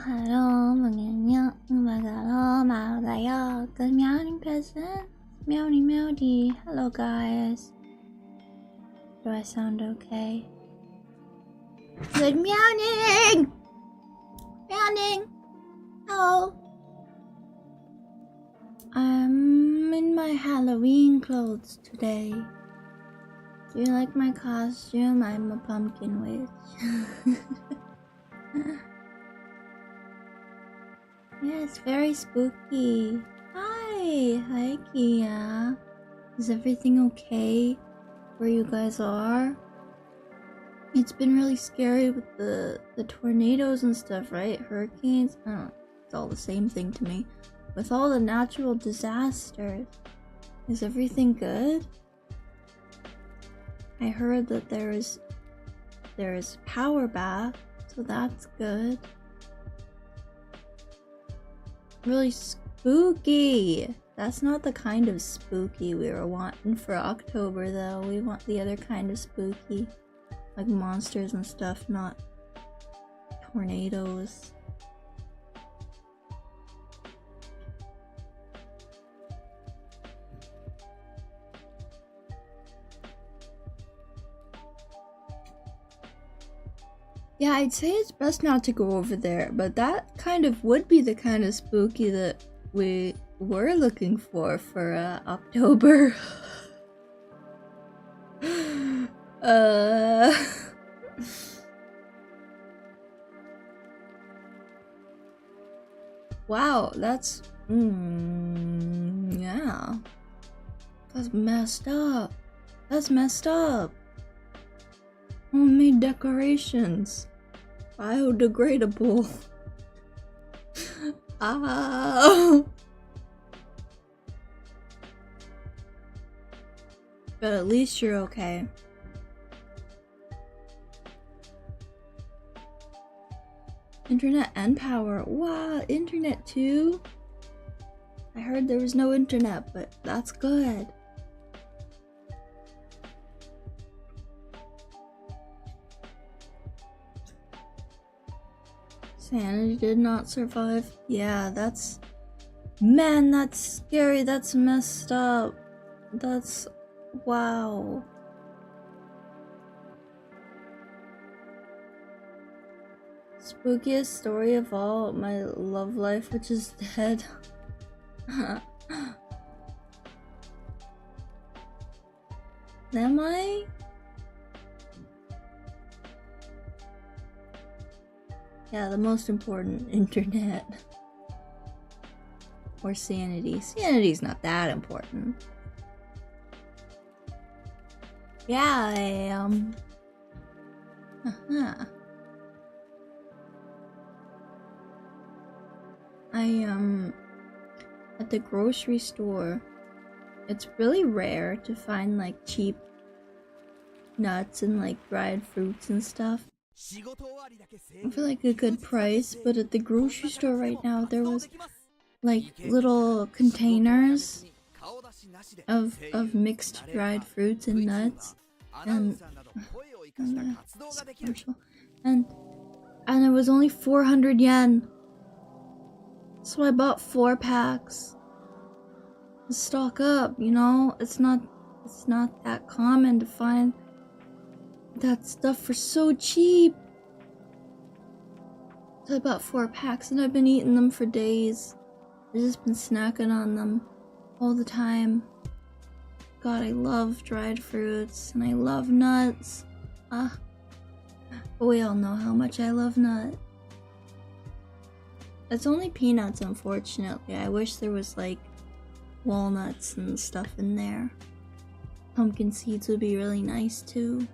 hello, magalo, malagaya, good meowing peasant, meowdy meowdy. Hello, guys. Do I sound okay? Good meowing! Meowing! Hello. I'm in my Halloween clothes today. Do you like my costume? I'm a pumpkin witch. Yeah, it's very spooky. Hi Kia. Is everything okay where you guys are? It's been really scary with the tornadoes and stuff, right? Hurricanes? I don't know. It's all the same thing to me. With all the natural disasters, is everything good? I heard that there is power back, so that's good. Really spooky. That's not the kind of spooky we were wanting for October, though. We want the other kind of spooky, like monsters and stuff, not tornadoes. Yeah, I'd say it's best not to go over there, but that kind of would be the kind of spooky that we were looking for October. Wow, that's yeah. That's messed up. That's messed up. Homemade decorations. Biodegradable. But at least you're okay. Internet and power. Wow, internet too? I heard there was no internet, but that's good. Sanity did not survive. Yeah, that's... Man, that's scary. That's messed up. That's... Wow. Spookiest story of all, my love life, which is dead. Am I? Yeah, the most important, internet. Or sanity. Sanity's not that important. Yeah, I am. At the grocery store, it's really rare to find like cheap nuts and like dried fruits and stuff for like a good price, but at the grocery store right now there was like little containers of mixed dried fruits and nuts and it was only 400 yen. So I bought 4 packs. Stock up, you know? It's not that common to find that stuff for so cheap. So I bought 4 packs and I've been eating them for days. I've just been snacking on them all the time. God, I love dried fruits and I love nuts. But we all know how much I love nuts. It's only peanuts, unfortunately. I wish there was like walnuts and stuff in there. Pumpkin seeds would be really nice too.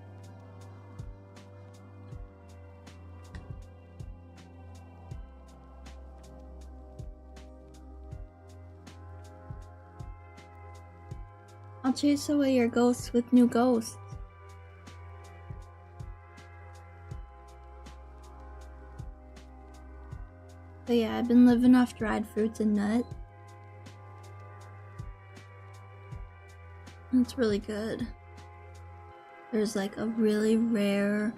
I'll chase away your ghosts with new ghosts. But yeah, I've been living off dried fruits and nuts. It's really good. There's like a really rare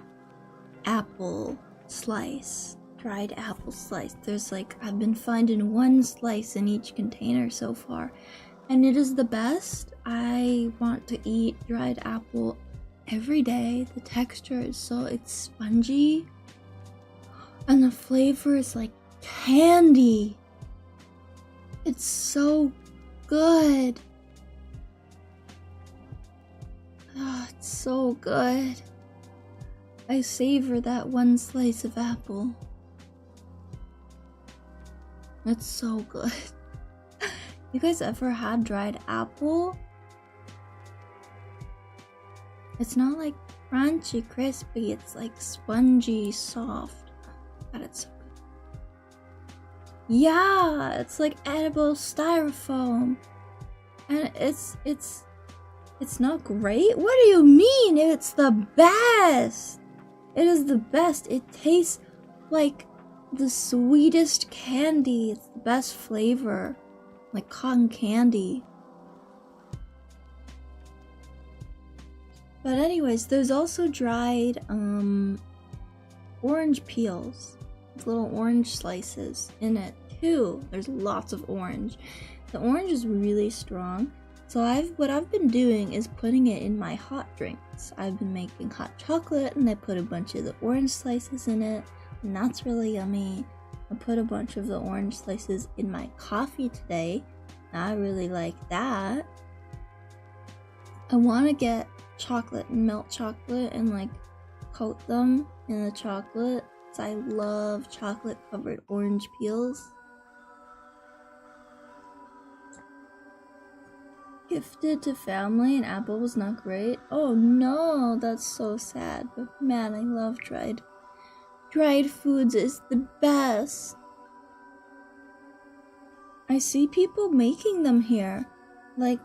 apple slice dried apple slice. There's like, I've been finding one slice in each container so far, and it is the best. I want to eat dried apple every day. The texture is it's spongy, and the flavor is like candy. It's so good. Oh, it's so good. I savor that one slice of apple. It's so good. You guys ever had dried apple? It's not like crunchy, crispy. It's like spongy, soft. God, it's so good. Yeah, it's like edible styrofoam. And it's not great? What do you mean? It's the best! It is the best. It tastes like the sweetest candy. It's the best flavor. Like cotton candy. But anyways, there's also dried orange peels. With little orange slices in it too. There's lots of orange. The orange is really strong. So what I've been doing is putting it in my hot drinks. I've been making hot chocolate and I put a bunch of the orange slices in it, and that's really yummy. I put a bunch of the orange slices in my coffee today. I really like that. I want to get chocolate and melt chocolate and like coat them in the chocolate. So I love chocolate covered orange peels. Gifted to family and apple was not great. Oh no, that's so sad. But man, I love dried foods. Is the best. I see people making them here, like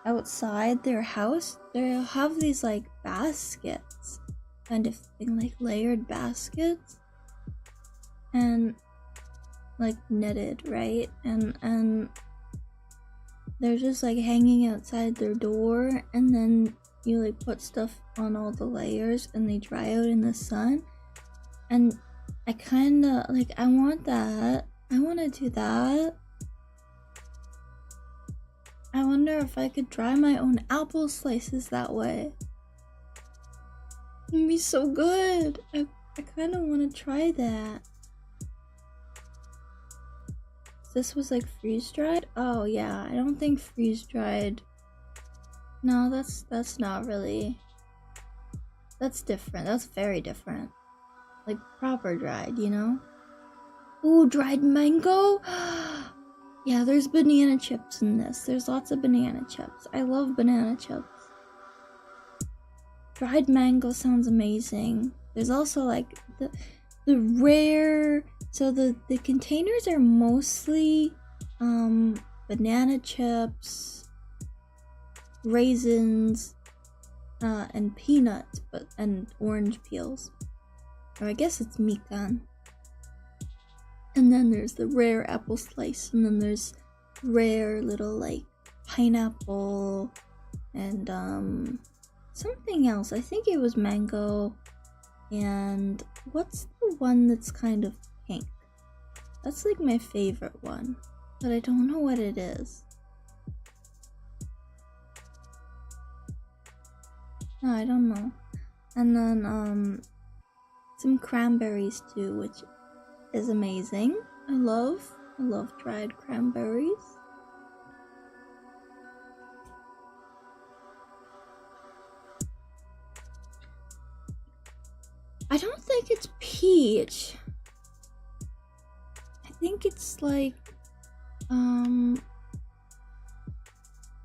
outside their house. They'll have these like baskets, kind of thing, like layered baskets, and like knitted, right? And they're just like hanging outside their door, and then you like put stuff on all the layers and they dry out in the sun. And I kinda like, I want that. I want to do that. I wonder if I could dry my own apple slices that way. It'd be so good. I kind of want to try that. This was like freeze dried? Oh yeah, I don't think freeze dried. No, that's not really. That's different. That's very different. Like proper dried, you know? Ooh, dried mango? Yeah, there's banana chips in this. There's lots of banana chips. I love banana chips. Dried mango sounds amazing. There's also like the rare, so the containers are mostly banana chips, raisins, and peanuts, and orange peels. Or I guess it's mikan. And then there's the rare apple slice, and then there's rare little like pineapple and something else. I think it was mango. And what's the one that's kind of pink? That's like my favorite one, but I don't know what it is. No, I don't know. And then some cranberries too, which is amazing. I love dried cranberries. I don't think it's peach. I think it's like I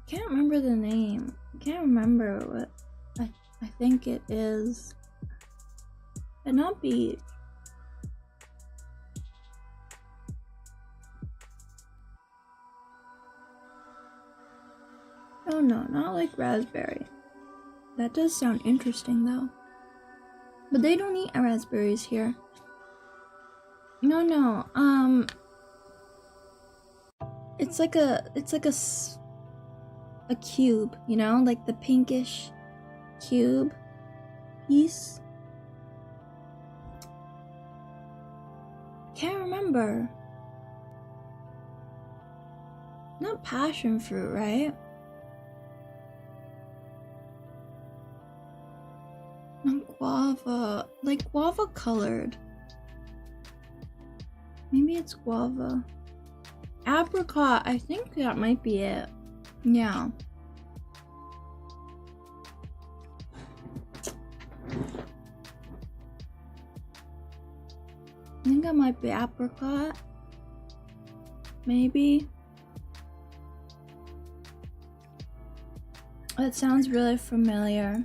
can't remember the name. I can't remember what I think it is. But not peach. Oh no, not like raspberry. That does sound interesting though. But they don't eat raspberries here. No. It's like a cube, you know, like the pinkish cube piece. can't remember. Not passion fruit, right? Not guava. Like guava colored. Maybe it's guava. Apricot, I think that might be it. Yeah. I think it might be apricot. Maybe. That sounds really familiar.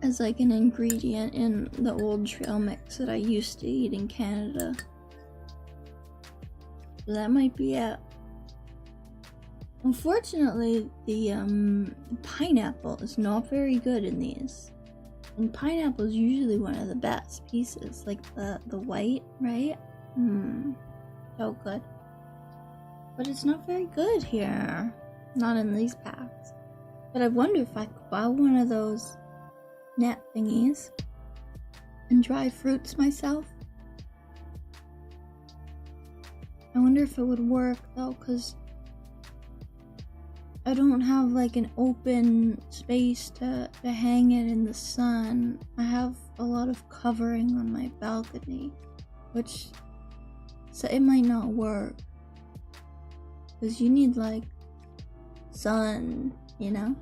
As like an ingredient in the old trail mix that I used to eat in Canada. So that might be it. Unfortunately, the pineapple is not very good in these. And pineapple is usually one of the best pieces, like the white, right? So good. But it's not very good here. Not in these packs. But I wonder if I could buy one of those net thingies and dry fruits myself. I wonder if it would work though, because I don't have like an open space to hang it in the sun. I have a lot of covering on my balcony, so it might not work. Because you need like sun, you know?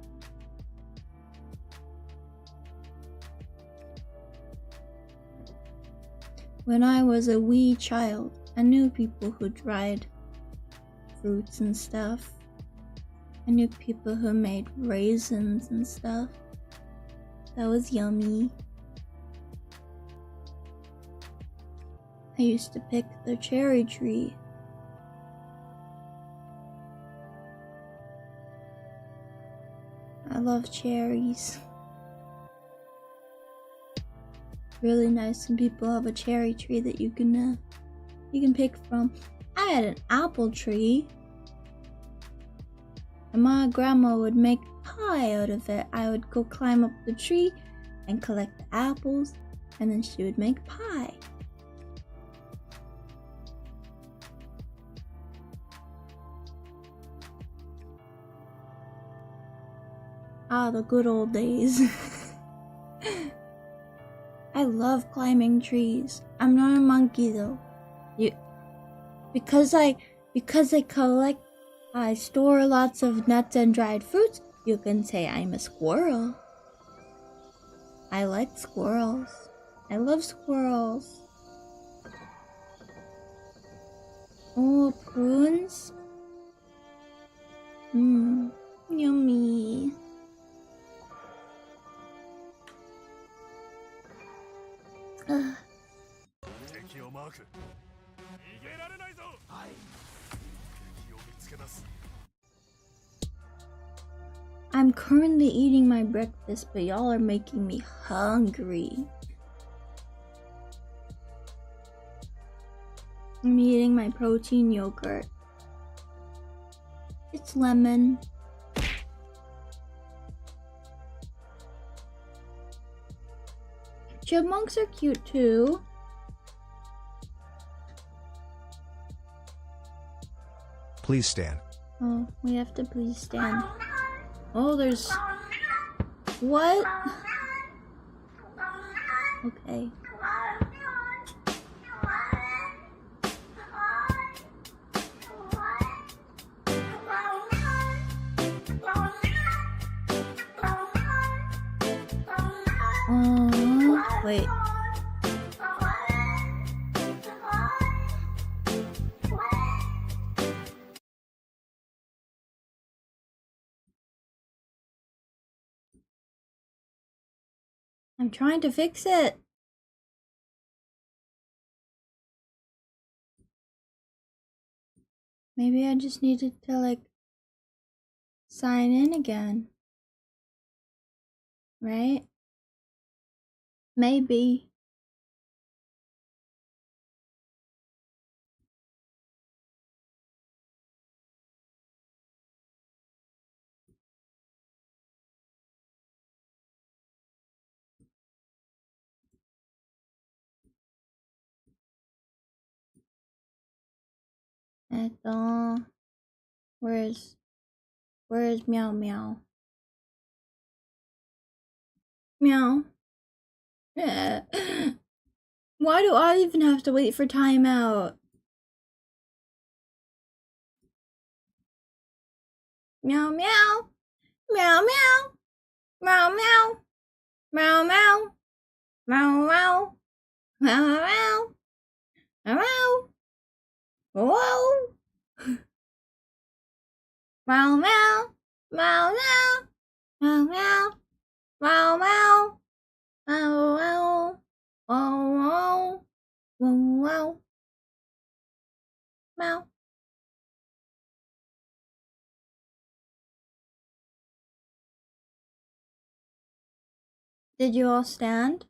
When I was a wee child, I knew people who dried fruits and stuff. I knew people who made raisins and stuff. That was yummy. I used to pick the cherry tree. I love cherries. Really nice when people have a cherry tree that you can pick from. I had an apple tree, and my grandma would make pie out of it. I would go climb up the tree and collect the apples, and then she would make pie. Ah, the good old days. I love climbing trees. I'm not a monkey though. Because I collect, I store lots of nuts and dried fruits, you can say I'm a squirrel. I like squirrels. I love squirrels. Oh, prunes? Yummy. I'm currently eating my breakfast, but y'all are making me hungry. I'm eating my protein yogurt. It's lemon. Chipmunks are cute too. Please stand. Oh, we have to please stand. Oh, there's... What? Okay. Wait. I'm trying to fix it. Maybe I just needed to like sign in again. Right? Maybe. Where's Meow Meow? Meow. Why do I even have to wait for timeout? Meow meow. Meow meow. Meow meow. Meow meow. Meow meow. Meow meow. Meow. Whoa. Meow meow. Meow meow. Meow meow. Meow meow. Meow meow. Wow wow. Wow wow. Meow. Did you all stand?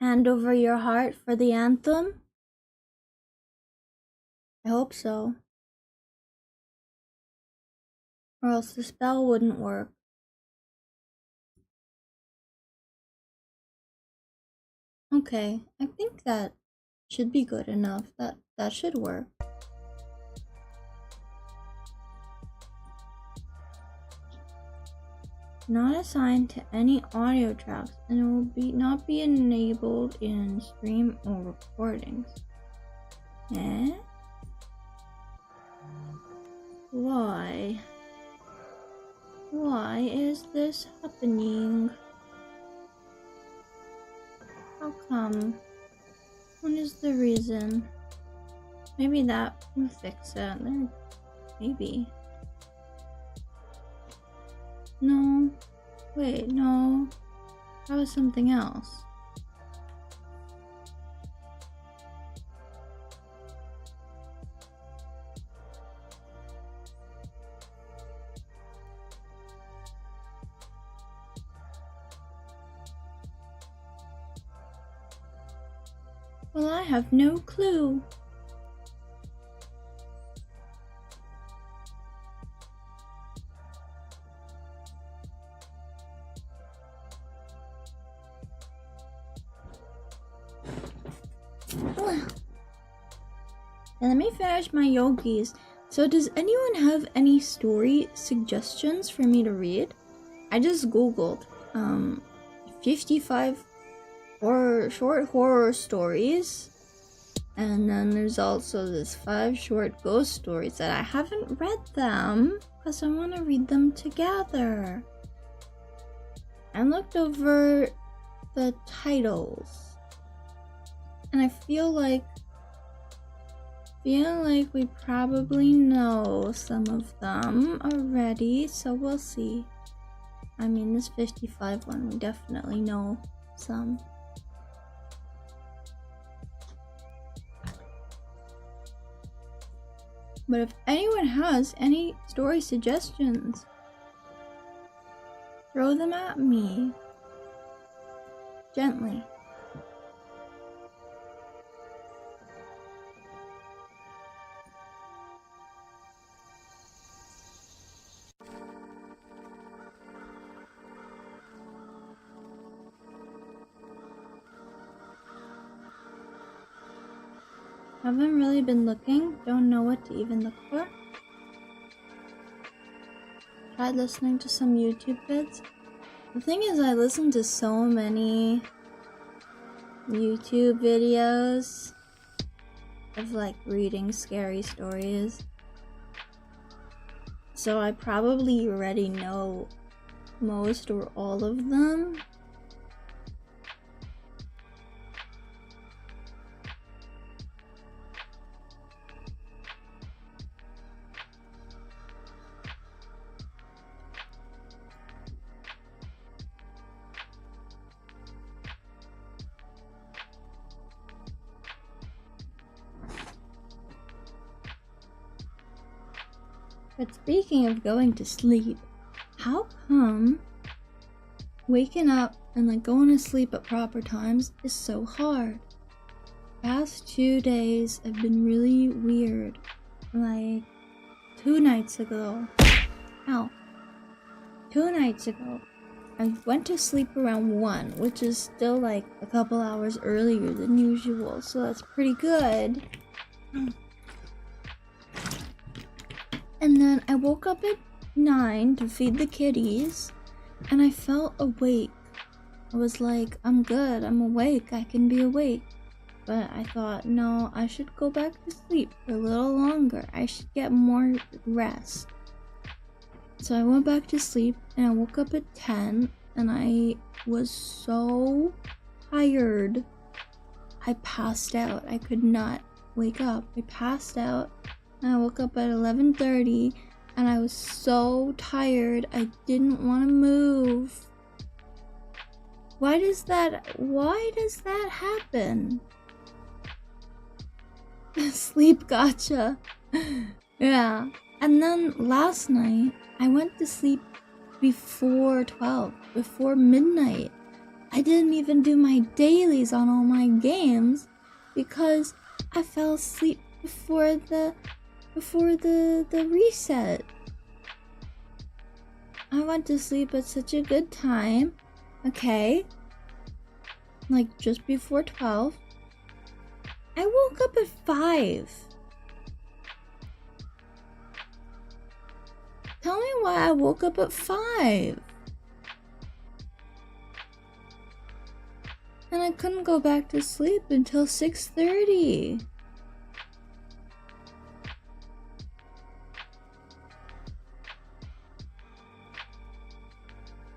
Hand over your heart for the anthem? I hope so. Or else the spell wouldn't work. Okay, I think that should be good enough. That should work. Not assigned to any audio tracks and it will not be enabled in stream or recordings. Eh? Why? Why is this happening? How come? What is the reason? Maybe that will fix it. Maybe. No. Wait, no. That was something else. Well, I have no clue. And let me finish my yogis. So does anyone have any story suggestions for me to read? I just googled 55 short horror stories, and then there's also this 5 short ghost stories that I haven't read them because I want to read them together. I looked over the titles and I feel like we probably know some of them already, so we'll see. I mean, this 55 one, we definitely know some. But if anyone has any story suggestions, throw them at me. Gently. Haven't really been looking, don't know what to even look for. Tried listening to some YouTube vids. The thing is, I listen to so many YouTube videos of like reading scary stories. So I probably already know most or all of them. But speaking of going to sleep, how come waking up and like going to sleep at proper times is so hard? Past 2 days have been really weird. Like 2 nights ago, 2 nights ago, I went to sleep around 1, which is still like a couple hours earlier than usual, so that's pretty good. And then I woke up at 9 to feed the kitties, and I felt awake. I was like, I'm good, I'm awake, I can be awake. But I thought, no, I should go back to sleep for a little longer. I should get more rest. So I went back to sleep, and I woke up at 10, and I was so tired. I passed out. I could not wake up. I passed out, and I woke up at 11:30, and I was so tired. I didn't want to move. Why does that happen? Sleep gotcha. Yeah. And then last night, I went to sleep before 12, before midnight. I didn't even do my dailies on all my games because I fell asleep before the reset. I went to sleep at such a good time. Okay. Like just before 12. I woke up at 5. Tell me why I woke up at 5. And I couldn't go back to sleep until 6:30.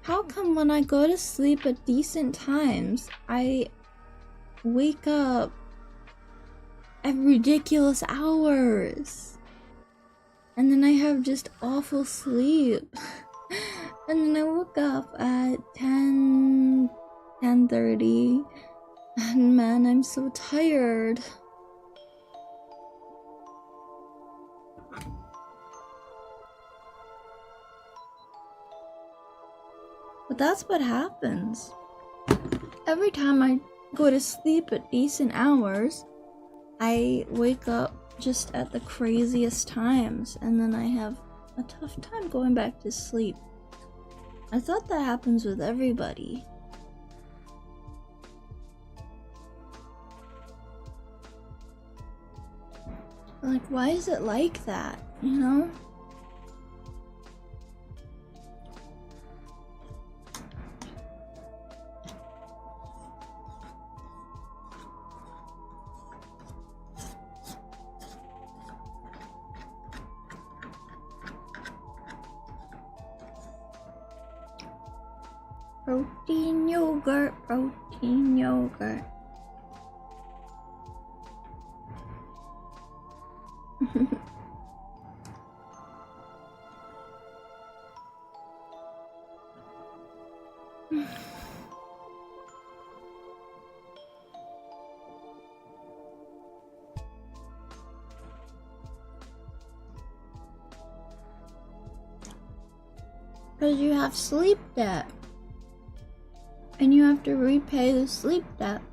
How come when I go to sleep at decent times, I wake up at ridiculous hours? And then I have just awful sleep. And then I woke up at 10:30. And man, I'm so tired. But that's what happens. Every time I go to sleep at decent hours, I wake up just at the craziest times, and then I have a tough time going back to sleep. I thought that happens with everybody. Like, why is it like that, you know? Protein yogurt, protein yogurt. Because you have sleep debt. And you have to repay the sleep debt.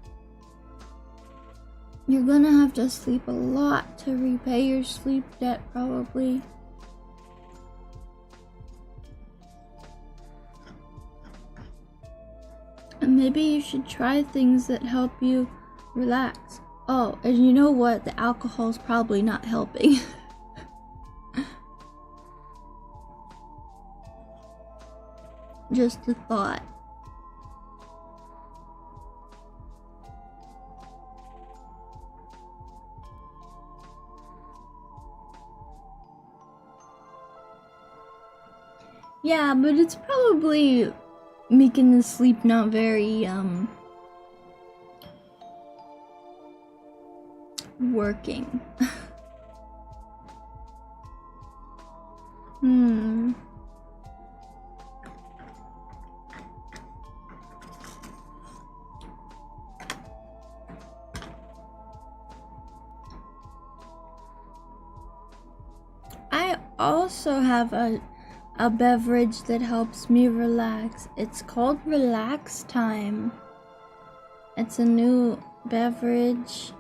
You're gonna have to sleep a lot to repay your sleep debt, probably. And maybe you should try things that help you relax. Oh, and you know what? The alcohol's probably not helping. Just a thought. Yeah, but it's probably making the sleep not very, working. I also have a beverage that helps me relax. It's called Relax Time. It's a new beverage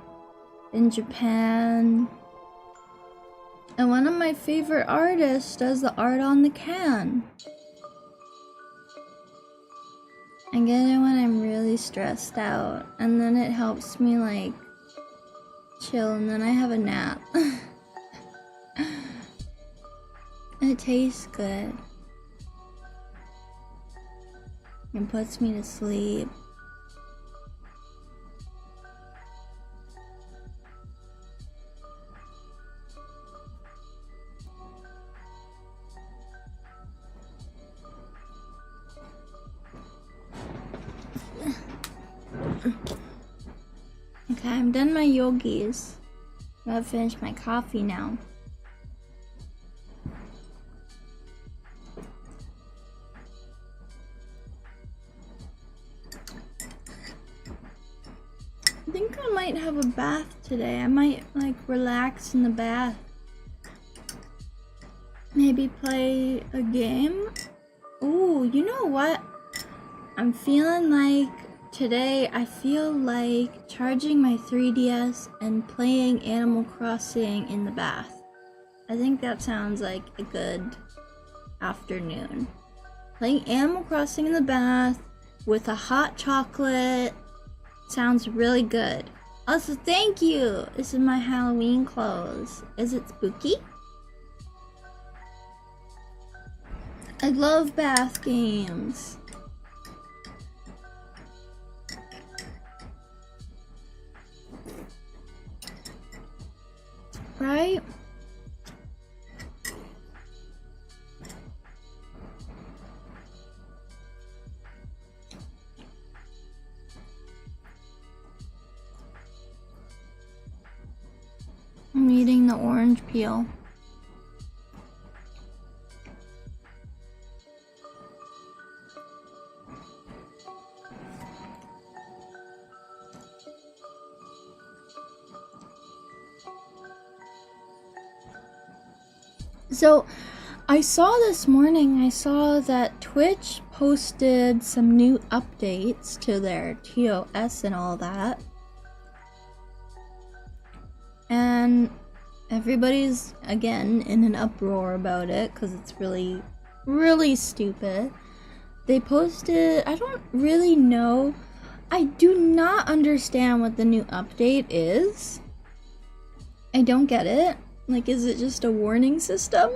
in Japan. And one of my favorite artists does the art on the can. I get it when I'm really stressed out, and then it helps me like chill, and then I have a nap. It tastes good. It puts me to sleep. Okay, I'm done my yogis. I'm gonna finish my coffee now. I think I might have a bath today. I might like relax in the bath. Maybe play a game. Ooh, you know what? I'm feeling like today I feel like charging my 3DS and playing Animal Crossing in the bath. I think that sounds like a good afternoon. Playing Animal Crossing in the bath with a hot chocolate sounds really good. Also, thank you! This is my Halloween clothes. Is it spooky? I love bath games. Right? I'm eating the orange peel. So, I saw this morning, I saw that Twitch posted some new updates to their TOS and all that. And everybody's, again, in an uproar about it because it's really, really stupid. They posted, I don't really know. I do not understand what the new update is. I don't get it. Like, is it just a warning system?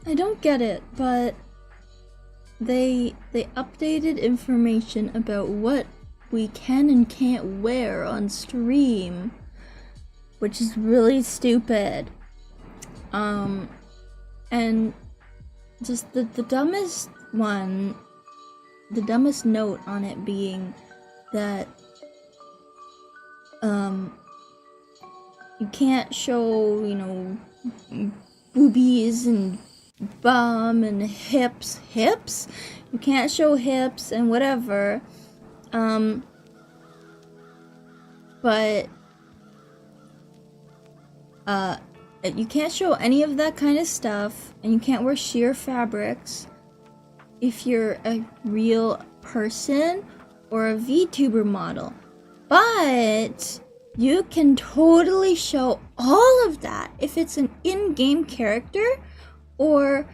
I don't get it, but they updated information about what we can and can't wear on stream, which is really stupid. And just the dumbest one, the dumbest note on it being that you can't show, you know, boobies and bum and hips. You can't show hips and whatever. But you can't show any of that kind of stuff, and you can't wear sheer fabrics if you're a real person or a VTuber model. But you can totally show all of that if it's an in-game character or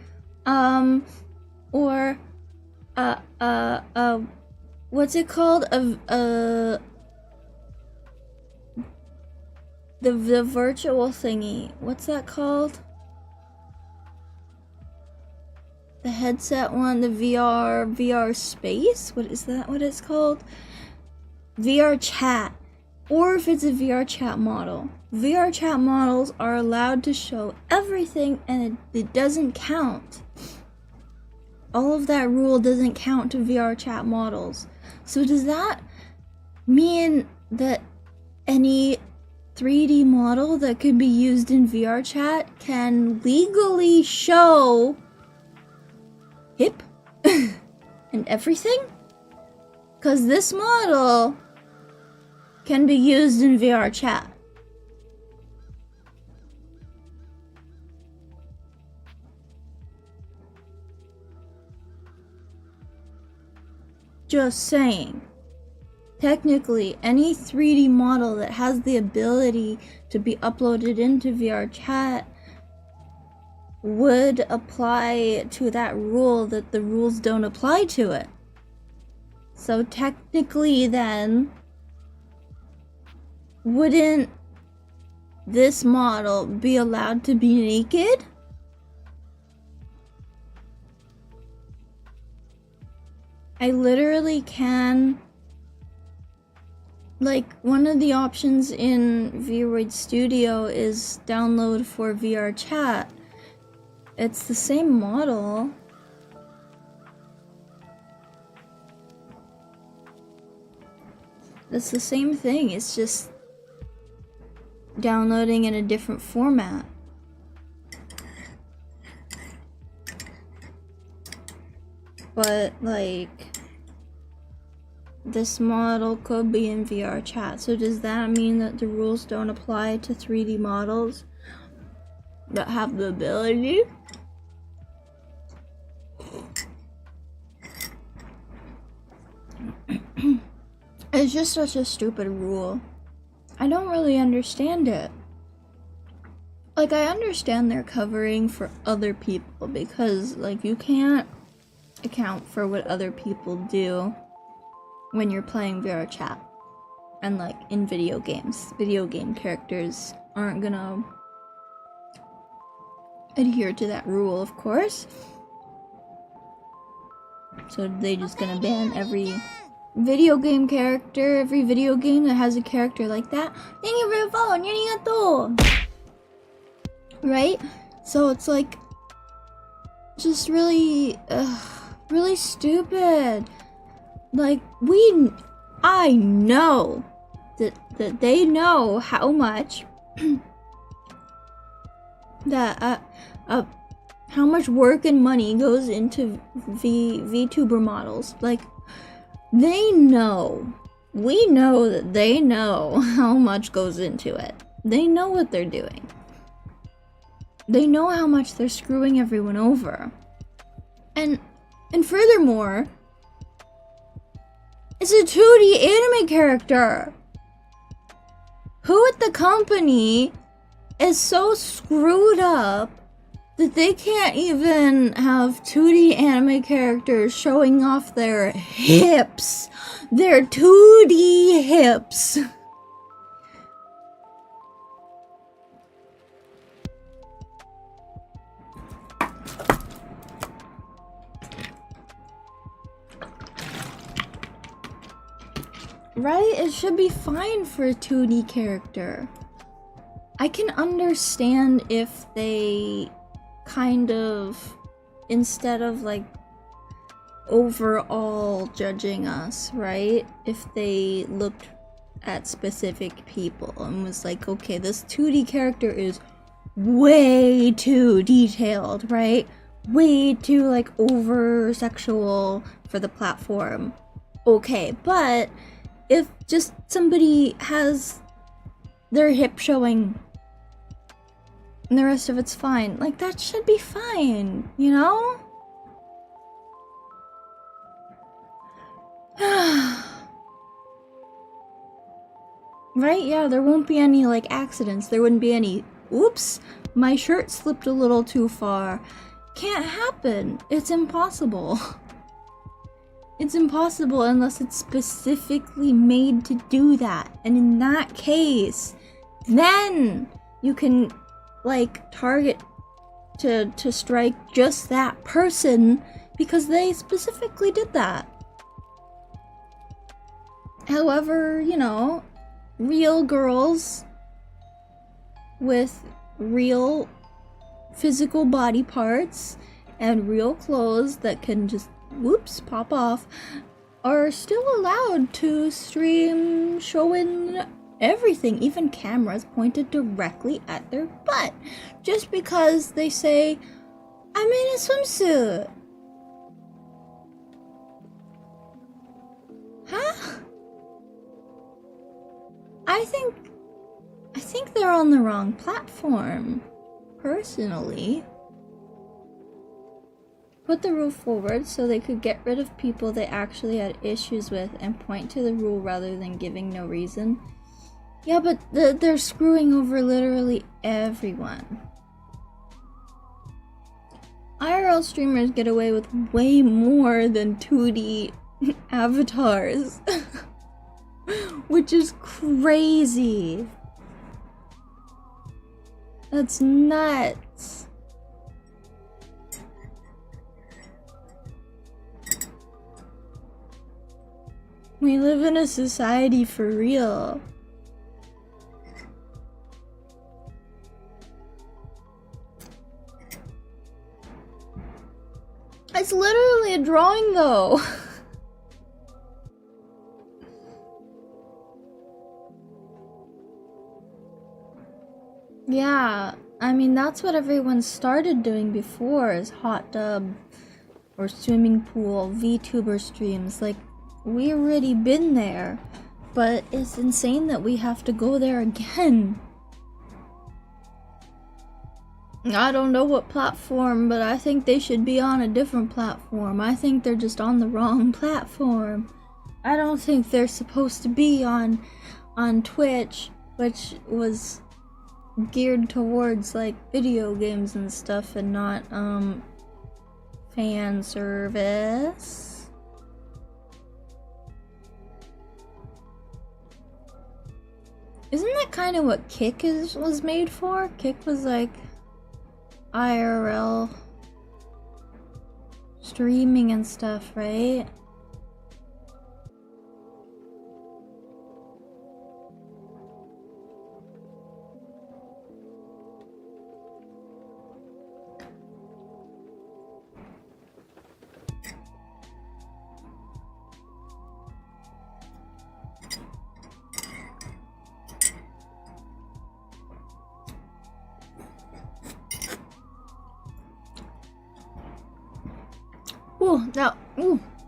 what's it called? The virtual thingy. What's that called? The headset one, the VR space? What is that? What it's called? VR chat. Or if it's a VR chat model. VR chat models are allowed to show everything, and it doesn't count. All of that rule doesn't count to VR chat models. So does that mean that any 3D model that could be used in VR chat can legally show hip and everything? Because this model can be used in VR chat. Just saying. Technically, any 3D model that has the ability to be uploaded into VR chat would apply to that rule, that the rules don't apply to it. So technically then, wouldn't this model be allowed to be naked? I literally can, like, one of the options in VRoid Studio is download for VR chat. It's the same model. It's the same thing, it's just downloading in a different format. But, like, this model could be in VR chat, so does that mean that the rules don't apply to 3D models that have the ability? It's just such a stupid rule. I don't really understand it. Like, I understand they're covering for other people because, like, you can't account for what other people do when you're playing VR chat. And, like, in video games, video game characters aren't gonna adhere to that rule, of course. So they just gonna ban every video game character, every video game that has a character like that. Thank you for your phone, arigato! Right? So it's like, just really, really stupid. Like, I know that they know how much that how much work and money goes into VTuber models. Like, they know. We know that they know how much goes into it. They know what they're doing. They know how much they're screwing everyone over. And furthermore, it's a 2D anime character. Who at the company is so screwed up that they can't even have 2D anime characters showing off their hips? Their 2D hips. Right? It should be fine for a 2D character. I can understand if they kind of, instead of like overall judging us, right? If they looked at specific people and was like, okay, this 2D character is way too detailed, right? Way too like over sexual for the platform. Okay, but if just somebody has their hip showing and the rest of it's fine, like, that should be fine, you know? Right? Yeah, there won't be any, like, accidents. There wouldn't be any, oops, my shirt slipped a little too far. Can't happen. It's impossible. It's impossible unless it's specifically made to do that. And in that case, then you can, like, target to strike just that person because they specifically did that. However, you know, real girls with real physical body parts and real clothes that can just, whoops, pop off, are still allowed to stream showing everything, even cameras pointed directly at their butt, just because they say, I'm in a swimsuit. Huh? I think they're on the wrong platform, personally. Put the rule forward so they could get rid of people they actually had issues with and point to the rule rather than giving no reason. Yeah, but they're screwing over literally everyone. IRL streamers get away with way more than 2D avatars. Which is crazy. That's nuts. We live in a society for real. It's literally a drawing though. Yeah, I mean that's what everyone started doing before, is hot tub or swimming pool, VTuber streams. Like, we already been there, but it's insane that we have to go there again. I don't know what platform, but I think they should be on a different platform. I think they're just on the wrong platform. I don't think they're supposed to be on Twitch, which was geared towards like video games and stuff, and not fan service. Isn't that kind of what Kick was made for? Kick was like IRL streaming and stuff, right?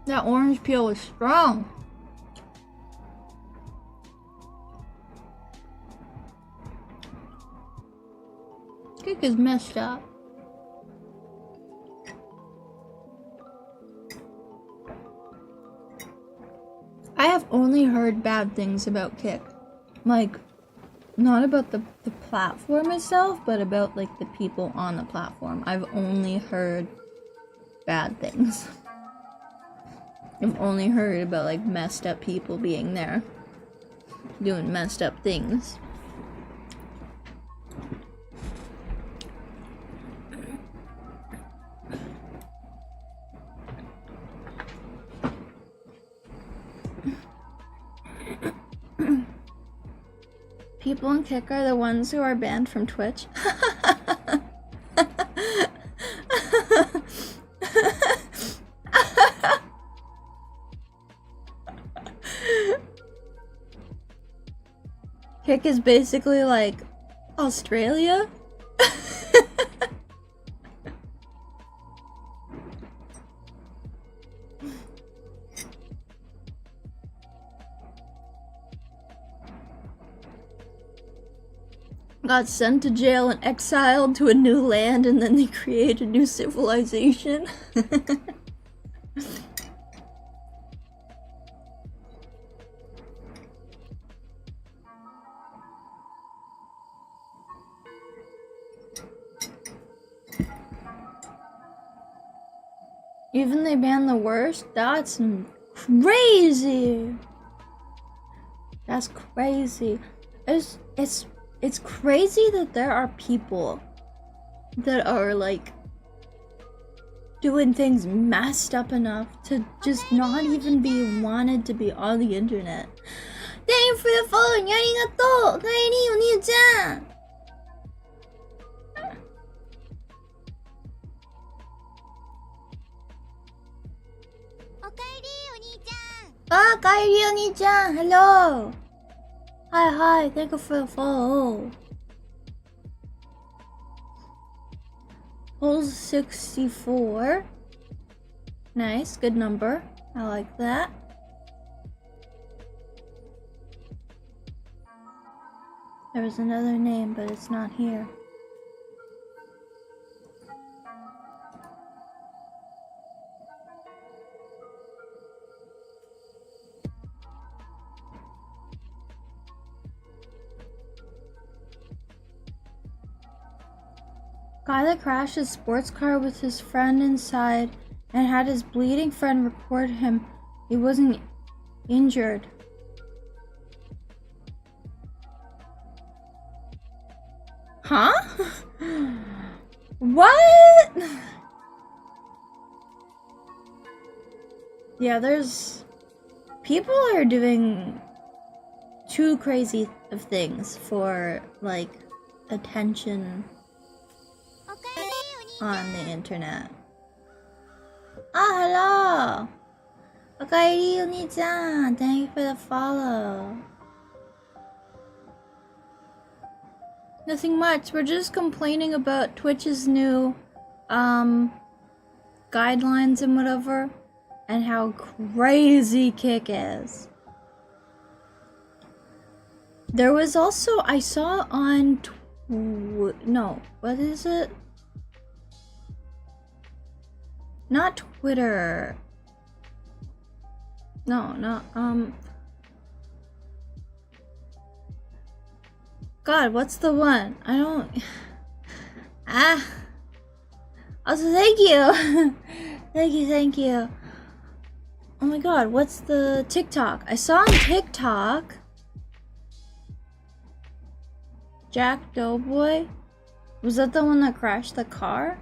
That orange peel is strong. Cake is messed up. I have only heard bad things about Kick. Like, not about the platform itself, but about like the people on the platform. I've only heard bad things. I've only heard about like messed up people being there, doing messed up things. People in Kick are the ones who are banned from Twitch. Kick is basically like Australia. Got sent to jail and exiled to a new land, and then they create a new civilization. Even they ban the worst? That's crazy. That's crazy. It's crazy that there are people that are like doing things messed up enough to just not even be wanted to be on the internet. Thank you for the follow. Arigato. Kaeri, oni-chan. Ah, Kaeri, oni-chan. Hello. Hi, thank you for the follow. Hole 64. Nice, good number. I like that. There was another name, but it's not here. Guy that crashed his sports car with his friend inside and had his bleeding friend record him. He wasn't injured. Huh? What? Yeah, there's people are doing too crazy of things for like attention on the internet. Ah, hello! Okaeri, Oni-chan! Thank you for the follow. Nothing much, we're just complaining about Twitch's new guidelines and whatever, and how crazy Kick is. There was also, I saw on no, what is it? Not Twitter. No, God, what's the one? I don't... Also, thank you! Thank you. Oh my god, what's the TikTok? I saw on TikTok... Jack Doughboy? Was that the one that crashed the car?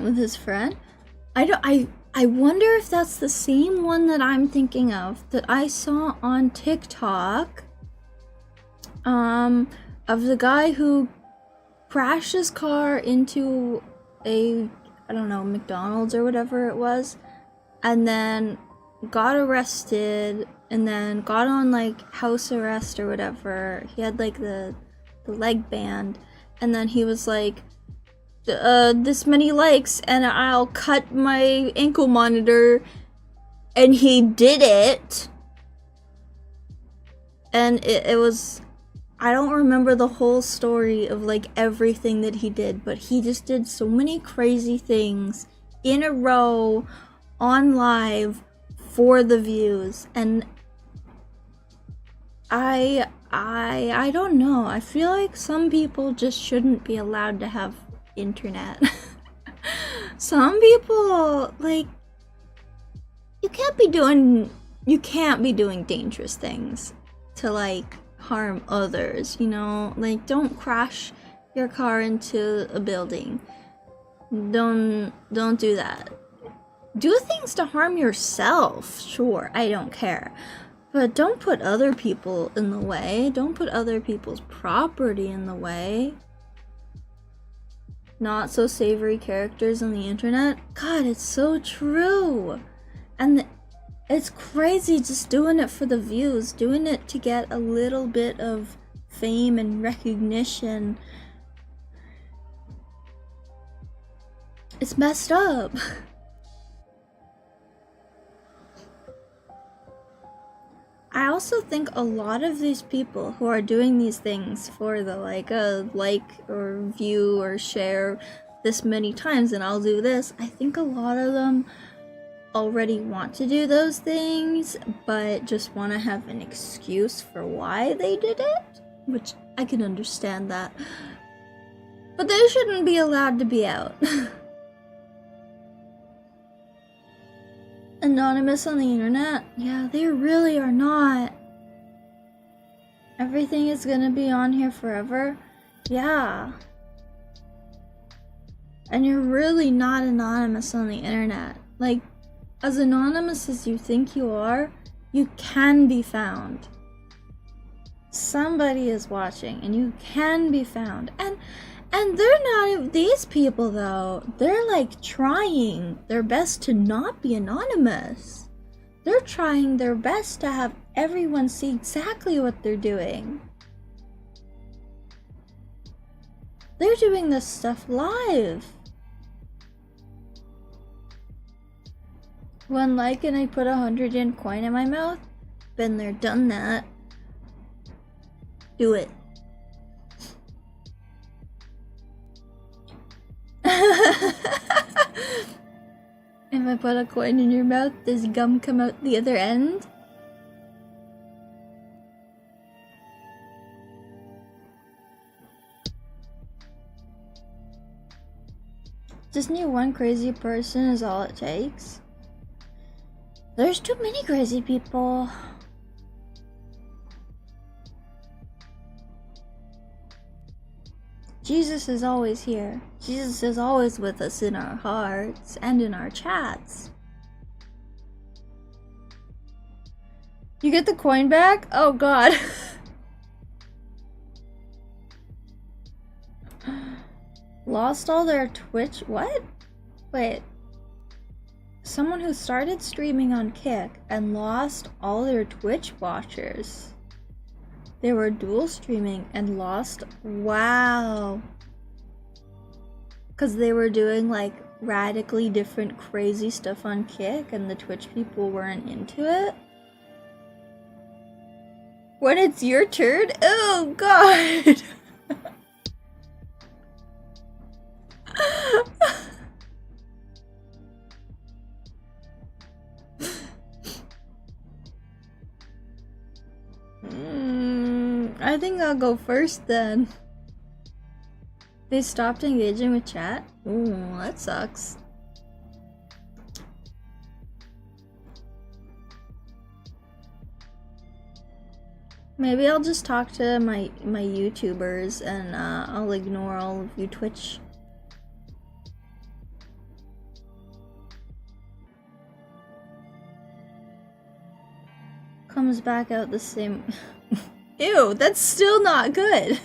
With his friend? I wonder if that's the same one that I'm thinking of, that I saw on TikTok. Of the guy who crashed his car into a, I don't know, McDonald's or whatever it was, and then got arrested, and then got on like house arrest or whatever. He had like the leg band, and then he was like, this many likes and I'll cut my ankle monitor, and he did it, and it was, I don't remember the whole story of like everything that he did, but he just did so many crazy things in a row on live for the views, and I don't know, I feel like some people just shouldn't be allowed to have internet. Some people, like, you can't be doing dangerous things to like harm others, you know? Like, don't crash your car into a building. Don't do that. Do things to harm yourself, sure, I don't care. But don't put other people in the way. Don't put other people's property in the way. Not so savory characters on the internet. God, it's so true. And it's crazy just doing it for the views, doing it to get a little bit of fame and recognition. It's messed up. I also think a lot of these people who are doing these things for the like or view or share this many times and I'll do this, I think a lot of them already want to do those things but just want to have an excuse for why they did it, which I can understand that. But they shouldn't be allowed to be out. Anonymous on the internet? Yeah, they really are not. Everything is gonna be on here forever? Yeah. And you're really not anonymous on the internet. Like, as anonymous as you think you are, you can be found. Somebody is watching and you can be found. And they're not, these people though, they're like trying their best to not be anonymous. They're trying their best to have everyone see exactly what they're doing. They're doing this stuff live. One like and I put 100 yen coin in my mouth. Been there, done that. Do it. If I put a coin in your mouth, does gum come out the other end? Just need one crazy person is all it takes. There's too many crazy people. Jesus is always here. Jesus is always with us in our hearts and in our chats. You get the coin back? Oh god. Lost all their Twitch? What? Wait. Someone who started streaming on Kick and lost all their Twitch watchers. They were dual streaming and lost. Wow. Because they were doing like radically different crazy stuff on Kick and the Twitch people weren't into it. When it's your turn? Oh god. I think I'll go first then. They stopped engaging with chat? Ooh, that sucks. Maybe I'll just talk to my YouTubers and I'll ignore all of you Twitch. Comes back out the same. Ew, that's still not good.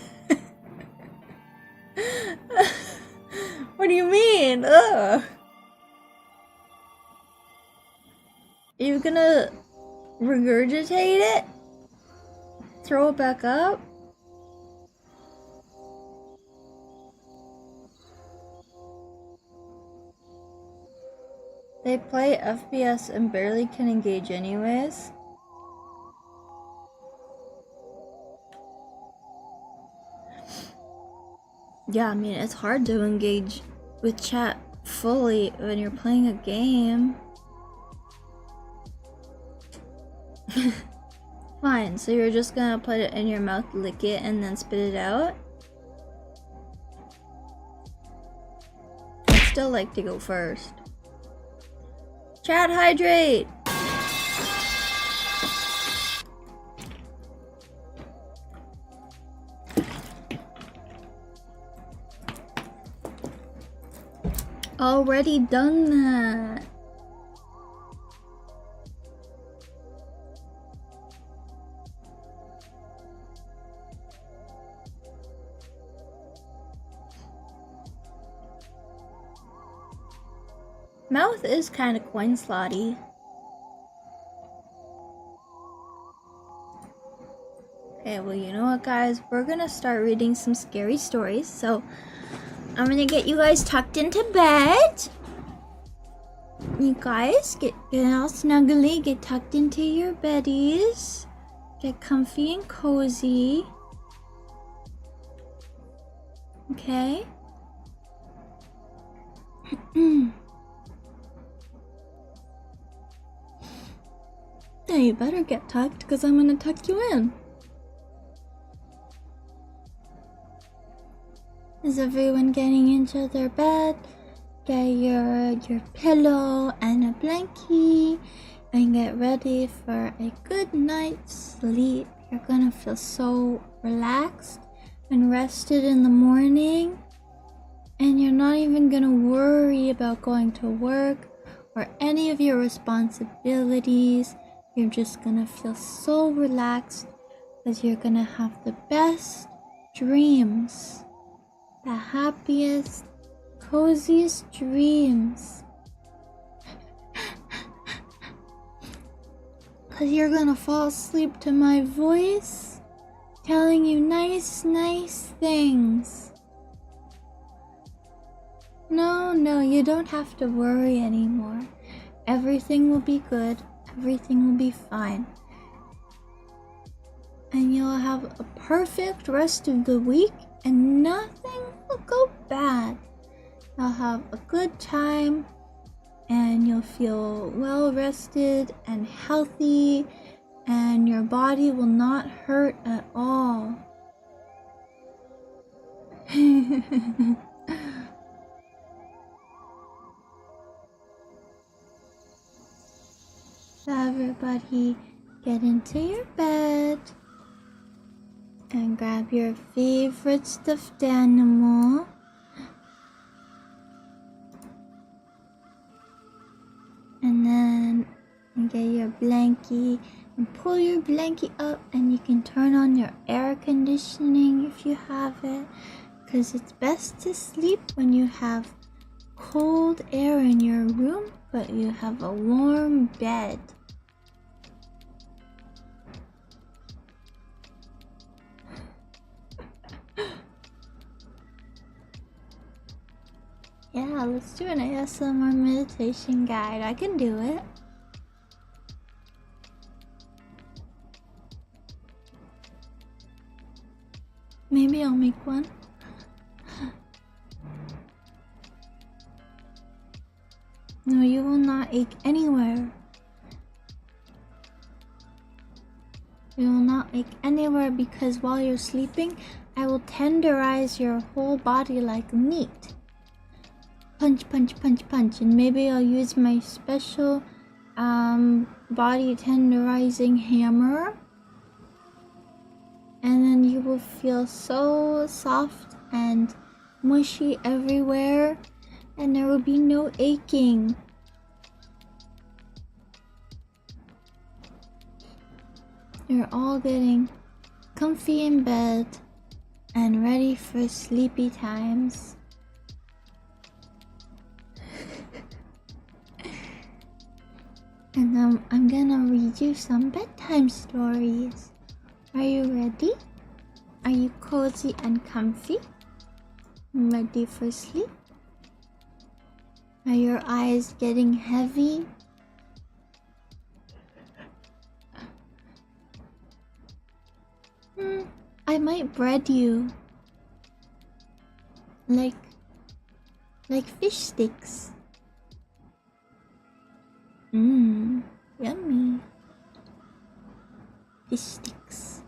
What do you mean? Ugh. Are you gonna regurgitate it? Throw it back up? They play FPS and barely can engage anyways. Yeah, I mean, it's hard to engage with chat fully when you're playing a game. Fine, so you're just gonna put it in your mouth, lick it, and then spit it out? I'd still like to go first. Chat, hydrate! Already done that. Mouth is kind of coin slotty. Okay, well, you know what, guys? We're gonna start reading some scary stories, so I'm gonna get you guys tucked into bed. You guys get all snuggly, get tucked into your beddies. Get comfy and cozy. Okay? Now you better get tucked, because I'm gonna tuck you in. Is everyone getting into their bed? Get your pillow and a blankie and get ready for a good night's sleep. You're gonna feel so relaxed and rested in the morning, and you're not even gonna worry about going to work or any of your responsibilities. You're just gonna feel so relaxed because you're gonna have the best dreams. The happiest, coziest dreams. Because you're gonna fall asleep to my voice telling you nice things. No, you don't have to worry anymore. Everything will be good. Everything will be fine. And you'll have a perfect rest of the week and nothing will go bad. You'll have a good time and you'll feel well rested and healthy and your body will not hurt at all. So everybody get into your bed and grab your favorite stuffed animal. And then get your blankie And pull your blanket up and you can turn on your air conditioning if you have it. Because it's best to sleep when you have cold air in your room, but you have a warm bed. Yeah, let's do an ASMR meditation guide. I can do it. Maybe I'll make one. No, you will not ache anywhere. You will not ache anywhere because while you're sleeping, I will tenderize your whole body like meat. Punch, punch, punch, punch. And maybe I'll use my special body tenderizing hammer. And then you will feel so soft and mushy everywhere. And there will be no aching. You're all getting comfy in bed and ready for sleepy times. And I'm gonna read you some bedtime stories. Are you ready? Are you cozy and comfy? Ready for sleep? Are your eyes getting heavy? I might bread you. Like fish sticks. Yummy. Fish sticks.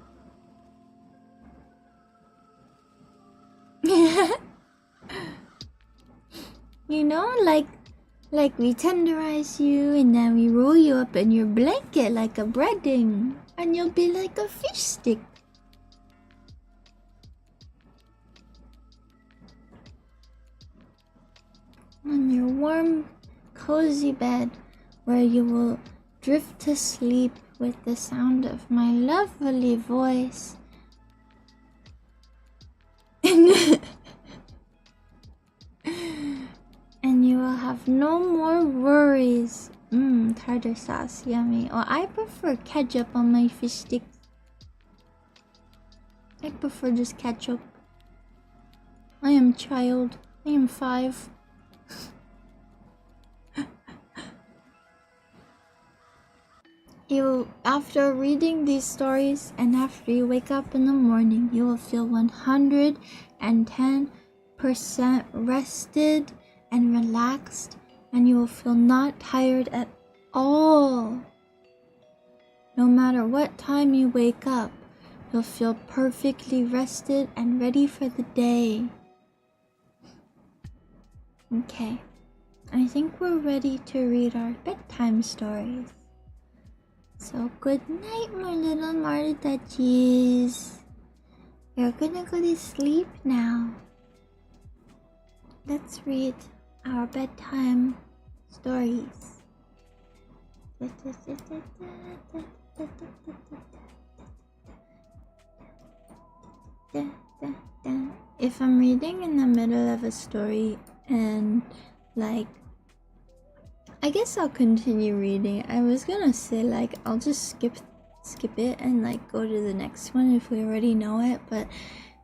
You know, like we tenderize you and then we roll you up in your blanket like a breading, and you'll be like a fish stick. On your warm, cozy bed where you will drift to sleep with the sound of my lovely voice. And you will have no more worries. Tartar sauce, yummy. Oh, I prefer ketchup on my fish sticks. I prefer just ketchup. I am child. I am 5. After reading these stories and after you wake up in the morning, you will feel 110% rested and relaxed, and you will feel not tired at all. No matter what time you wake up, you'll feel perfectly rested and ready for the day. Okay, I think we're ready to read our bedtime stories. So good night, my little Maritachies. You're gonna go to sleep now. Let's read our bedtime stories. If I'm reading in the middle of a story and I guess I'll continue reading. I was gonna say I'll just skip it and go to the next one if we already know it, but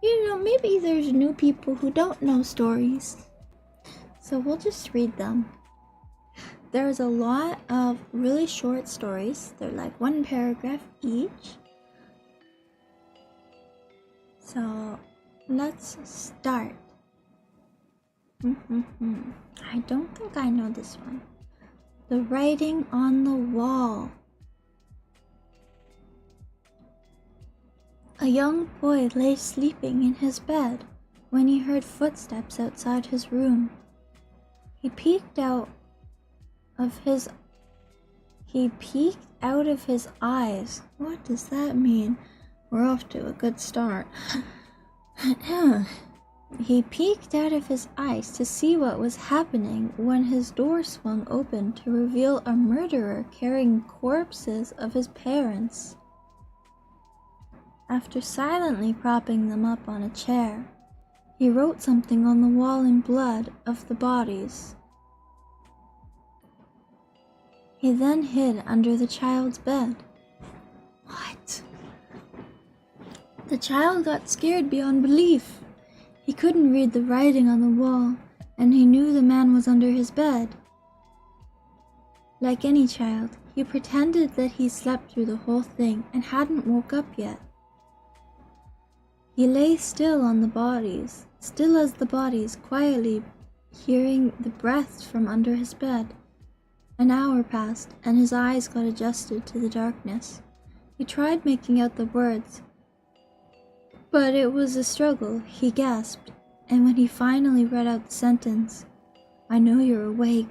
maybe there's new people who don't know stories, so we'll just read them. There's a lot of really short stories. They're like 1 paragraph each. So let's start. I don't think I know this one. The writing on the wall. A young boy lay sleeping in his bed when he heard footsteps outside his room. He peeked out of his eyes. What does that mean? We're off to a good start. He peeked out of his eyes to see what was happening when his door swung open to reveal a murderer carrying corpses of his parents. After silently propping them up on a chair, he wrote something on the wall in blood of the bodies. He then hid under the child's bed. What? The child got scared beyond belief. He couldn't read the writing on the wall, and he knew the man was under his bed. Like any child, he pretended that he slept through the whole thing and hadn't woke up yet. He lay still on the bodies, still as the bodies, quietly hearing the breaths from under his bed. An hour passed, and his eyes got adjusted to the darkness. He tried making out the words, but it was a struggle. He gasped, and when he finally read out the sentence, "I know you're awake,"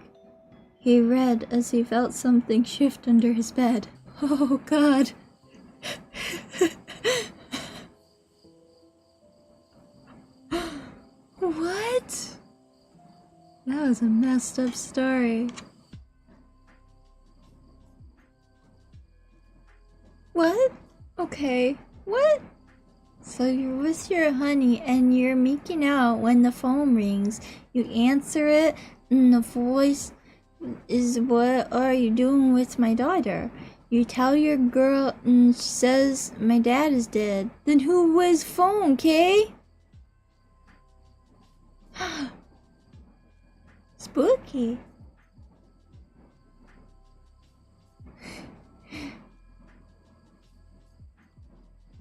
he read as he felt something shift under his bed. Oh God. What? That was a messed up story. What? Okay. What? So you're with your honey and you're making out when the phone rings. You answer it and the voice is, "What are you doing with my daughter?" You tell your girl and she says, "My dad is dead." Then who was phone, Kay? Spooky.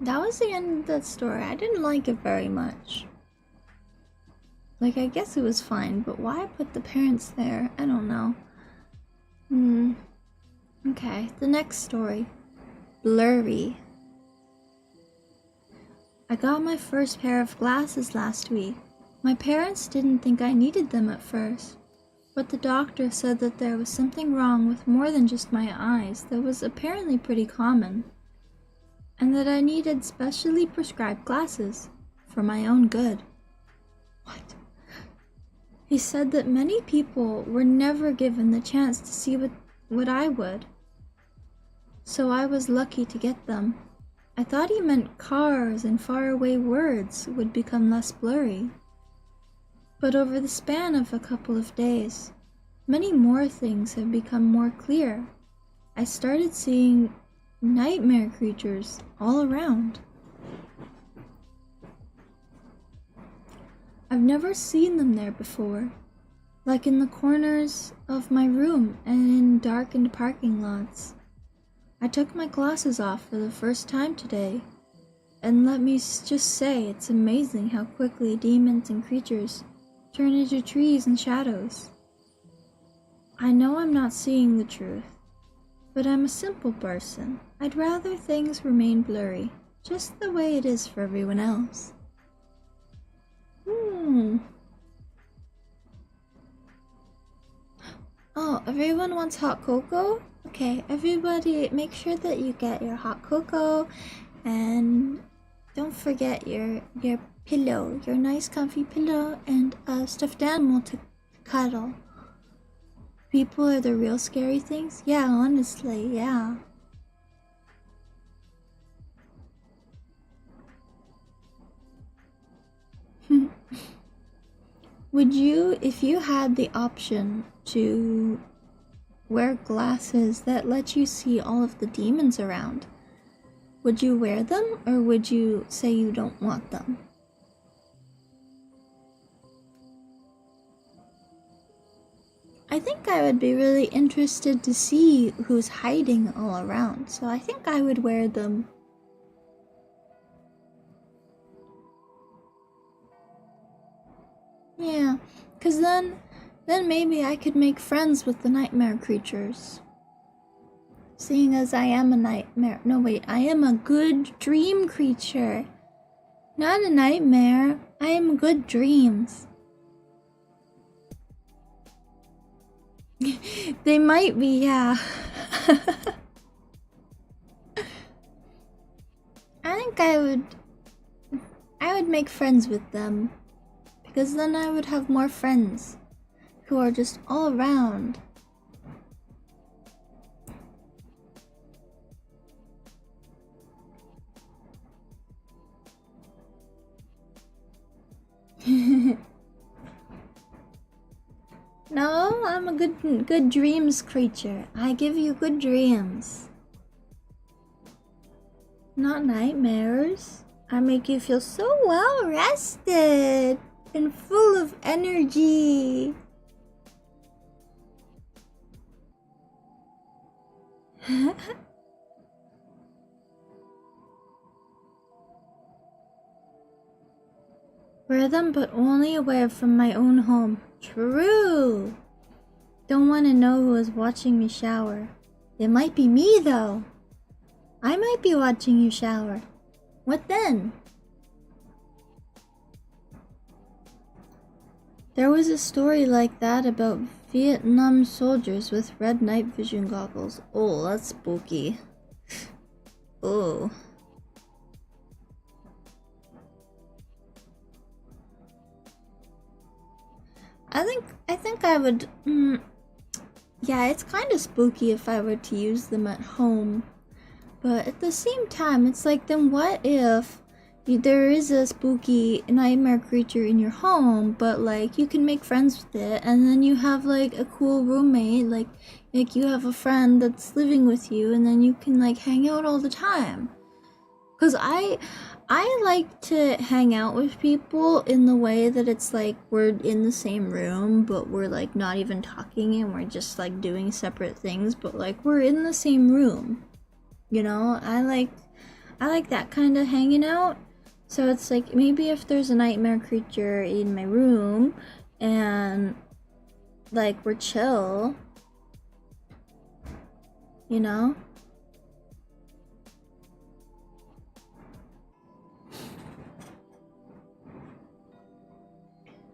That was the end of that story. I didn't like it very much. Like, I guess it was fine, but why put the parents there? I don't know. Okay, the next story. Blurry. I got my first pair of glasses last week. My parents didn't think I needed them at first, but the doctor said that there was something wrong with more than just my eyes that was apparently pretty common, and that I needed specially prescribed glasses for my own good. What? He said that many people were never given the chance to see what I would, so I was lucky to get them. I thought he meant cars and faraway words would become less blurry. But over the span of a couple of days, many more things have become more clear. I started seeing nightmare creatures all around. I've never seen them there before, like in the corners of my room and in darkened parking lots. I took my glasses off for the first time today, and let me just say it's amazing how quickly demons and creatures turn into trees and shadows. I know I'm not seeing the truth, but I'm a simple person. I'd rather things remain blurry, just the way it is for everyone else. Oh, everyone wants hot cocoa? Okay, everybody make sure that you get your hot cocoa, and don't forget your pillow, your nice comfy pillow, and a stuffed animal to cuddle. People are the real scary things? Yeah, honestly, yeah. Would you, if you had the option to wear glasses that let you see all of the demons around, would you wear them, or would you say you don't want them? I think I would be really interested to see who's hiding all around, so I think I would wear them. Yeah, because then maybe I could make friends with the nightmare creatures. Seeing as I am a nightmare. No, wait, I am a good dream creature. Not a nightmare. I am good dreams. They might be, yeah. I think I would make friends with them. because then I would have more friends who are just all around. No, I'm a good dreams creature. I give you good dreams. Not nightmares. I make you feel so well rested and full of energy. Rhythm, but only away from my own home. True. Don't want to know who is watching me shower. It might be me though. I might be watching you shower. What then? There was a story like that about Vietnam soldiers with red night vision goggles. Oh, that's spooky. Oh. I think I would. Yeah, it's kind of spooky if I were to use them at home. But at the same time, it's like, then what if there is a spooky nightmare creature in your home, but like you can make friends with it, and then you have like a cool roommate, like you have a friend that's living with you, and then you can like hang out all the time. Cause I like to hang out with people in the way that it's like we're in the same room, but we're like not even talking and we're just like doing separate things, but like we're in the same room. You know, I like that kind of hanging out. So it's like, maybe if there's a nightmare creature in my room and like we're chill, you know?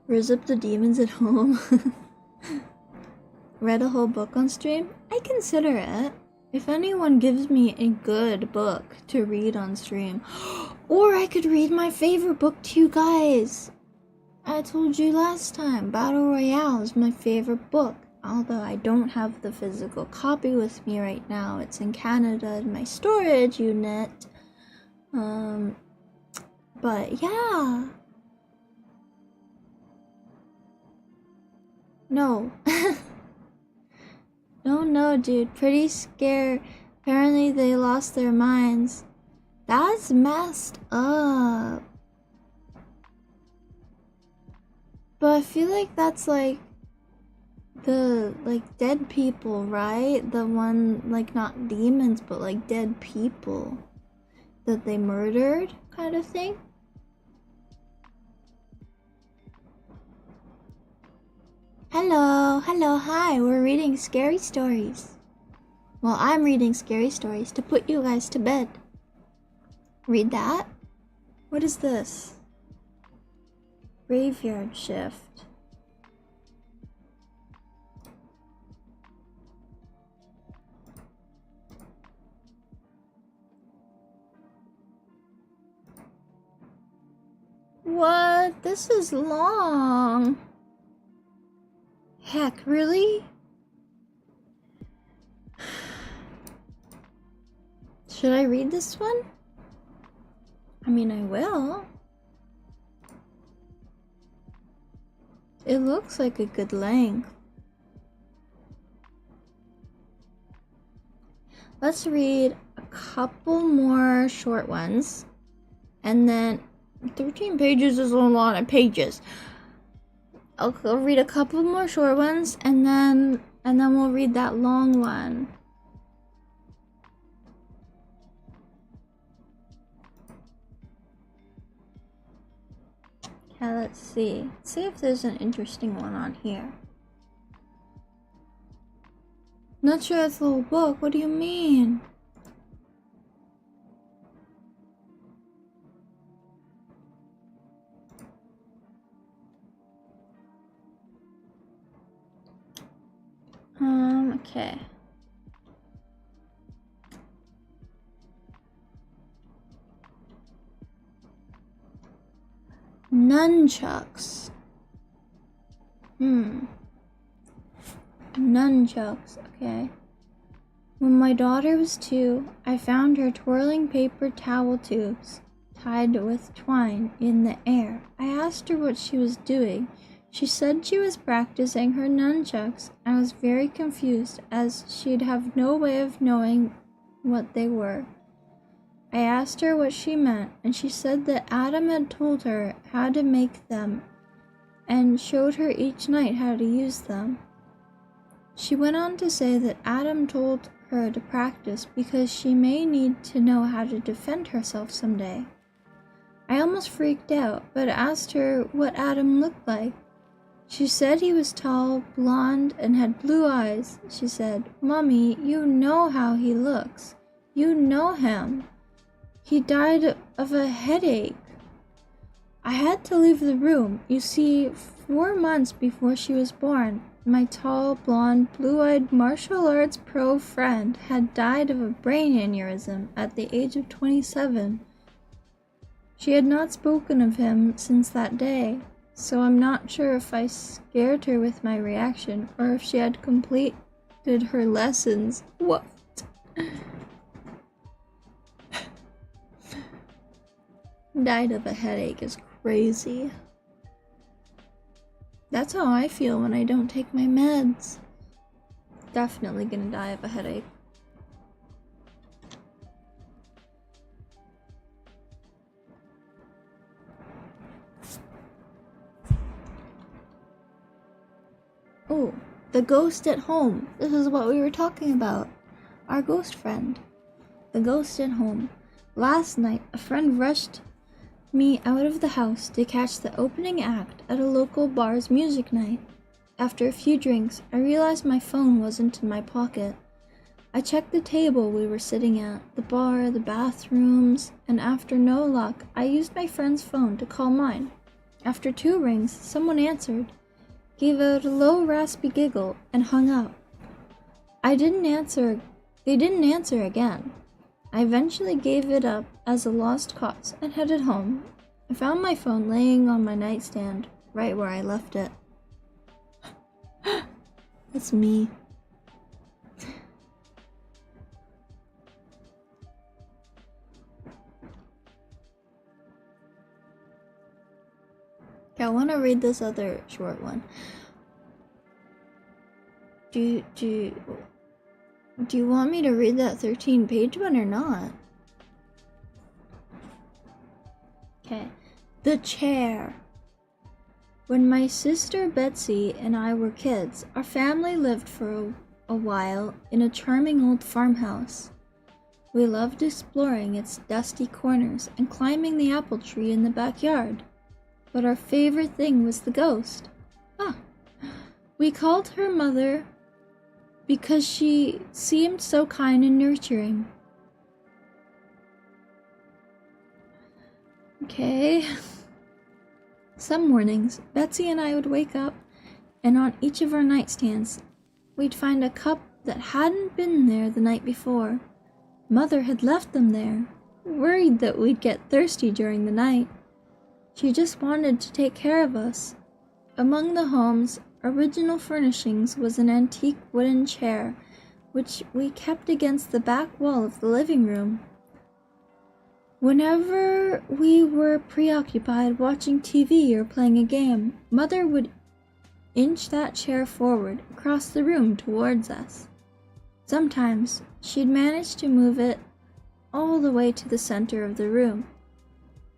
Raise up the demons at home. Read a whole book on stream? I consider it. If anyone gives me a good book to read on stream, or I could read my favorite book to you guys. I told you last time, Battle Royale is my favorite book. Although I don't have the physical copy with me right now. It's in Canada in my storage unit. But yeah. No. No, dude. Pretty scared. Apparently they lost their minds. That's messed up. But I feel like that's like the dead people, right? The one, like, not demons, but like dead people that they murdered, kind of thing. Hello, hi, we're reading scary stories. Well, I'm reading scary stories to put you guys to bed. Read that? What is this? Graveyard shift. What? This is long. Heck, really? Should I read this one? I mean, I will. It looks like a good length. Let's read a couple more short ones. And then 13 pages is a lot of pages. I'll read a couple more short ones and then we'll read that long one. Okay, let's see. Let's see if there's an interesting one on here. Not sure it's a little book. What do you mean? Okay. Nunchucks. Nunchucks, okay. When my daughter was 2, I found her twirling paper towel tubes tied with twine in the air. I asked her what she was doing. She said she was practicing her nunchucks. I was very confused as she'd have no way of knowing what they were. I asked her what she meant, and she said that Adam had told her how to make them and showed her each night how to use them. She went on to say that Adam told her to practice because she may need to know how to defend herself someday. I almost freaked out, but asked her what Adam looked like. She said he was tall, blonde, and had blue eyes. She said, "Mommy, you know how he looks. You know him. He died of a headache." I had to leave the room. You see, 4 months before she was born, my tall, blonde, blue-eyed martial arts pro friend had died of a brain aneurysm at the age of 27. She had not spoken of him since that day, so I'm not sure if I scared her with my reaction or if she had completed her lessons. What? Died of a headache is crazy. That's how I feel when I don't take my meds. Definitely gonna die of a headache. Oh, the ghost at home. This is what we were talking about. Our ghost friend. The ghost at home. Last night, a friend rushed me out of the house to catch the opening act at a local bar's music night. After a few drinks, I realized my phone wasn't in my pocket. I checked the table we were sitting at, the bar, the bathrooms, and after no luck, I used my friend's phone to call mine. After 2 rings, someone answered, gave out a low raspy giggle, and hung up. They didn't answer again. I eventually gave it up as a lost cause and headed home. I found my phone laying on my nightstand, right where I left it. That's me. Okay, I want to read this other short one. Do you want me to read that 13-page one or not? Okay. The chair. When my sister Betsy and I were kids, our family lived for a while in a charming old farmhouse. We loved exploring its dusty corners and climbing the apple tree in the backyard. But our favorite thing was the ghost. We called her Mother because she seemed so kind and nurturing. Okay. Some mornings, Betsy and I would wake up, and on each of our nightstands, we'd find a cup that hadn't been there the night before. Mother had left them there, worried that we'd get thirsty during the night. She just wanted to take care of us. Among the home's original furnishings was an antique wooden chair, which we kept against the back wall of the living room. Whenever we were preoccupied watching TV or playing a game, Mother would inch that chair forward across the room towards us. Sometimes she'd manage to move it all the way to the center of the room.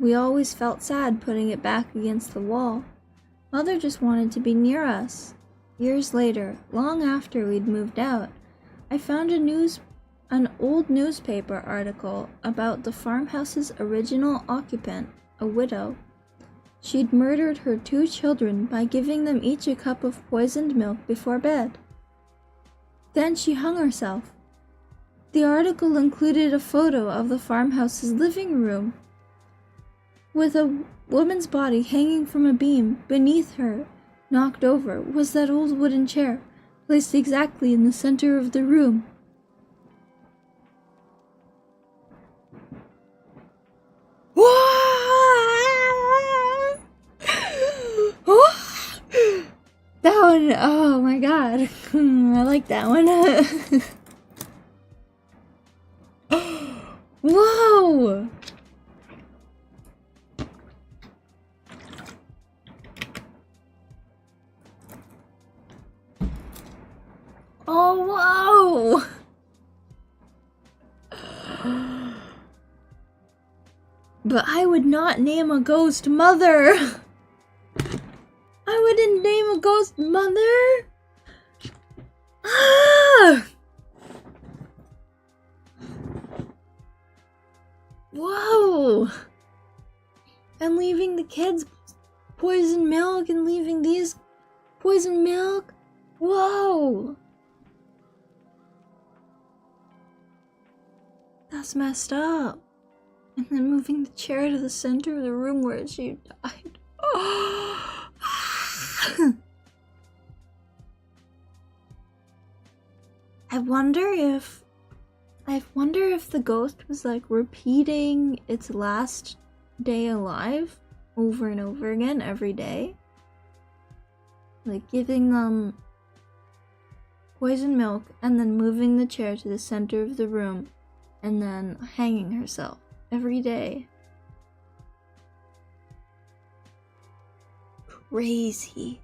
We always felt sad putting it back against the wall. Mother just wanted to be near us. Years later, long after we'd moved out, I found an old newspaper article about the farmhouse's original occupant, a widow. She'd murdered her 2 children by giving them each a cup of poisoned milk before bed. Then she hung herself. The article included a photo of the farmhouse's living room, with a woman's body hanging from a beam. Beneath her, knocked over, was that old wooden chair, placed exactly in the center of the room. That one. Oh my god. I like that one. Whoa! Oh, whoa! But I would not name a ghost mother. I wouldn't name a ghost mother. Ah! Whoa! And leaving the kids poison milk and leaving these poison milk? Whoa! That's messed up. And then moving the chair to the center of the room where she died. I wonder if the ghost was like repeating its last day alive over and over again every day. Like giving them poison milk and then moving the chair to the center of the room and then hanging herself every day. Crazy.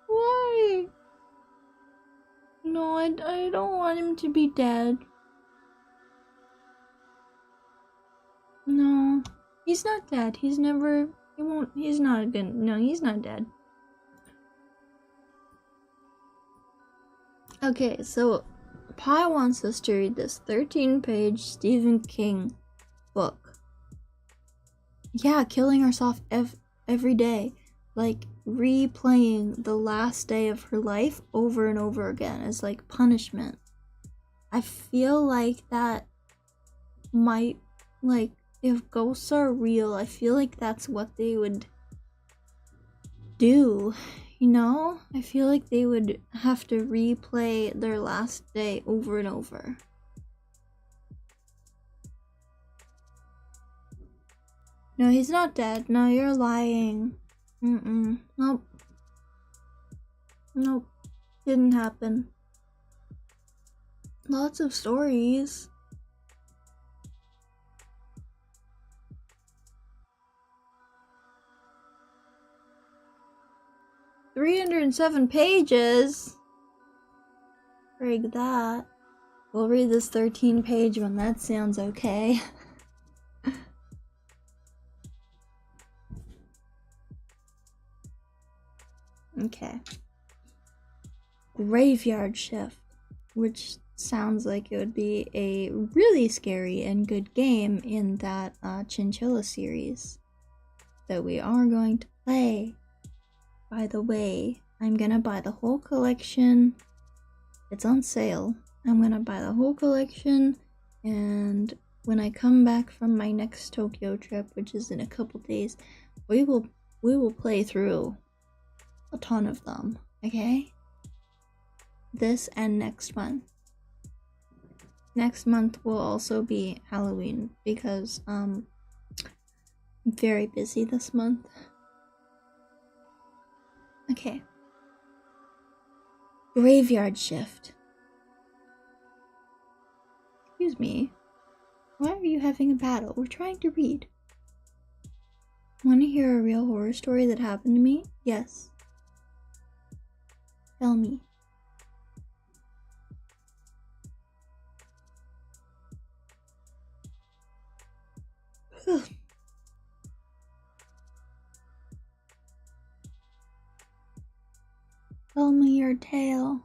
Why? No, I don't want him to be dead. No, he's not dead. He's not dead. No, he's not dead. Okay, so Pi wants us to read this 13-page Stephen King book. Yeah, killing herself every day. Like, replaying the last day of her life over and over again as, like, punishment. I feel like that might, like, if ghosts are real, I feel like that's what they would do. You know? I feel like they would have to replay their last day over and over. No, he's not dead. No, you're lying. Nope. Nope. Didn't happen. Lots of stories. "307 pages? Frig that. We'll read this 13-page one. That sounds okay. Okay. Graveyard Shift, which sounds like it would be a really scary and good game in that Chinchilla series that we are going to play. By the way, I'm gonna buy the whole collection. It's on sale. I'm gonna buy the whole collection, and when I come back from my next Tokyo trip, which is in a couple days, we will play through a ton of them, okay? This and next month. Next month will also be Halloween because I'm very busy this month. Okay. Graveyard Shift. Excuse me. Why are you having a battle? We're trying to read. Want to hear a real horror story that happened to me? Yes. Tell me. Tell me your tale.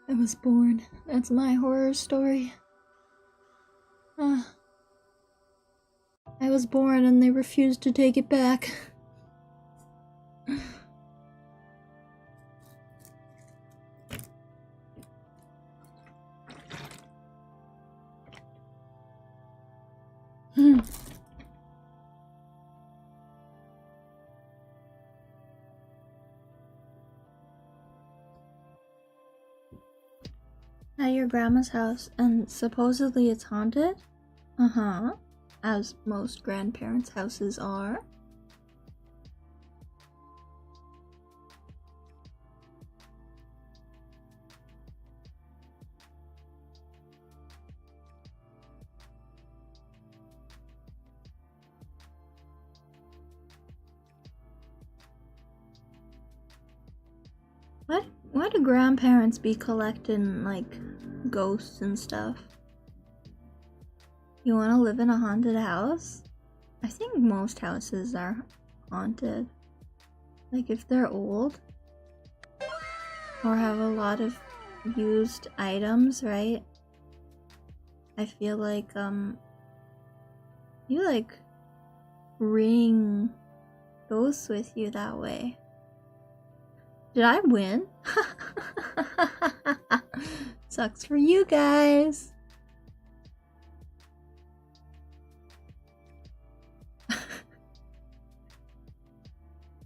I was born. That's my horror story. I was born and they refused to take it back. At your grandma's house, and supposedly it's haunted? Uh-huh. As most grandparents' houses are. Why do grandparents be collecting, like, ghosts and stuff? You want to live in a haunted house? I think most houses are haunted. Like, if they're old or have a lot of used items, right? I feel like, you, like, bring ghosts with you that way. Did I win? Sucks for you guys.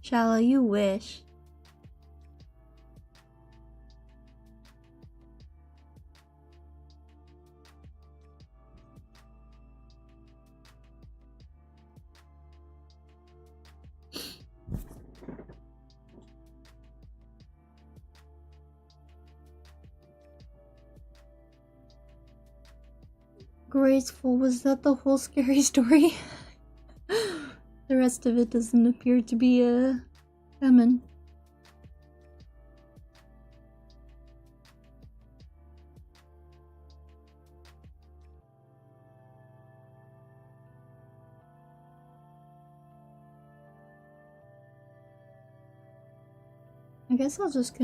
Shallow, you wish. Graceful, was that the whole scary story? The rest of it doesn't appear to be coming. I guess I'll just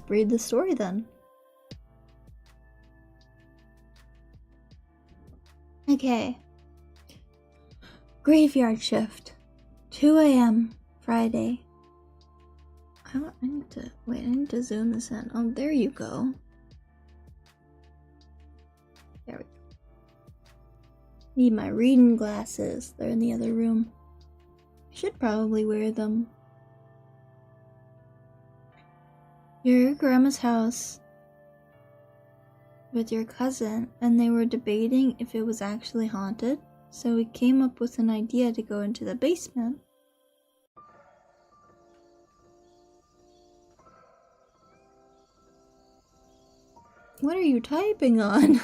read the story then. Okay. Graveyard shift. 2 a.m. Friday. I need to zoom this in. Oh, there you go. There we go. Need my reading glasses. They're in the other room. I should probably wear them. You're at grandma's house with your cousin, and they were debating if it was actually haunted, so we came up with an idea to go into the basement. What are you typing on?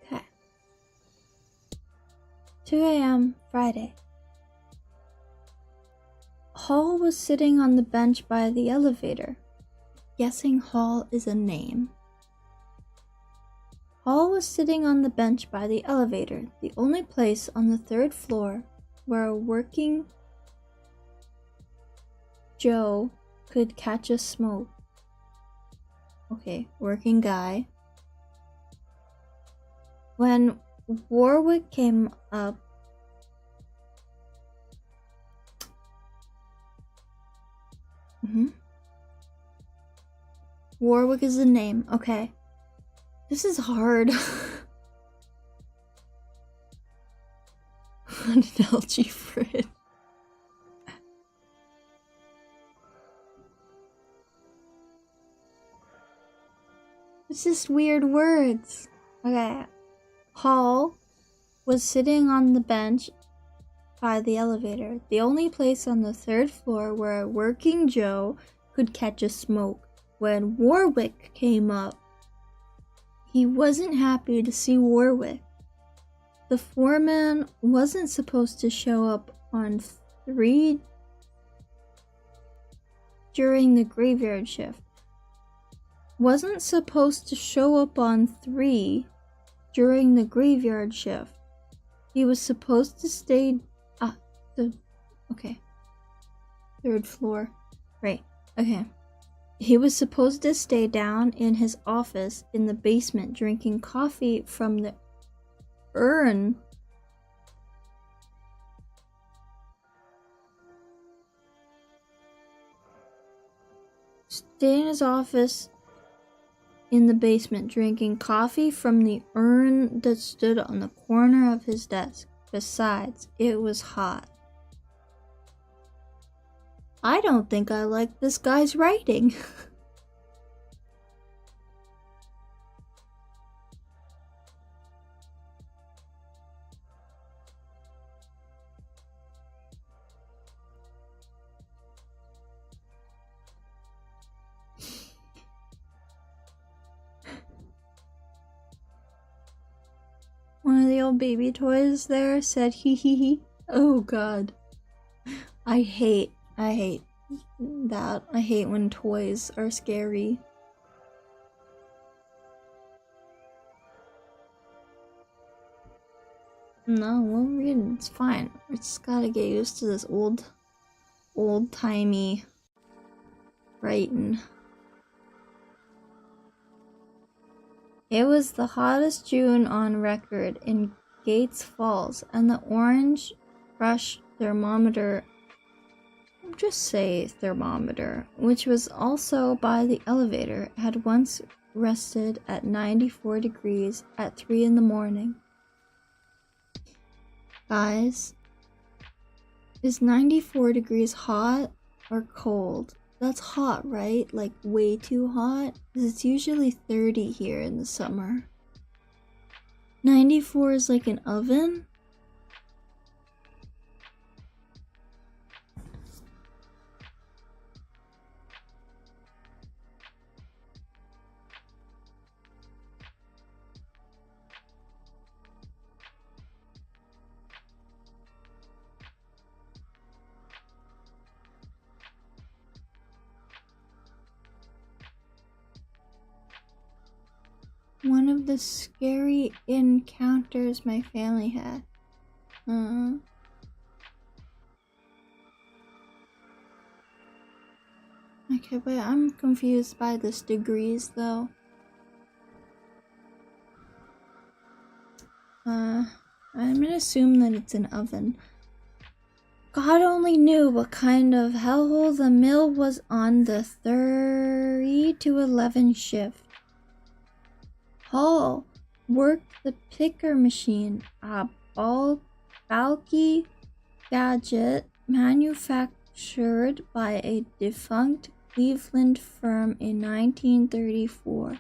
Okay. 2 a.m. Friday. Hall was sitting on the bench by the elevator. Guessing Hall is a name. Hall was sitting on the bench by the elevator, the only place on the 3rd floor where a working Joe could catch a smoke. Okay, working guy. When Warwick came up, Warwick is the name. Okay. This is hard. An algae fridge. It's just weird words. Okay. Hall was sitting on the bench by the elevator, the only place on the 3rd floor where a working Joe could catch a smoke. When Warwick came up, he wasn't happy to see Warwick. The foreman wasn't supposed to show up on 3 during the graveyard shift. Wasn't supposed to show up on 3 during the graveyard shift. He was supposed to stay okay. 3rd floor. Right. Okay. He was supposed to stay down in his office in the basement drinking coffee from the urn. Stay in his office in the basement drinking coffee from the urn that stood on the corner of his desk. Besides, it was hot. I don't think I like this guy's writing. One of the old baby toys there said hee hee hee. Oh god. I hate that. I hate when toys are scary. No, we'll read it. It's fine. We just gotta get used to this old-timey writing. It was the hottest June on record in Gates Falls, and the orange brush thermometer, just say thermometer, which was also by the elevator, had once rested at 94 degrees at 3 in the morning. Guys, is 94 degrees hot or cold? That's hot, right? Like way too hot? Because it's usually 30 here in the summer. 94 is like an oven? One of the scary encounters my family had. Okay, but I'm confused by this degrees though. I'm gonna assume that it's an oven. God only knew what kind of hellhole the mill was on the 3 to 11 shift. Hall worked the picker machine, a bulky gadget manufactured by a defunct Cleveland firm in 1934.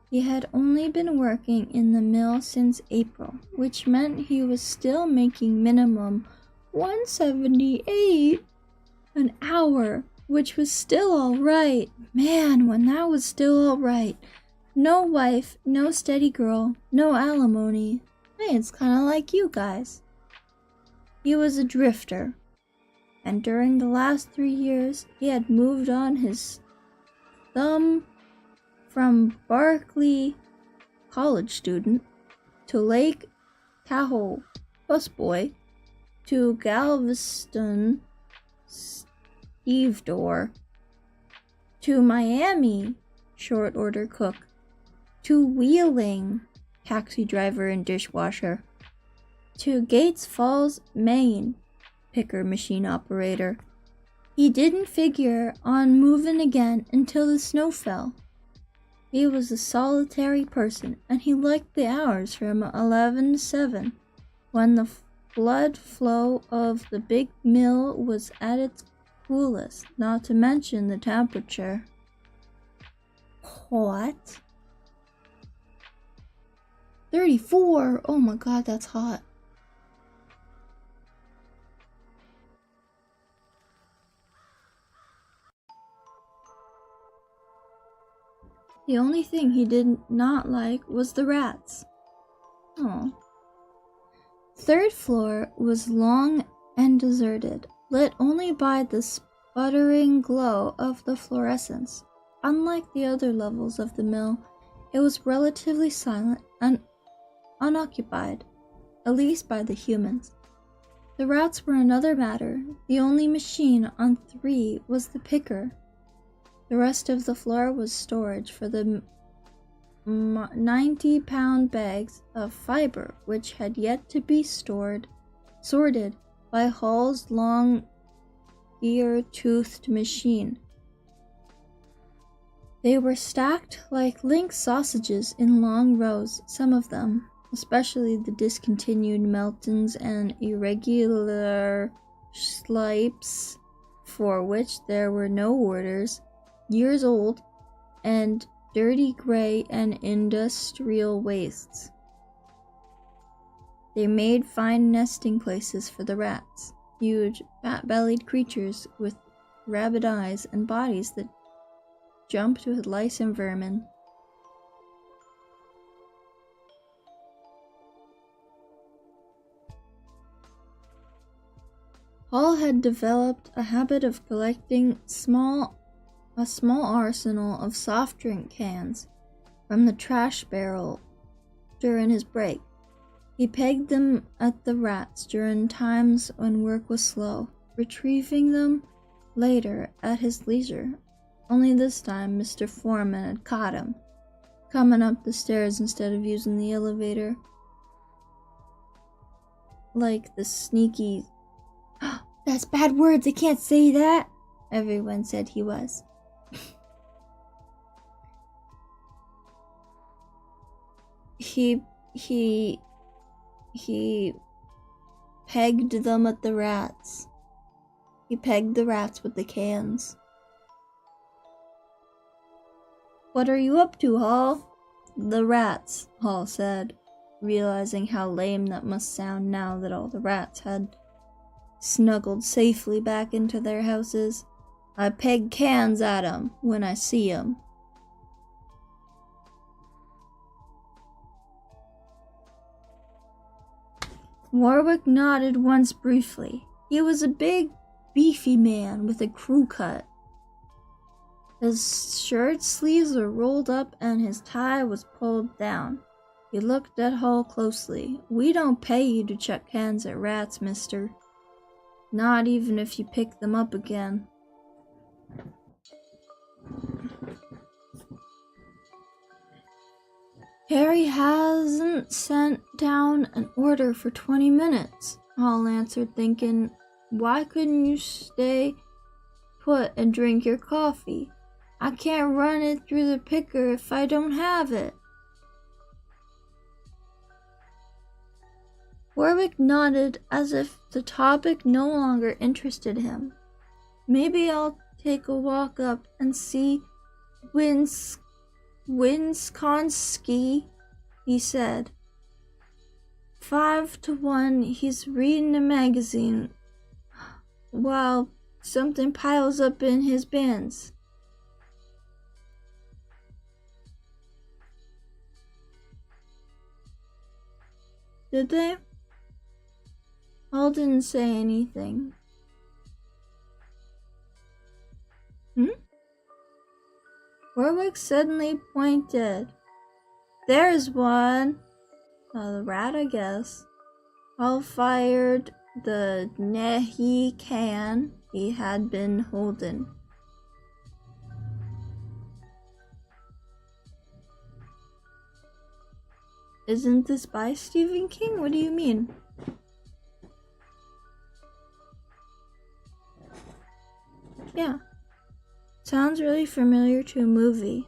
He had only been working in the mill since April, which meant he was still making minimum $1.78 an hour, which was still alright. Man, when that was still alright. No wife, no steady girl, no alimony. Hey, it's kinda like you guys. He was a drifter, and during the last 3 years, he had moved on his thumb from Berkeley, college student, to Lake Tahoe, busboy, to Galveston, stevedore, to Miami, short order cook, to Wheeling, taxi driver and dishwasher, to Gates Falls, Maine, picker machine operator. He didn't figure on moving again until the snow fell. He was a solitary person, and he liked the hours from 11 to 7, when the blood flow of the big mill was at its coolest, not to mention the temperature. What? 34! Oh my god, that's hot. The only thing he did not like was the rats. Oh. Third floor was long and deserted, lit only by the sputtering glow of the fluorescents. Unlike the other levels of the mill, it was relatively silent and unoccupied, at least by the humans. The rats were another matter. The only machine on 3 was the picker. The rest of the floor was storage for the 90-pound bags of fiber which had yet to be sorted by Hall's long ear-toothed machine. They were stacked like link sausages in long rows, some of them, especially the discontinued Meltons and irregular Schlipes, for which there were no orders, years old, and dirty gray and industrial wastes. They made fine nesting places for the rats, huge, fat-bellied creatures with rabid eyes and bodies that jumped with lice and vermin. Hall had developed a habit of collecting a small arsenal of soft drink cans from the trash barrel during his break. He pegged them at the rats during times when work was slow, retrieving them later at his leisure. Only this time Mr. Foreman had caught him, coming up the stairs instead of using the elevator. Like the sneaky... That's bad words, I can't say that! Everyone said he was. He pegged them at the rats. He pegged the rats with the cans. What are you up to, Hall? The rats, Hall said, realizing how lame that must sound now that all the rats had snuggled safely back into their houses. I peg cans at 'em when I see 'em. Warwick nodded once briefly. He was a big, beefy man with a crew cut. His shirt sleeves were rolled up and his tie was pulled down. He looked at Hall closely. We don't pay you to chuck cans at rats, mister. Not even if you pick them up again. Harry hasn't sent down an order for 20 minutes, Hall answered, thinking, why couldn't you stay put and drink your coffee? I can't run it through the picker if I don't have it. Warwick nodded as if the topic no longer interested him. Maybe I'll take a walk up and see Winskonski, he said. 5-1, he's reading a magazine while something piles up in his bins. Did they? Hall didn't say anything. Warwick suddenly pointed. There's one. The rat, I guess. Hall fired the Nehi can he had been holding. Isn't this by Stephen King? What do you mean? Yeah. Sounds really familiar to a movie.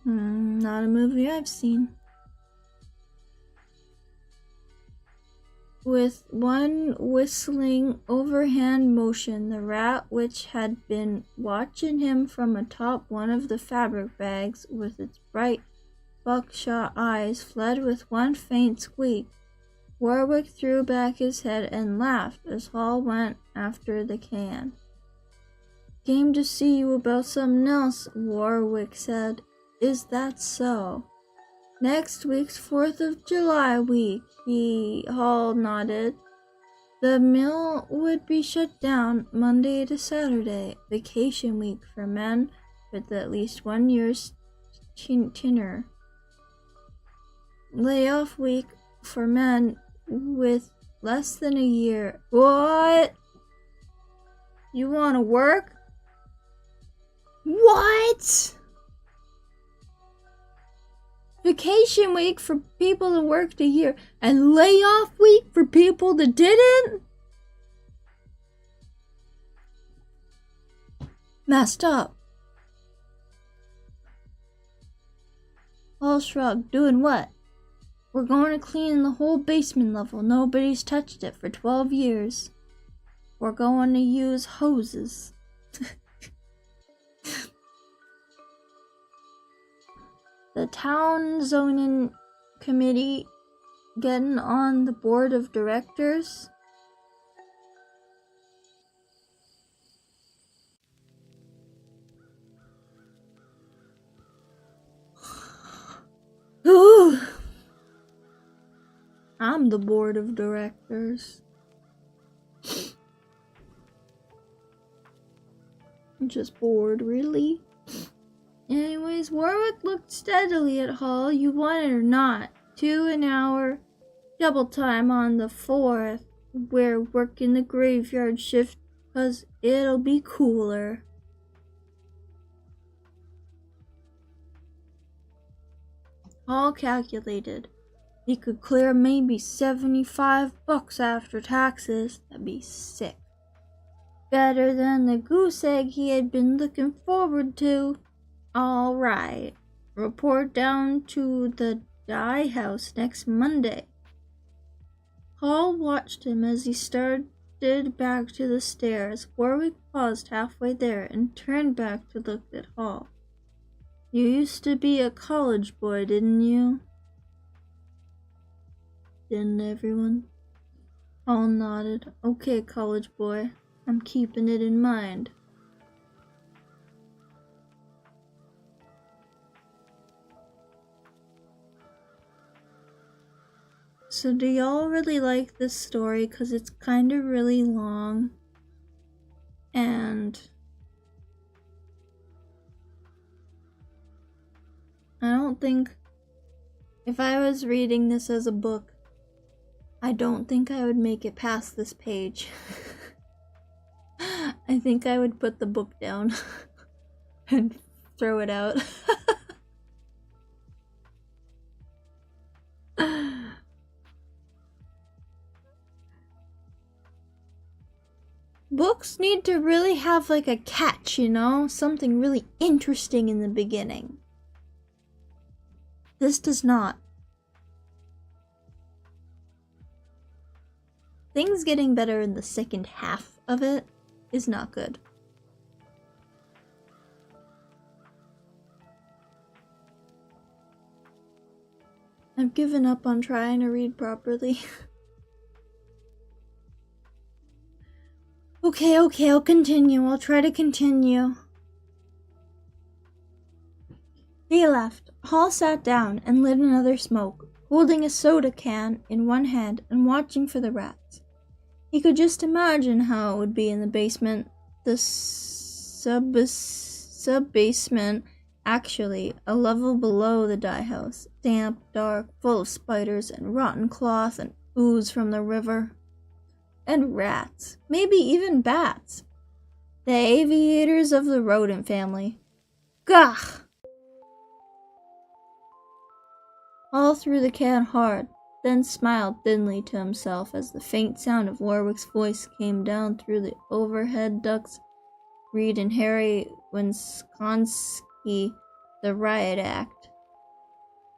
Not a movie I've seen. With one whistling overhand motion, the rat, which had been watching him from atop one of the fabric bags with its bright buckshot eyes, fled with one faint squeak. Warwick threw back his head and laughed as Hall went after the can. Came to see you about something else, Warwick said. Is that so? Next week's 4th of July week, Hall nodded. The mill would be shut down Monday to Saturday, vacation week for men with at least 1 year's tenure. Layoff week for men with less than a year. What? You want to work? What? Vacation week for people that worked a year and layoff week for people that didn't? Messed up. Hall shrugged. Doing what? We're going to clean the whole basement level. Nobody's touched it for 12 years. We're going to use hoses. The town zoning committee getting on the board of directors. Ooh. I'm the board of directors. I'm just bored, really. Anyways, Warwick looked steadily at Hall. You want it or not? 2 an hour, double time on the 4th. We're working the graveyard shift because it'll be cooler. Hall calculated. He could clear maybe $75 after taxes. That'd be sick. Better than the goose egg he had been looking forward to. All right. Report down to the dye house next Monday. Hall watched him as he started back to the stairs. Warwick paused halfway there and turned back to look at Hall. You used to be a college boy, didn't you? Didn't everyone? Hall nodded. Okay, college boy. I'm keeping it in mind. So do y'all really like this story? Because it's kind of really long. And I don't think, if I was reading this as a book, I don't think I would make it past this page. I think I would put the book down and throw it out. Books need to really have like a catch, you know? Something really interesting in the beginning. This does not. Things getting better in the second half of it is not good. I've given up on trying to read properly. Okay, I'll continue. I'll try to continue. He left. Hall sat down and lit another smoke, holding a soda can in one hand and watching for the rats. He could just imagine how it would be in the basement. The sub-basement, actually, a level below the dye house. Damp, dark, full of spiders and rotten cloth and ooze from the river. And rats. Maybe even bats. The aviators of the rodent family. Gah! Hall threw the can hard, then smiled thinly to himself as the faint sound of Warwick's voice came down through the overhead ducts. Reed and Harry Wisconski, the riot act.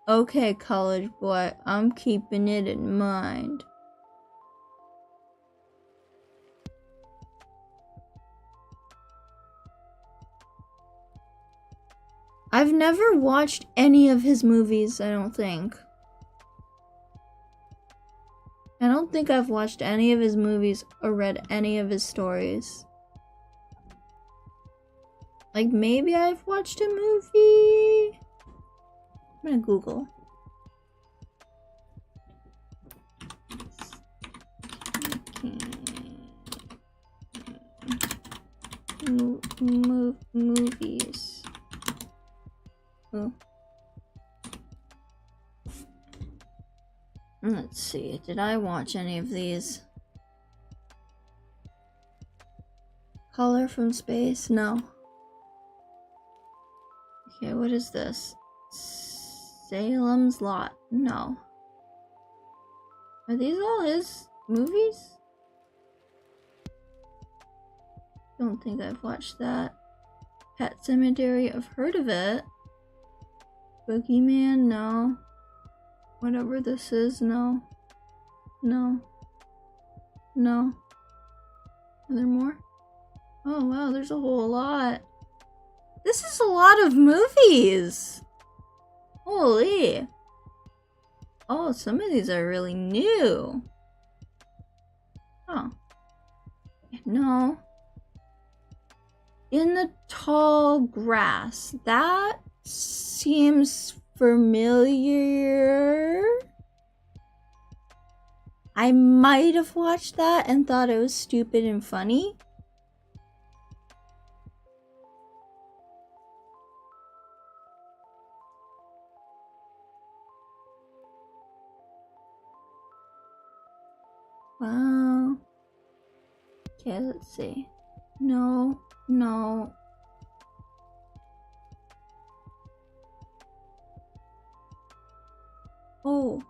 Okay, college boy, I'm keeping it in mind. I've never watched any of his movies, I don't think. I don't think I've watched any of his movies or read any of his stories. Like, maybe I've watched a movie? I'm gonna Google. Movies. Oh. Let's see, did I watch any of these? Color from Space? No. Okay, what is this? Salem's Lot? No. Are these all his movies? Don't think I've watched that. Pet Cemetery, I've heard of it. Boogeyman, no. Whatever this is, no. No. No. Are there more? Oh wow, there's a whole lot. This is a lot of movies! Holy! Oh, some of these are really new. Oh. No. In the tall grass. That seems familiar. I might have watched that and thought it was stupid and funny. Wow. Okay, let's see. No, no. Oh,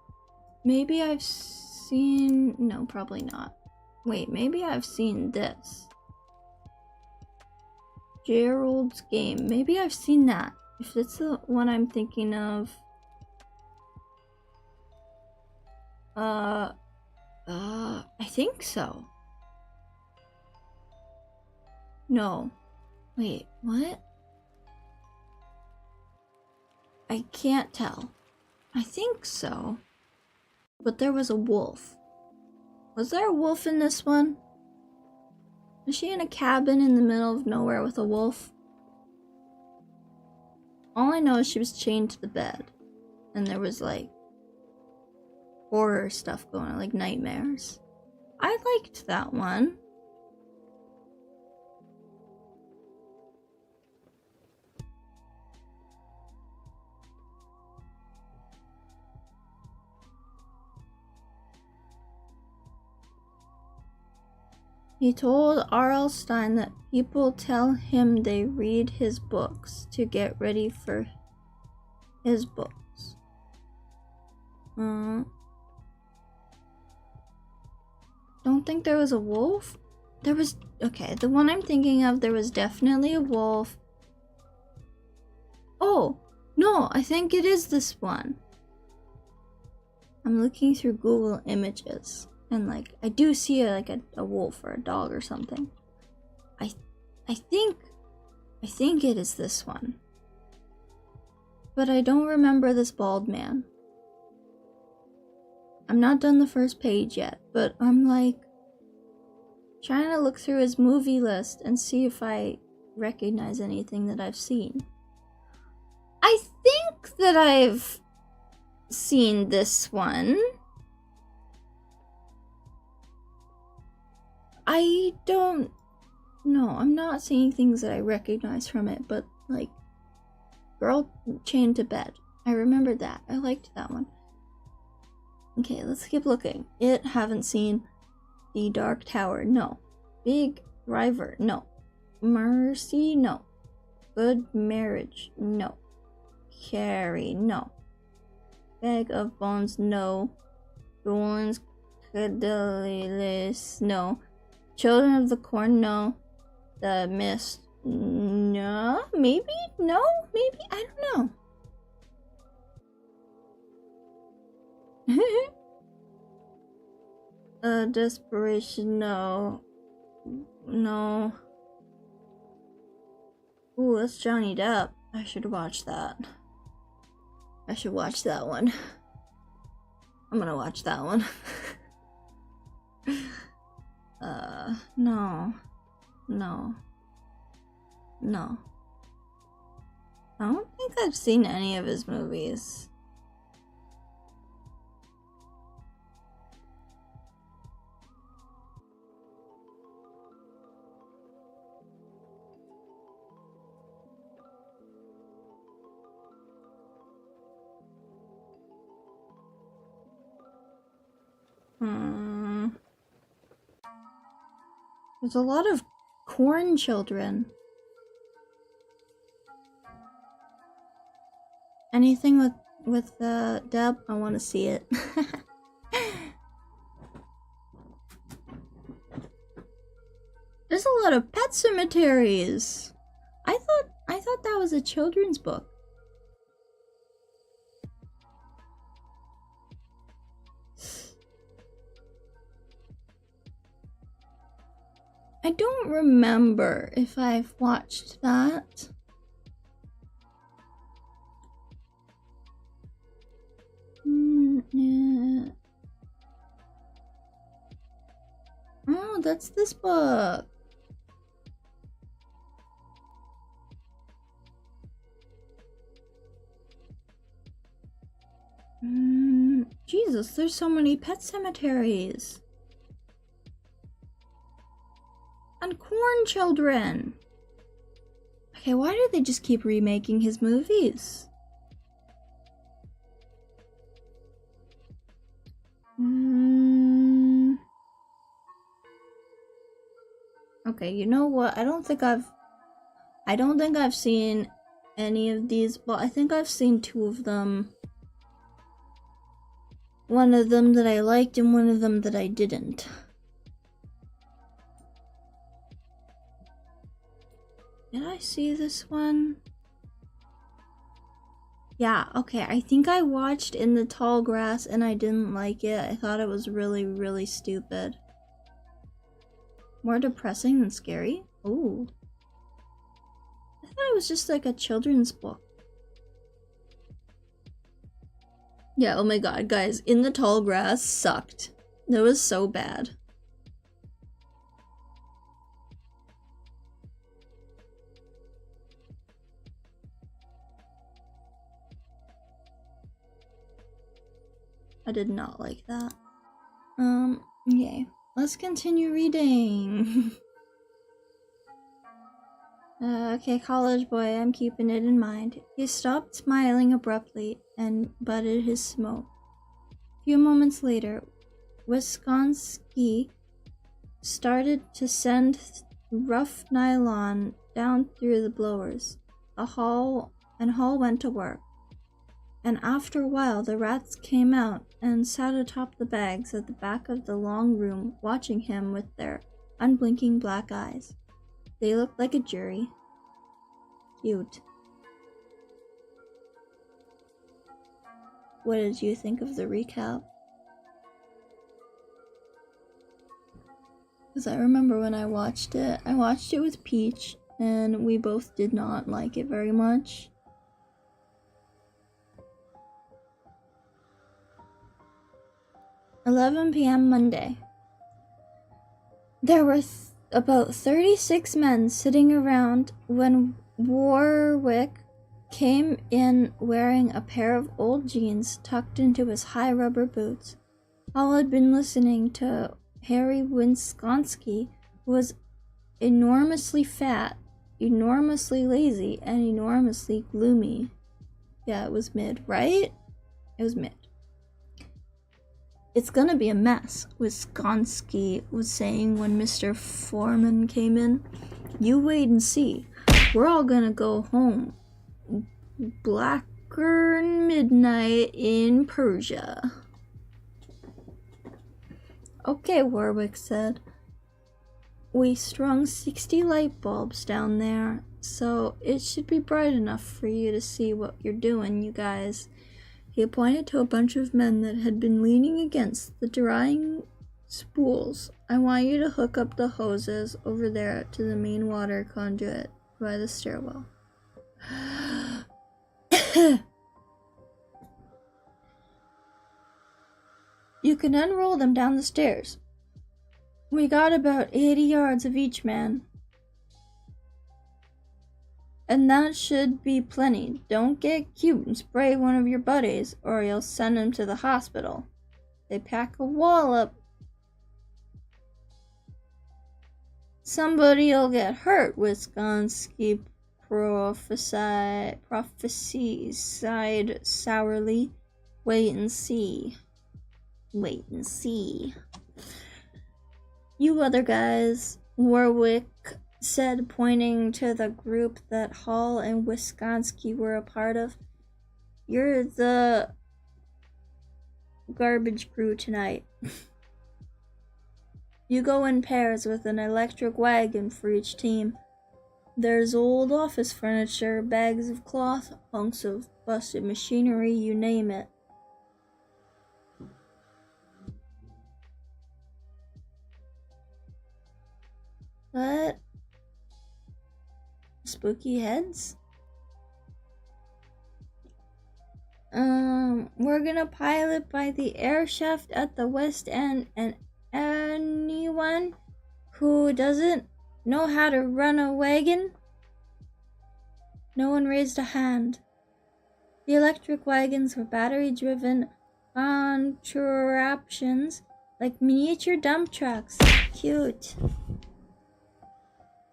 maybe I've seen... No, probably not. Wait, maybe I've seen this. Gerald's Game. Maybe I've seen that. If it's the one I'm thinking of... I think so. No. Wait, what? I can't tell. I think so. But there was a wolf. Was there a wolf in this one? Was she in a cabin in the middle of nowhere with a wolf? All I know is she was chained to the bed. And there was like horror stuff going on, like nightmares. I liked that one. He told R.L. Stine that people tell him they read his books to get ready for his books. Don't think there was a wolf? There was... Okay, the one I'm thinking of, there was definitely a wolf. Oh! No, I think it is this one. I'm looking through Google Images. And like, I do see a wolf or a dog or something. I think it is this one. But I don't remember this bald man. I'm not done the first page yet, but I'm like trying to look through his movie list and see if I recognize anything that I've seen. I think that I've seen this one. I don't know. I'm not seeing things that I recognize from it, but like Girl Chained to Bed. I remember that. I liked that one. Okay, let's keep looking. It, haven't seen. The Dark Tower, no. Big Driver, no. Mercy, no. Good Marriage, no. Carrie, no. Bag of Bones, no. Roland's Cadillus, no. Children of the Corn, no. The Mist, no. Maybe? No? Maybe? I don't know. Desperation, no. No. Ooh, that's Johnny Depp. I should watch that. I should watch that one. I'm gonna watch that one. No. No. No. I don't think I've seen any of his movies. There's a lot of corn children. Anything with Deb? I want to see it. There's a lot of pet cemeteries. I thought that was a children's book. I don't remember if I've watched that. Yeah. Oh, that's this book. Jesus, there's so many pet cemeteries. And corn children. Okay, why do they just keep remaking his movies? Okay, you know what? I don't think I've seen any of these. Well, I think I've seen 2 of them. One of them that I liked and one of them that I didn't. Did I see this one? Yeah, okay, I think I watched In the Tall Grass and I didn't like it. I thought it was really, really stupid. More depressing than scary? Ooh. I thought it was just like a children's book. Yeah, oh my god, guys, In the Tall Grass sucked. That was so bad. I did not like that. Okay. Let's continue reading. Okay, college boy, I'm keeping it in mind. He stopped smiling abruptly and butted his smoke. A few moments later, Wisconsin started to send rough nylon down through the blowers. Hall went to work. And after a while, the rats came out and sat atop the bags at the back of the long room, watching him with their unblinking black eyes. They looked like a jury. Cute. What did you think of the recap? Because I remember when I watched it with Peach, and we both did not like it very much. "11 p.m. Monday. There were about 36 men sitting around when Warwick came in wearing a pair of old jeans tucked into his high rubber boots. Hall had been listening to Harry Wisconsin, who was enormously fat, enormously lazy, and enormously gloomy. Yeah, it was mid, right? It was mid. "It's gonna be a mess," Wisconsin was saying when Mr. Foreman came in. "You wait and see. We're all gonna go home. Blacker midnight in Persia." "Okay," Warwick said. "We strung 60 light bulbs down there, so it should be bright enough for you to see what you're doing, you guys." He pointed to a bunch of men that had been leaning against the drying spools. "I want you to hook up the hoses over there to the main water conduit by the stairwell." "You can unroll them down the stairs. We got about 80 yards of each man. And that should be plenty. Don't get cute and spray one of your buddies, or you'll send him to the hospital. They pack a wallop. Somebody'll get hurt," Wisconsin prophesied sourly. Wait and see. Wait and see. "You other guys," Warwick said, pointing to the group that Hall and Wisconsin were a part of. "You're the garbage crew tonight. You go in pairs with an electric wagon for each team. There's old office furniture, bags of cloth, hunks of busted machinery, you name it. What? Spooky heads? We're gonna pilot by the air shaft at the west end, and anyone who doesn't know how to run a wagon? No one raised a hand. The electric wagons were battery-driven contraptions like miniature dump trucks. Cute.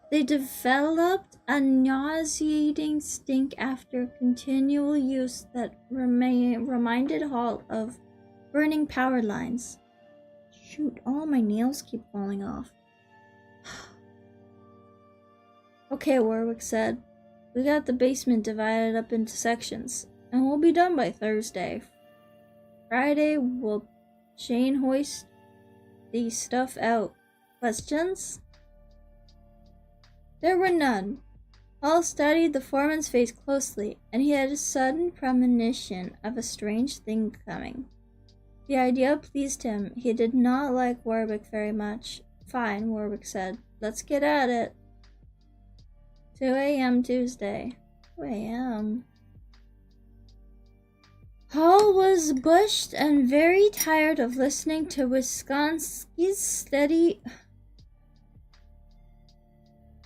They developed a nauseating stink after continual use that reminded Hall of burning power lines. Shoot, all my nails keep falling off. Okay, Warwick said. We got the basement divided up into sections, and we'll be done by Thursday. Friday, we'll chain hoist the stuff out. Questions? There were none. Hall studied the foreman's face closely, and he had a sudden premonition of a strange thing coming. The idea pleased him. He did not like Warwick very much. Fine, Warwick said. Let's get at it. 2 a.m. Tuesday. 2 a.m. Hall was bushed and very tired of listening to Wisconski's steady...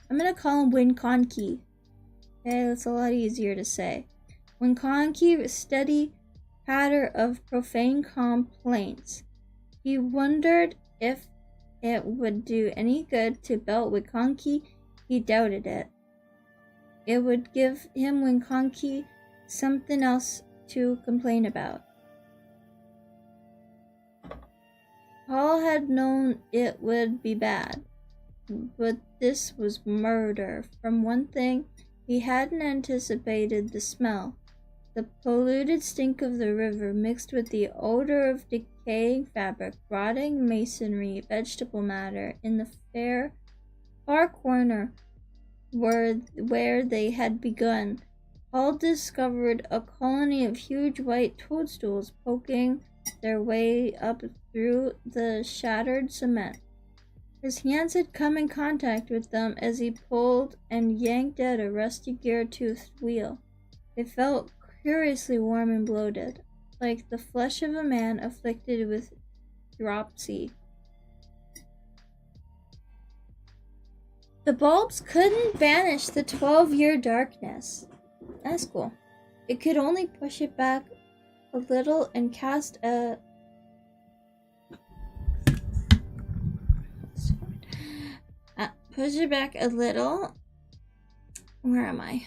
I'm gonna call him Winkonki. Okay, that's a lot easier to say. Winkonki's steady patter of profane complaints. He wondered if it would do any good to belt Winkonki. He doubted it. It would give him Winkonki something else to complain about. Hall had known it would be bad. But this was murder. From one thing, he hadn't anticipated the smell. The polluted stink of the river mixed with the odor of decaying fabric, rotting masonry, vegetable matter in the far corner where they had begun. Hall discovered a colony of huge white toadstools poking their way up through the shattered cement. His hands had come in contact with them as he pulled and yanked at a rusty gear-toothed wheel. It felt curiously warm and bloated, like the flesh of a man afflicted with dropsy. The bulbs couldn't banish the 12-year darkness. That's cool. It could only push it back a little and cast a... push it back a little. Where am I?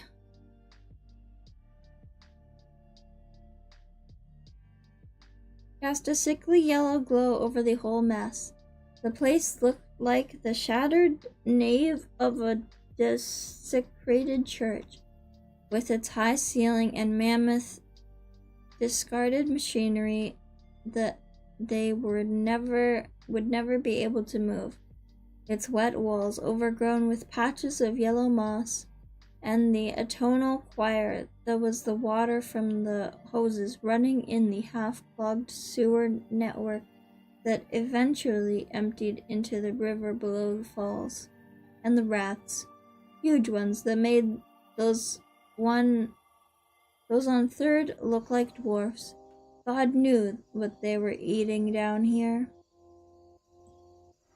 Cast a sickly yellow glow over the whole mess. The place looked like the shattered nave of a desecrated church, with its high ceiling and mammoth discarded machinery that they would never be able to move. Its wet walls overgrown with patches of yellow moss, and the atonal choir that was the water from the hoses running in the half-clogged sewer network that eventually emptied into the river below the falls, and the rats, huge ones that made those on Third look like dwarfs. God knew what they were eating down here.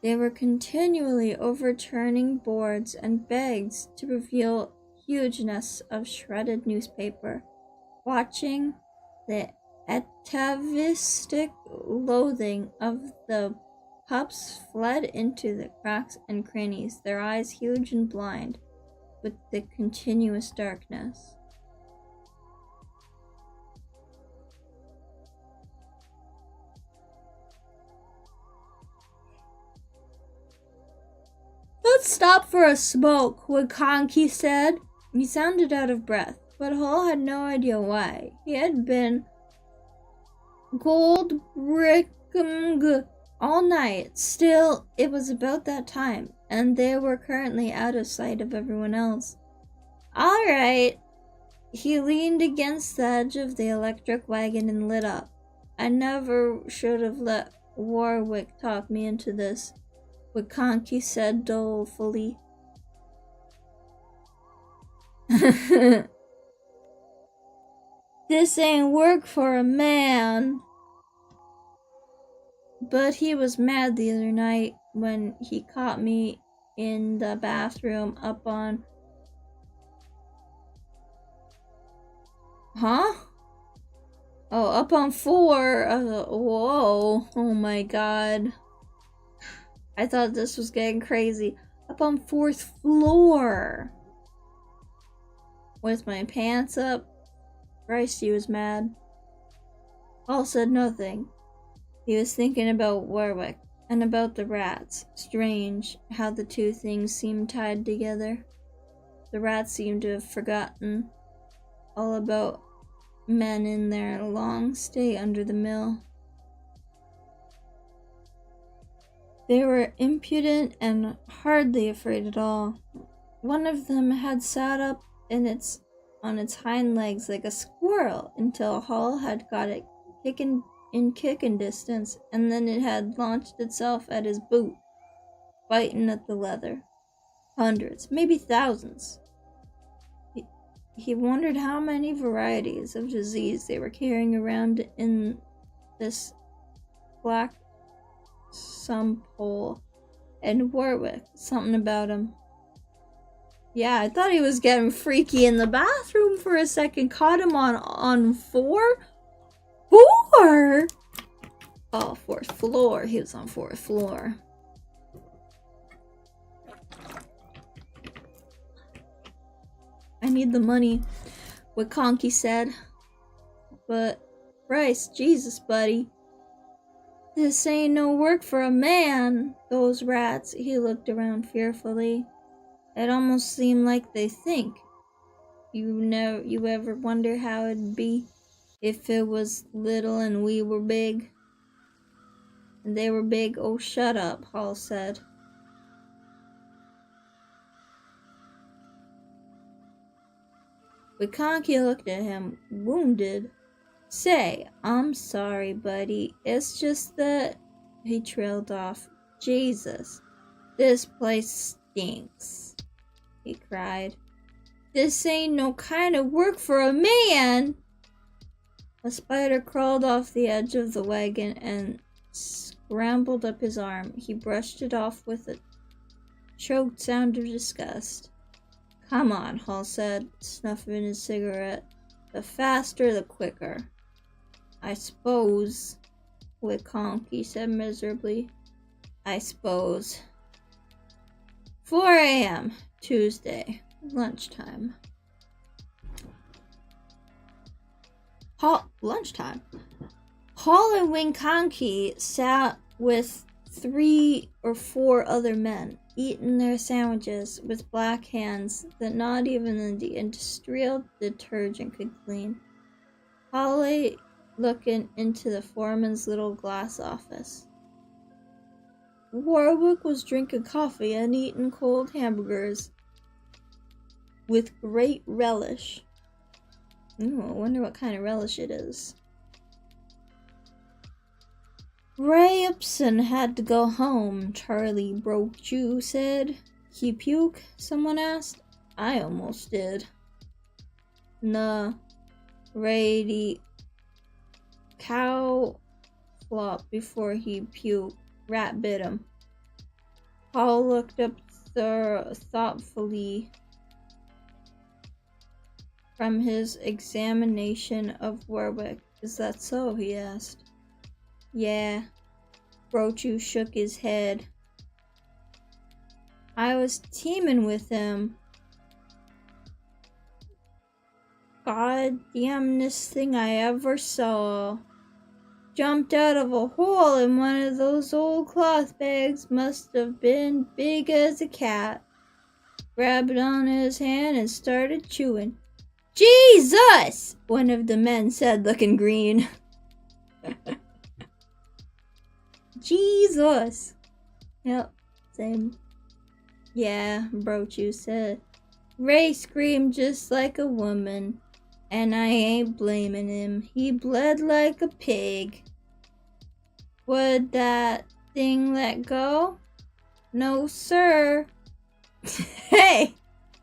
They were continually overturning boards and bags to reveal huge nests of shredded newspaper, watching the atavistic loathing of the pups fled into the cracks and crannies, their eyes huge and blind with the continuous darkness. Let's stop for a smoke, Winkonki said. He sounded out of breath, but Hall had no idea why. He had been gold bricking all night. Still, it was about that time, and they were currently out of sight of everyone else. All right. He leaned against the edge of the electric wagon and lit up. I never should have let Warwick talk me into this. Wakanki said dolefully. This ain't work for a man. But he was mad the other night when he caught me in the bathroom up on... Huh? Oh, up on 4. Whoa. Oh my god. I thought this was getting crazy. Up on 4th floor. With my pants up. Christ, he was mad. Paul said nothing. He was thinking about Warwick and about the rats. Strange how the two things seemed tied together. The rats seemed to have forgotten all about men in their long stay under the mill. They were impudent and hardly afraid at all. One of them had sat up on its hind legs like a squirrel until Hall had got it in kicking distance, and then it had launched itself at his boot, biting at the leather. Hundreds, maybe thousands. He wondered how many varieties of disease they were carrying around in this black sump hole. And Warwick, something about him. Yeah, I thought he was getting freaky in the bathroom for a second. Caught him on 4? 4? Oh, 4th floor. He was on 4th floor. I need the money, Wakanki said. But, Bryce, Jesus, buddy. This ain't no work for a man. Those rats. He looked around fearfully. It almost seemed like they think. You ever wonder how it'd be if it was little and we were big? And they were big. Oh, shut up, Hall said. Wakanki looked at him, wounded. Say, I'm sorry, buddy. It's just that... He trailed off. Jesus, this place stinks, he cried. This ain't no kind of work for a man! A spider crawled off the edge of the wagon and scrambled up his arm. He brushed it off with a choked sound of disgust. Come on, Hall said, snuffing his cigarette. The faster, the quicker. I suppose, Wakanki said miserably. I suppose. 4 a.m. Tuesday. Lunchtime. Lunchtime. Hall and Wakanki sat with 3 or 4 other men, eating their sandwiches with black hands that not even the industrial detergent could clean. Holly looking into the foreman's little glass office. Warwick was drinking coffee and eating cold hamburgers with great relish. Ooh, I wonder what kind of relish it is. Ray Upson had to go home, Charlie Brochu said. He puke? Someone asked. I almost did. Nah. Ray'd cow flop before he puked. Rat bit him. Paul looked up thoughtfully from his examination of Warwick. Is that so? He asked. Yeah. Brochu shook his head. I was teaming with him. God damnest thing I ever saw. Jumped out of a hole in one of those old cloth bags. Must have been big as a cat. Grabbed on his hand and started chewing. Jesus! One of the men said, looking green. Jesus! Yep, same. Yeah, Brochu said. Ray screamed just like a woman, and I ain't blaming him. He bled like a pig. Would that thing let go? No, sir. Hey!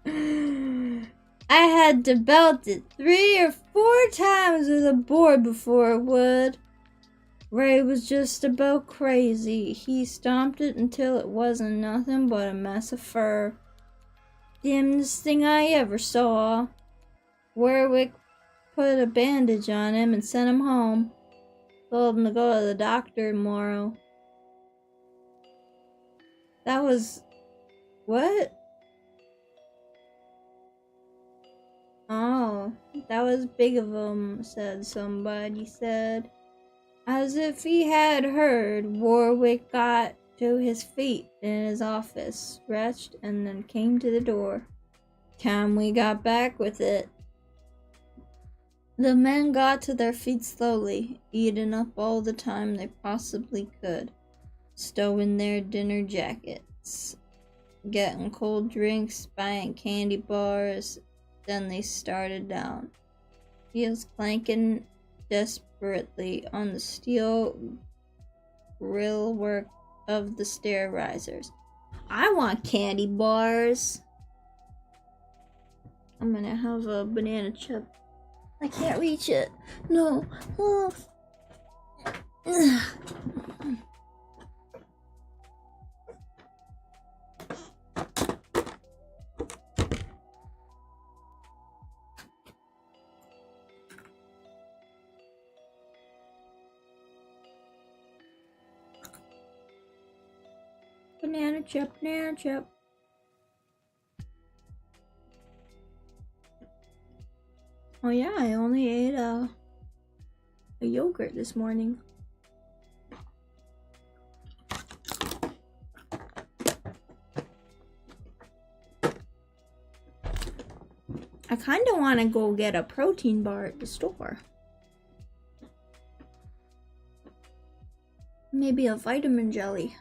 I had to belt it 3 or 4 times with a board before it would. Ray was just about crazy. He stomped it until it wasn't nothing but a mess of fur. Damnedest thing I ever saw. Warwick put a bandage on him and sent him home. Told him to go to the doctor tomorrow. That was... what? Oh, that was big of him, said somebody said. As if he had heard, Warwick got to his feet in his office, stretched, and then came to the door. Time we got back with it. The men got to their feet slowly, eating up all the time they possibly could, stowing their dinner jackets, getting cold drinks, buying candy bars. Then they started down, wheels clanking desperately on the steel grillwork of the stair risers. I want candy bars. I'm gonna have a banana chip. I can't reach it. No. Oh. Banana chip, banana chip. Oh yeah, I only ate a yogurt this morning. I kind of want to go get a protein bar at the store. Maybe a vitamin jelly.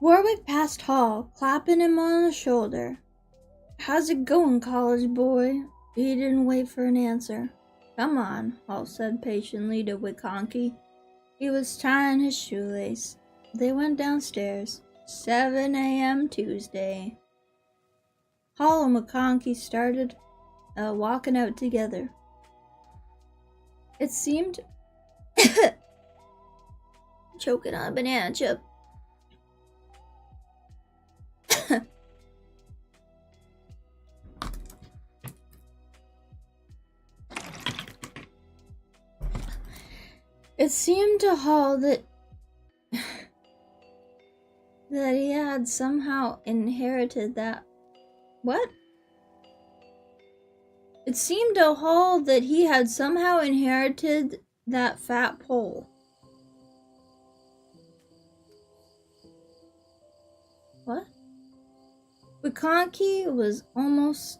Warwick passed Hall, clapping him on the shoulder. How's it going, college boy? He didn't wait for an answer. Come on, Hall said patiently to McConkey. He was tying his shoelace. They went downstairs. 7 a.m. Tuesday. Hall and McConkey started walking out together. It seemed... choking on a banana chip. It seemed to Hall that he had somehow inherited that... What? It seemed to Hall that he had somehow inherited that fat pole. What? McConkey was almost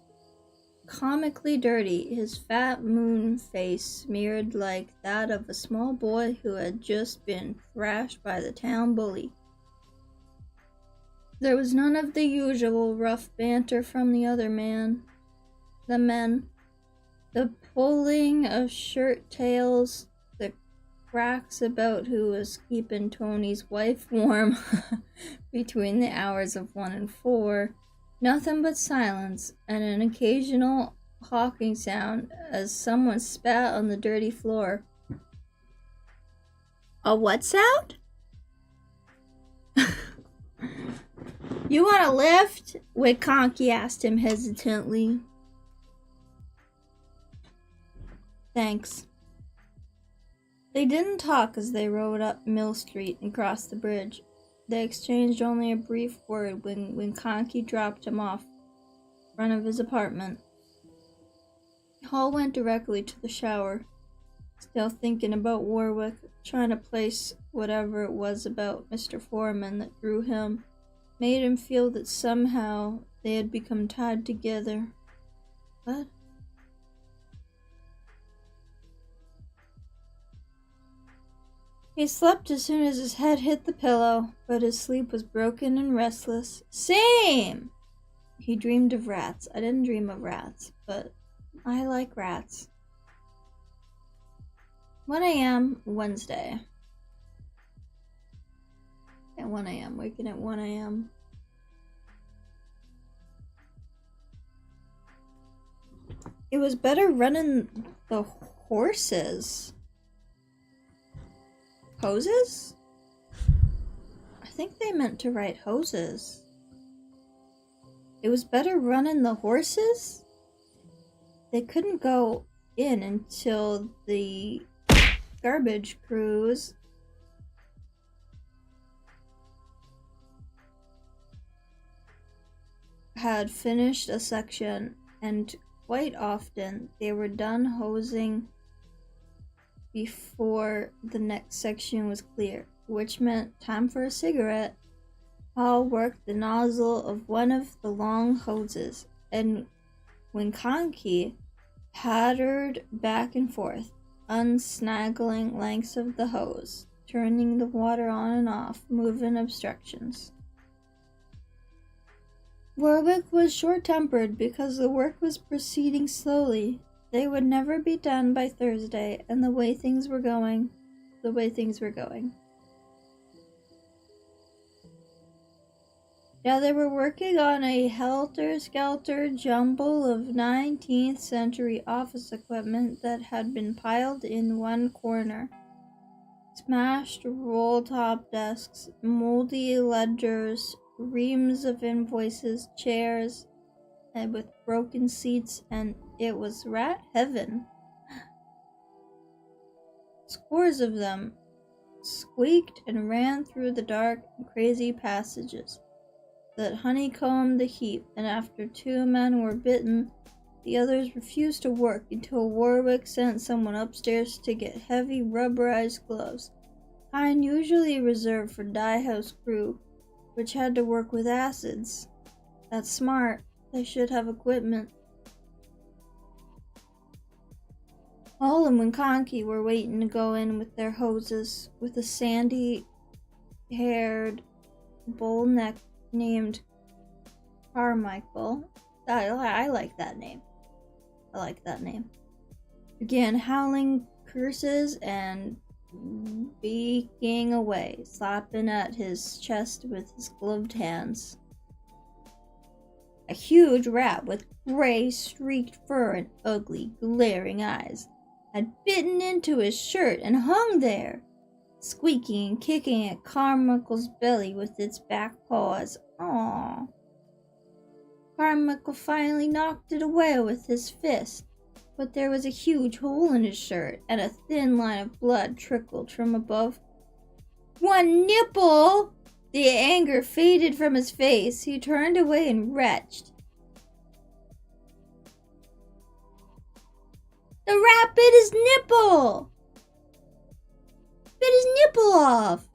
comically dirty, his fat moon face smeared like that of a small boy who had just been thrashed by the town bully. There was none of the usual rough banter from the men. The pulling of shirt tails, the cracks about who was keeping Tony's wife warm between the hours of 1 and 4. Nothing but silence, and an occasional hawking sound as someone spat on the dirty floor. A what sound? You want a lift? McConkey asked him hesitantly. Thanks. They didn't talk as they rode up Mill Street and crossed the bridge. They exchanged only a brief word when McConkey dropped him off in front of his apartment. Hall went directly to the shower, still thinking about Warwick, trying to place whatever it was about Mr. Foreman that drew him, made him feel that somehow they had become tied together. What? He slept as soon as his head hit the pillow, but his sleep was broken and restless. Same! He dreamed of rats. I didn't dream of rats, but I like rats. 1 a.m. Wednesday. At 1 a.m. Waking at 1 a.m. It was better running the horses. Hoses? I think they meant to write hoses. It was better running the horses? They couldn't go in until the garbage crews had finished a section, and quite often they were done hosing before the next section was clear, which meant time for a cigarette. Paul worked the nozzle of one of the long hoses, and Winkonki pattered back and forth, unsnaggling lengths of the hose, turning the water on and off, moving obstructions. Warwick was short-tempered because the work was proceeding slowly. They would never be done by Thursday, and the way things were going. Yeah, they were working on a helter-skelter jumble of 19th century office equipment that had been piled in one corner. Smashed roll-top desks, moldy ledgers, reams of invoices, chairs, and with broken seats, and it was rat heaven. Scores of them squeaked and ran through the dark and crazy passages that honeycombed the heap, and after 2 men were bitten, the others refused to work until Warwick sent someone upstairs to get heavy rubberized gloves, kind usually reserved for dye-house crew, which had to work with acids. That's smart. They should have equipment. Paul and Winkonki were waiting to go in with their hoses, with a sandy-haired, bull-necked named Carmichael. I like that name. Began howling curses and beaking away, slapping at his chest with his gloved hands. A huge rat with gray streaked fur and ugly, glaring eyes had bitten into his shirt and hung there, squeaking and kicking at Carmichael's belly with its back paws. Aww. Carmichael finally knocked it away with his fist, but there was a huge hole in his shirt, and a thin line of blood trickled from above. One nipple! The anger faded from his face. He turned away and retched. The rat bit his nipple! Bit his nipple off!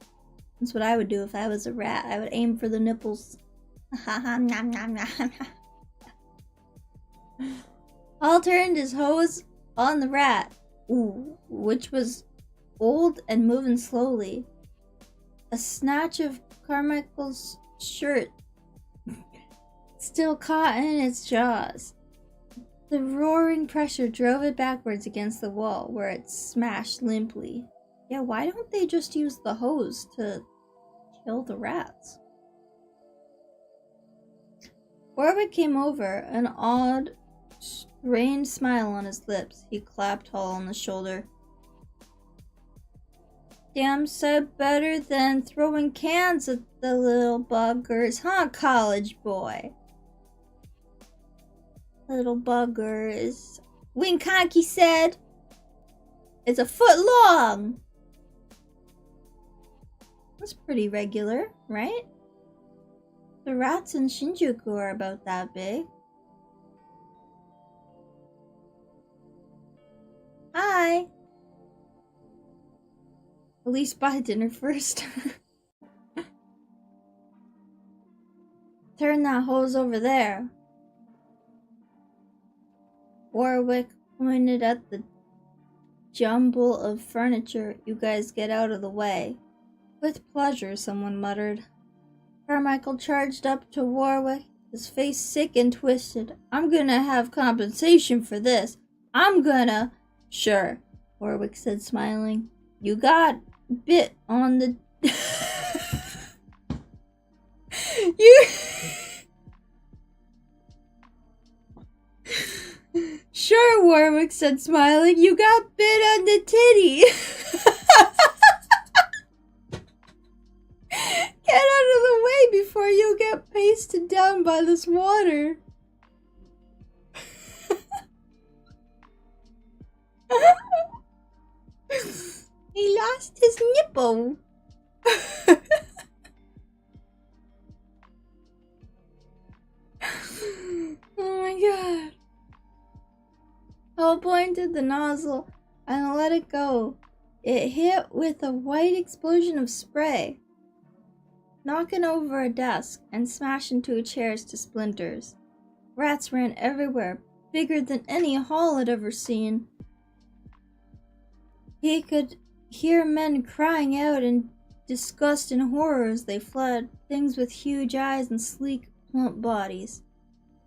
That's what I would do if I was a rat. I would aim for the nipples. Paul turned his hose on the rat, which was old and moving slowly. A snatch of Carmichael's shirt still caught in its jaws. The roaring pressure drove it backwards against the wall, where it smashed limply. Yeah, why don't they just use the hose to kill the rats? Warwick came over, an odd, strained smile on his lips. He clapped Hall on the shoulder. Damn sight better than throwing cans at the little buggers, huh, college boy? Little buggers. Winkonki said, it's a foot long. That's pretty regular, right? The rats in Shinjuku are about that big. Hi. At least buy dinner first. Turn that hose over there. Warwick pointed at the jumble of furniture. You guys get out of the way. With pleasure, someone muttered. Carmichael charged up to Warwick, his face sick and twisted. I'm gonna have compensation for this. I'm gonna... Sure, Warwick said, smiling. You got bit on the... You... Sure, Warwick said, smiling. You got bit on the titty. Get out of the way before you get pasted down by this water. He lost his nipple. Oh my god. Hall pointed the nozzle and let it go. It hit with a white explosion of spray, knocking over a desk and smashing two chairs to splinters. Rats ran everywhere, bigger than any Hall had ever seen. He could hear men crying out in disgust and horror as they fled, things with huge eyes and sleek, plump bodies.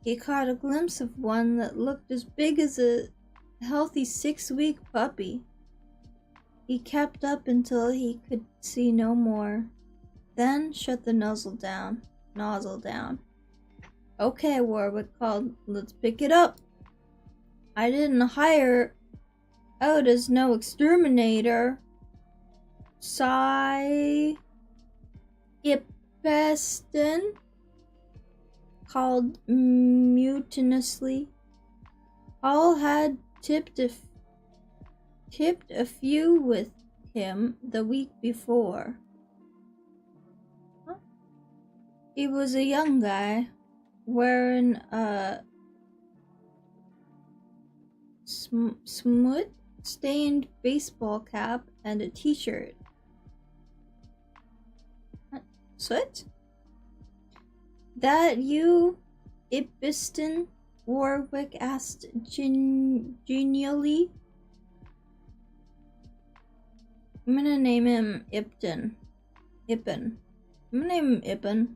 He caught a glimpse of one that looked as big as a healthy 6-week puppy. He kept up until he could see no more, then shut the nozzle down. Okay, Warwick called, let's pick it up. I didn't hire out as no exterminator. Sigh. Ipeston called mutinously. Hall had tipped a few with him the week before. Huh? He was a young guy wearing a smut-stained baseball cap and a t-shirt. Soot? That you, Ipeston? Warwick asked genially. I'm gonna name him Ippen. I'm gonna name him Ippen.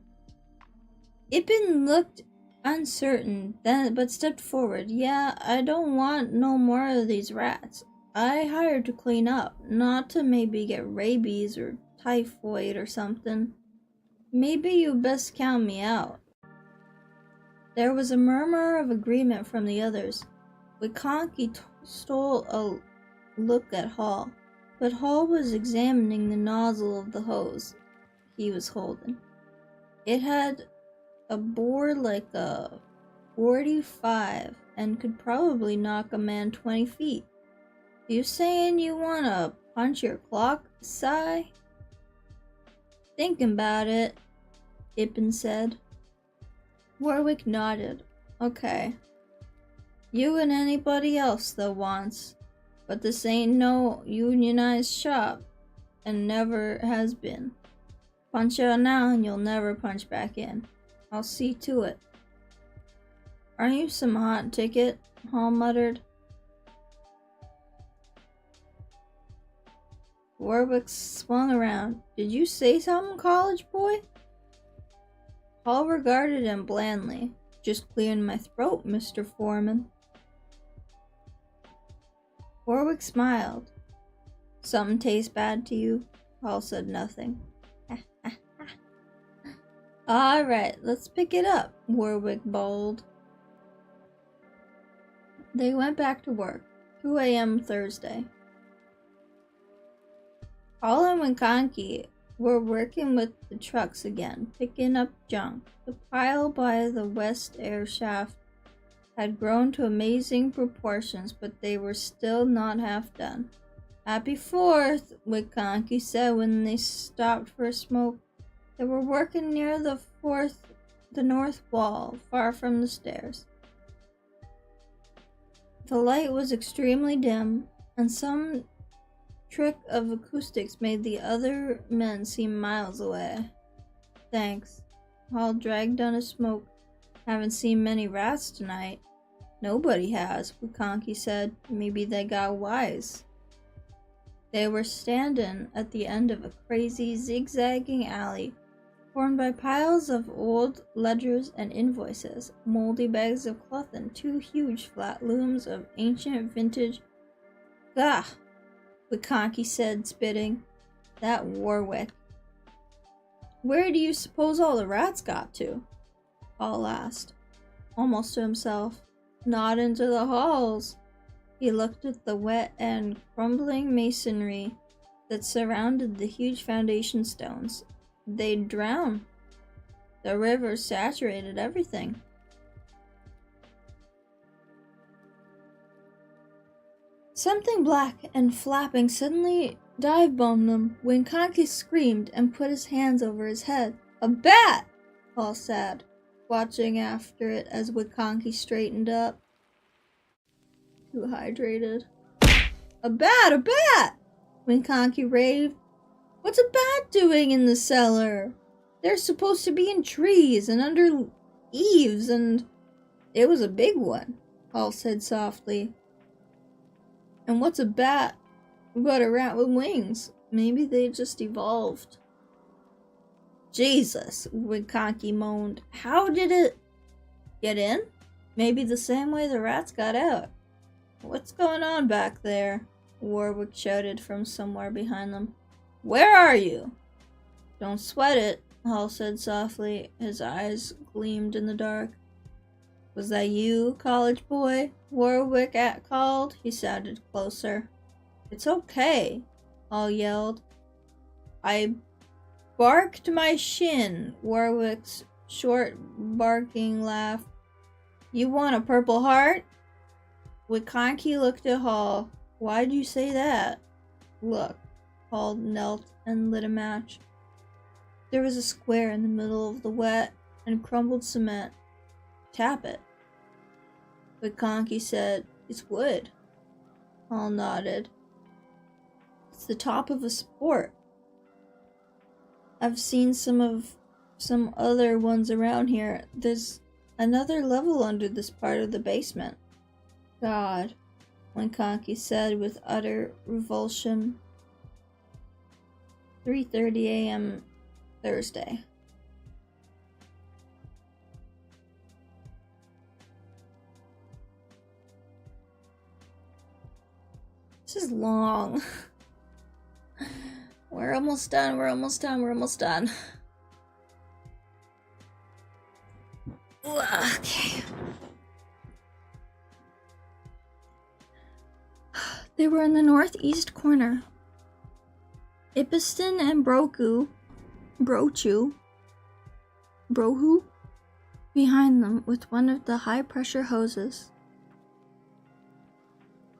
Ippen looked uncertain, but stepped forward. Yeah, I don't want no more of these rats. I hired to clean up, not to maybe get rabies or typhoid or something. Maybe you best count me out. There was a murmur of agreement from the others. Wikonki stole a look at Hall, but Hall was examining the nozzle of the hose he was holding. It had a bore like a 45 and could probably knock a man 20 feet. You saying you wanna punch your clock, Sigh? Thinking about it, Ippen said. Warwick nodded. Okay. You and anybody else that wants. But this ain't no unionized shop. And never has been. Punch out now and you'll never punch back in. I'll see to it. Aren't you some hot ticket? Hall muttered. Warwick swung around. Did you say something, college boy? Hall regarded him blandly. Just clearing my throat, Mr. Foreman. Warwick smiled. Something tastes bad to you? Hall said nothing. Alright, let's pick it up, Warwick bawled. They went back to work. 2 a.m. Thursday. Hall and Wikonki were working with the trucks again, picking up junk. The pile by the west air shaft had grown to amazing proportions, but they were still not half done. Happy 4th, Wikonki said when they stopped for a smoke. They were working near the north wall, far from the stairs. The light was extremely dim, and some trick of acoustics made the other men seem miles away. Thanks. Hall dragged on his smoke. Haven't seen many rats tonight. Nobody has, Wikonki said. Maybe they got wise. They were standing at the end of a crazy, zigzagging alley formed by piles of old ledgers and invoices, moldy bags of cloth, and two huge flat looms of ancient vintage. Gah! Wikonki said, spitting. That Warwick. Where do you suppose all the rats got to? Hall asked, almost to himself. Not into the halls. He looked at the wet and crumbling masonry that surrounded the huge foundation stones. They'd drown. The river saturated everything. Something black and flapping suddenly dive-bombed them. Wikonki screamed and put his hands over his head. A bat! Paul said, watching after it as Wikonki straightened up. Too hydrated. A bat! A bat! Wikonki raved. What's a bat doing in the cellar? They're supposed to be in trees and under eaves, and it was a big one, Paul said softly. And what's a bat but a rat with wings? Maybe they just evolved. Jesus, Wikonki moaned. How did it get in? Maybe the same way the rats got out. What's going on back there? Warwick shouted from somewhere behind them. Where are you? Don't sweat it, Hall said softly. His eyes gleamed in the dark. Was that you, college boy? Warwick called. He sounded closer. It's okay, Hall yelled. I barked my shin. Warwick's short, barking laugh. You want a purple heart? Wikonki looked at Hall. Why'd you say that? Look. Hall knelt and lit a match. There was a square in the middle of the wet and crumbled cement. Tap it. Wikonki said, It's wood. Hall nodded. It's the top of a sport. I've seen some other ones around here. There's another level under this part of the basement. God, Wikonki said with utter revulsion. 3:30 a.m. Thursday. This is long. We're almost done. Okay. They were in the northeast corner. Ipiston and Brohu, behind them with one of the high-pressure hoses.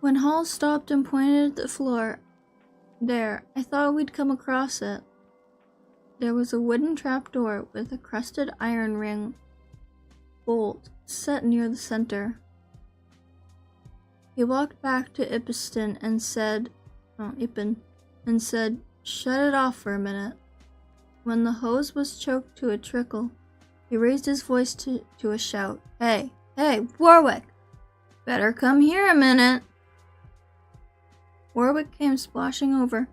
When Hall stopped and pointed at the floor, there, I thought we'd come across it. There was a wooden trapdoor with a crusted iron ring bolt set near the center. He walked back to Ipiston and said, shut it off for a minute. When the hose was choked to a trickle, he raised his voice to a shout. Hey, Warwick! Better come here a minute! Warwick came splashing over,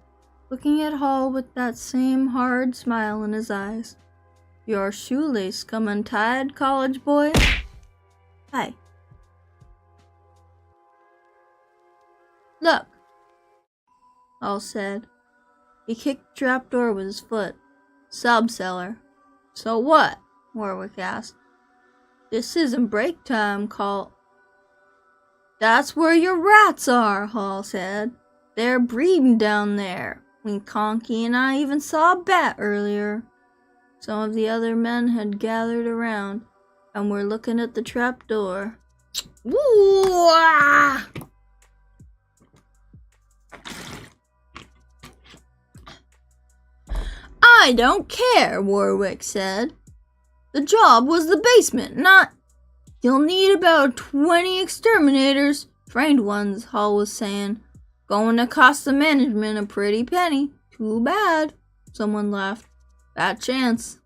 looking at Hall with that same hard smile in his eyes. Your shoelace come untied, college boy? Hi. Look, Hall said. He kicked the trapdoor with his foot. Sub-cellar. So what? Warwick asked. This isn't break time, That's where your rats are, Hall said. They're breeding down there. Wikonki and I even saw a bat earlier. Some of the other men had gathered around and were looking at the trapdoor. Woo-ah! I don't care, Warwick said. The job was the basement, not... You'll need about 20 exterminators, trained ones, Hall was saying. Going to cost the management a pretty penny. Too bad. Someone laughed. Bad chance.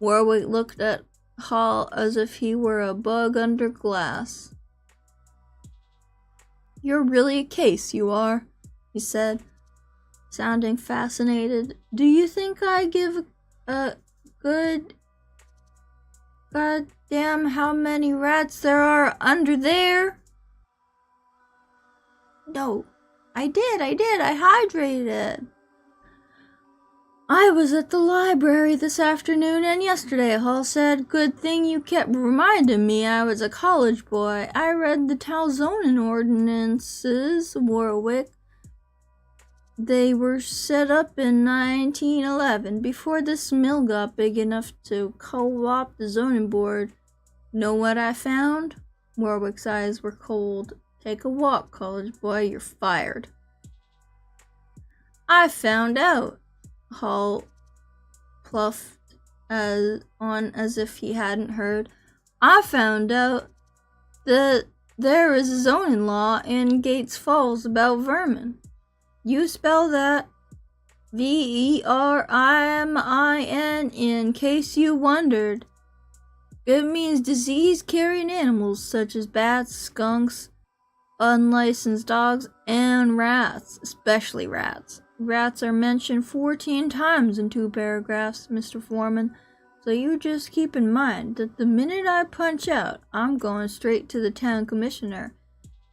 Warwick looked at Hall as if he were a bug under glass. You're really a case, you are. he said, sounding fascinated. Do you think I give a good goddamn how many rats there are under there? No, I did, I hydrated it. I was at the library this afternoon and yesterday, Hall said. Good thing you kept reminding me I was a college boy. I read the town zoning ordinances, Warwick. They were set up in 1911, before this mill got big enough to co-opt the zoning board. Know what I found? Warwick's eyes were cold. Take a walk, college boy, you're fired. I found out. Hall pluffed as if he hadn't heard. I found out that there is a zoning law in Gates Falls about vermin. You spell that VERMIN in case you wondered. It means disease-carrying animals such as bats, skunks, unlicensed dogs, and rats, especially rats. Rats are mentioned 14 times in 2 paragraphs, Mr. Foreman, so you just keep in mind that the minute I punch out, I'm going straight to the town commissioner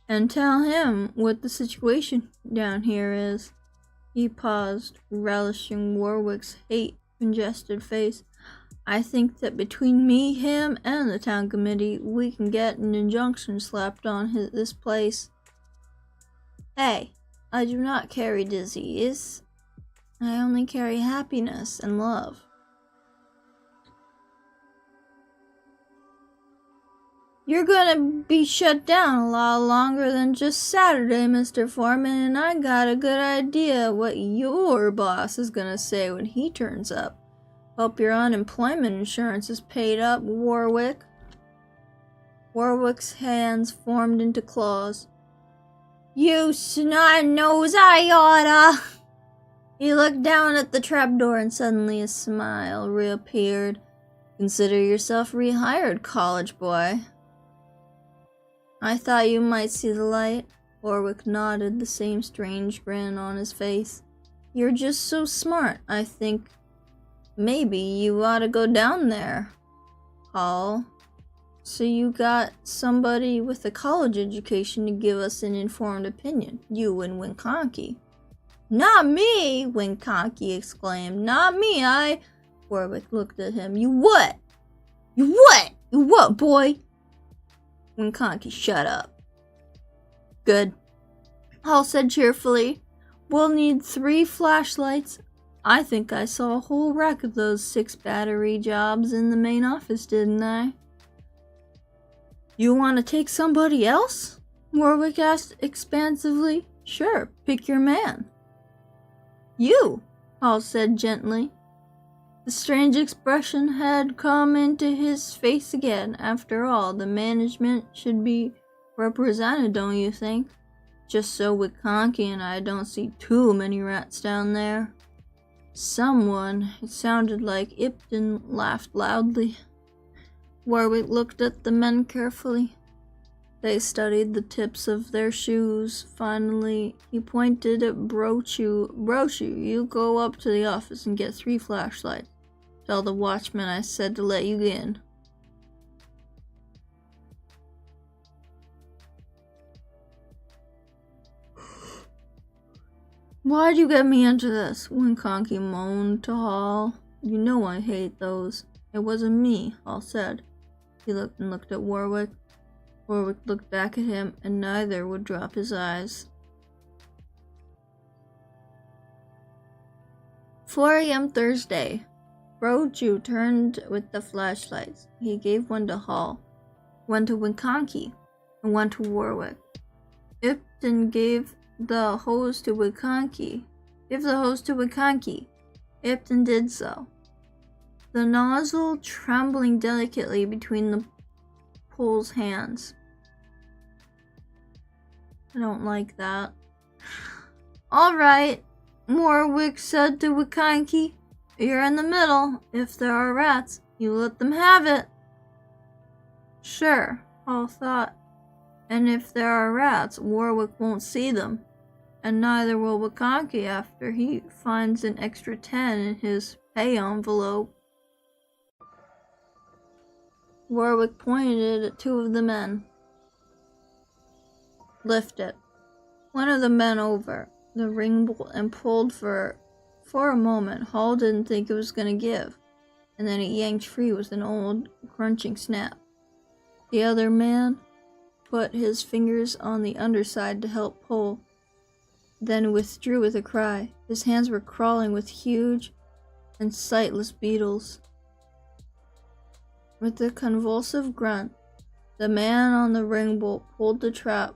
and tell him what the situation down here is. He paused, relishing Warwick's hate-congested face. I think that between me, him, and the town committee, we can get an injunction slapped on this place. Hey, I do not carry disease. I only carry happiness and love. You're gonna be shut down a lot longer than just Saturday, Mr. Foreman, and I got a good idea what your boss is gonna say when he turns up. Hope your unemployment insurance is paid up, Warwick. Warwick's hands formed into claws. You snot-nosed iota! He looked down at the trapdoor and suddenly a smile reappeared. Consider yourself rehired, college boy. I thought you might see the light. Warwick nodded, the same strange grin on his face. You're just so smart, I think. Maybe you ought to go down there, Hall. So you got somebody with a college education to give us an informed opinion. You and Winkonki. Not me, Winkonki exclaimed. Not me, Warwick looked at him. You what? You what? You what, boy? Winkonki, shut up. Good. Hall said cheerfully. We'll need 3 flashlights. I think I saw a whole rack of those 6 battery jobs in the main office, didn't I? You want to take somebody else? Warwick asked expansively. Sure, pick your man. You, Hall said gently. The strange expression had come into his face again. After all, the management should be represented, don't you think? Just so Winkonki and I don't see too many rats down there. Someone, it sounded like Ipton, laughed loudly. Warwick looked at the men carefully. They studied the tips of their shoes. Finally, he pointed at Brochu. Brochu, you go up to the office and get 3 flashlights. Tell the watchman I said to let you in. Why'd you get me into this? Winkonki moaned to Hall. You know I hate those. It wasn't me, Hall said. He looked at Warwick. Warwick looked back at him, and neither would drop his eyes. 4 a.m. Thursday. Brochu turned with the flashlights. He gave one to Hall, one to Winkonki, and one to Warwick. Ipton gave the hose to Winkonki. Give the hose to Winkonki. Ipton did so, the nozzle trembling delicately between the pole's hands. I don't like that. All right, Warwick said to Winkonki. You're in the middle. If there are rats, you let them have it. Sure, Hall thought. And if there are rats, Warwick won't see them. And neither will Wakanki after he finds an extra 10 in his pay envelope. Warwick pointed at two of the men. Lift it. One of the men over the ring bolt and pulled for a moment. Hall didn't think it was going to give, and then it yanked free with an old crunching snap. The other man put his fingers on the underside to help pull, then withdrew with a cry. His hands were crawling with huge and sightless beetles. With a convulsive grunt, the man on the ring bolt pulled the trap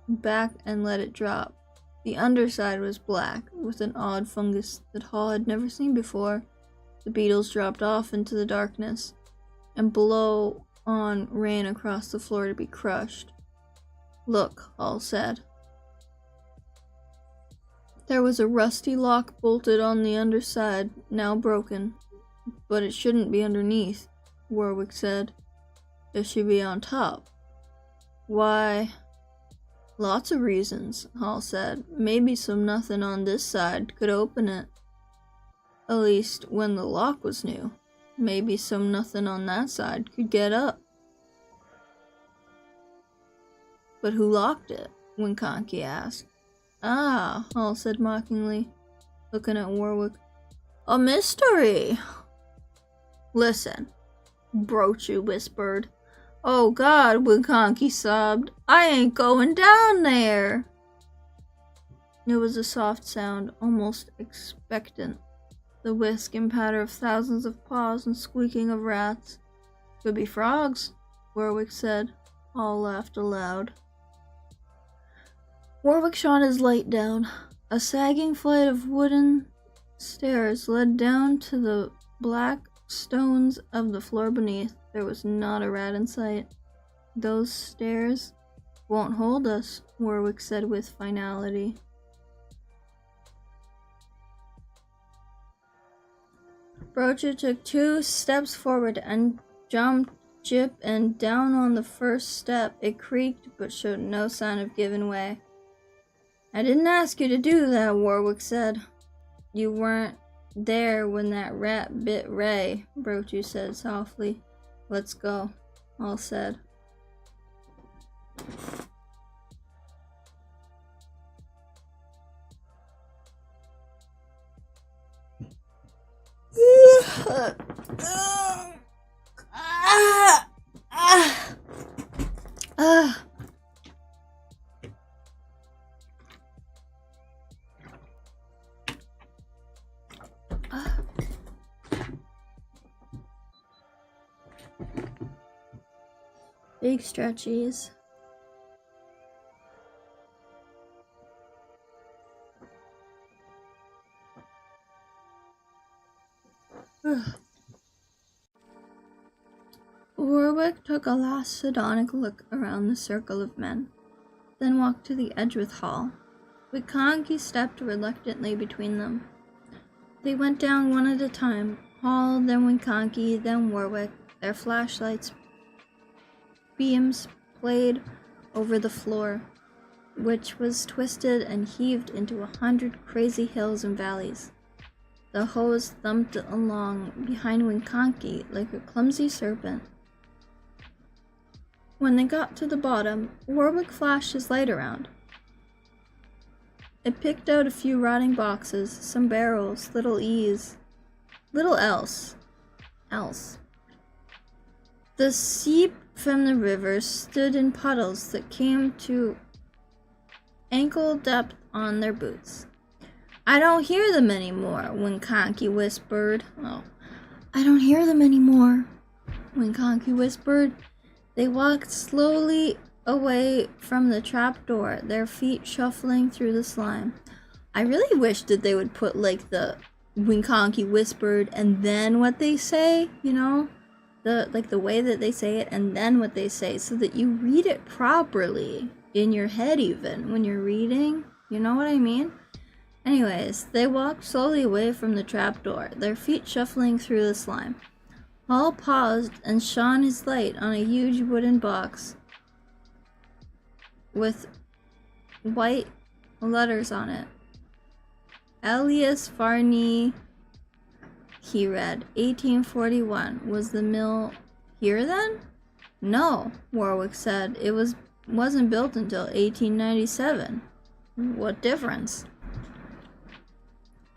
back and let it drop. The underside was black, with an odd fungus that Hall had never seen before. The beetles dropped off into the darkness, and below on ran across the floor to be crushed. Look, Hall said. There was a rusty lock bolted on the underside, now broken. But it shouldn't be underneath, Warwick said. It should be on top. Why? Lots of reasons, Hall said. Maybe some nothing on this side could open it. At least when the lock was new. Maybe some nothing on that side could get up. But who locked it? Winkonki asked. Ah, Hall said mockingly, looking at Warwick. A mystery! Listen, Brochu whispered. Oh God, Winkonki sobbed. I ain't going down there! It was a soft sound, almost expectant. The whisk and patter of thousands of paws and squeaking of rats. Could be frogs, Warwick said. Hall laughed aloud. Warwick shot his light down. A sagging flight of wooden stairs led down to the black stones of the floor beneath. There was not a rat in sight. Those stairs won't hold us, Warwick said with finality. Brocha took 2 steps forward and jumped Jip, and down on the first step it creaked but showed no sign of giving way. I didn't ask you to do that, Warwick said. You weren't there when that rat bit Ray, Brochu said softly. Let's go, Hall said. Big stretchies. Warwick took a last sardonic look around the circle of men, then walked to the edge with Hall. Wikanki stepped reluctantly between them. They went down one at a time, Hall, then Wikanki, then Warwick. Their flashlights' beams played over the floor, which was twisted and heaved into 100 crazy hills and valleys. The hose thumped along behind Winkonki like a clumsy serpent. When they got to the bottom, Warwick flashed his light around. It picked out a few rotting boxes, some barrels, little else. The seep from the river stood in puddles that came to ankle depth on their boots. I don't hear them anymore, Winkonki whispered. Oh, I don't hear them anymore, Winkonki whispered. They walked slowly away from the trapdoor, their feet shuffling through the slime. I really wish that they would put like the Winkonki whispered and then what they say, you know? The way that they say it and then what they say, so that you read it properly in your head even when you're reading. You know what I mean? Anyways, they walked slowly away from the trapdoor, their feet shuffling through the slime. Hall paused and shone his light on a huge wooden box with white letters on it. Elias Varney, he read. 1841. Was the mill here then? No, Warwick said. It wasn't built until 1897. What difference?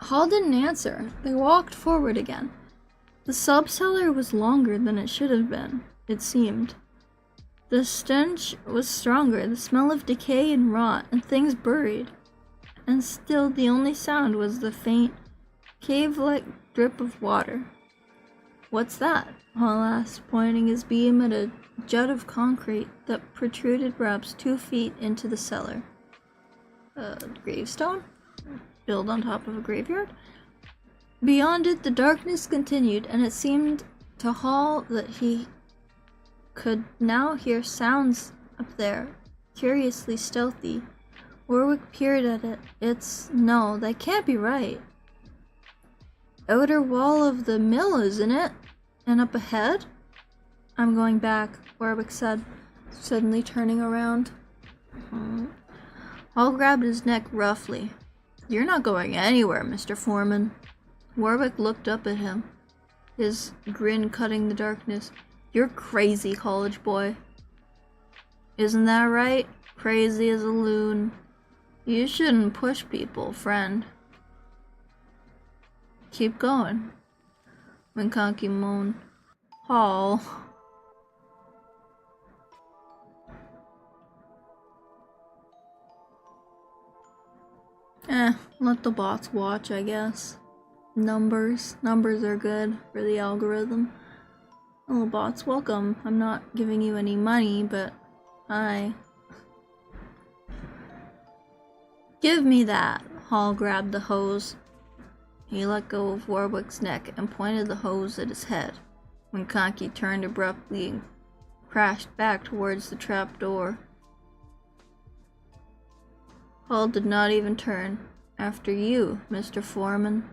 Hall didn't answer. They walked forward again. The sub-cellar was longer than it should have been, it seemed. The stench was stronger, the smell of decay and rot, and things buried. And still the only sound was the faint, cave-like drip of water. What's that? Hall asked, pointing his beam at a jut of concrete that protruded perhaps 2 feet into the cellar. A gravestone? Built on top of a graveyard? Beyond it, the darkness continued, and it seemed to Hall that he could now hear sounds up there, curiously stealthy. Warwick peered at it. No, that can't be right. Outer wall of the mill, isn't it? And up ahead? I'm going back, Warwick said, suddenly turning around. Hall grabbed his neck roughly. You're not going anywhere, Mr. Foreman. Warwick looked up at him, his grin cutting the darkness. You're crazy, college boy. Isn't that right? Crazy as a loon. You shouldn't push people, friend. Keep going. Minkanki moaned. Hall. Let the bots watch, I guess. Numbers are good for the algorithm. Oh, bots, welcome. I'm not giving you any money, but Give me that. Hall grabbed the hose. He let go of Warwick's neck and pointed the hose at his head. When Conky turned abruptly and crashed back towards the trap door. Hall did not even turn. After you, Mr. Foreman.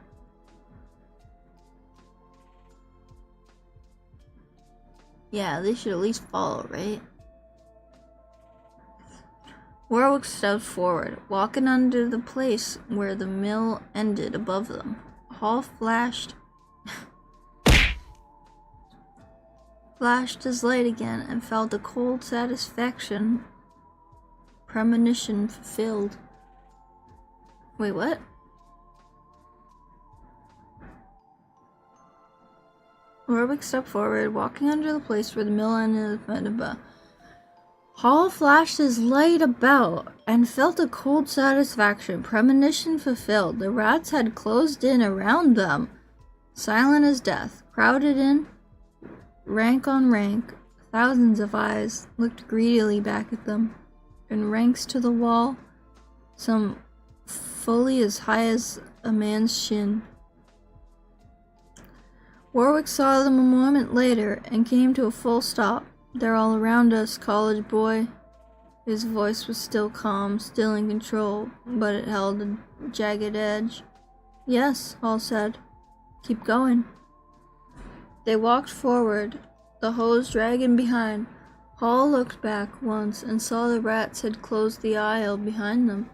Yeah, they should at least follow, right? Warwick stepped forward, walking under the place where the mill ended above them. Hall flashed his light again and felt a cold satisfaction. Premonition fulfilled. Wait, what? Warwick stepped forward, walking under the place where the mill ended. Hall flashed his light about and felt a cold satisfaction. Premonition fulfilled. The rats had closed in around them, silent as death, crowded in, rank on rank. Thousands of eyes looked greedily back at them, in ranks to the wall, some fully as high as a man's shin. Warwick saw them a moment later and came to a full stop. They're all around us, college boy. His voice was still calm, still in control, but it held a jagged edge. Yes, Hall said. Keep going. They walked forward, the hose dragging behind. Hall looked back once and saw the rats had closed the aisle behind them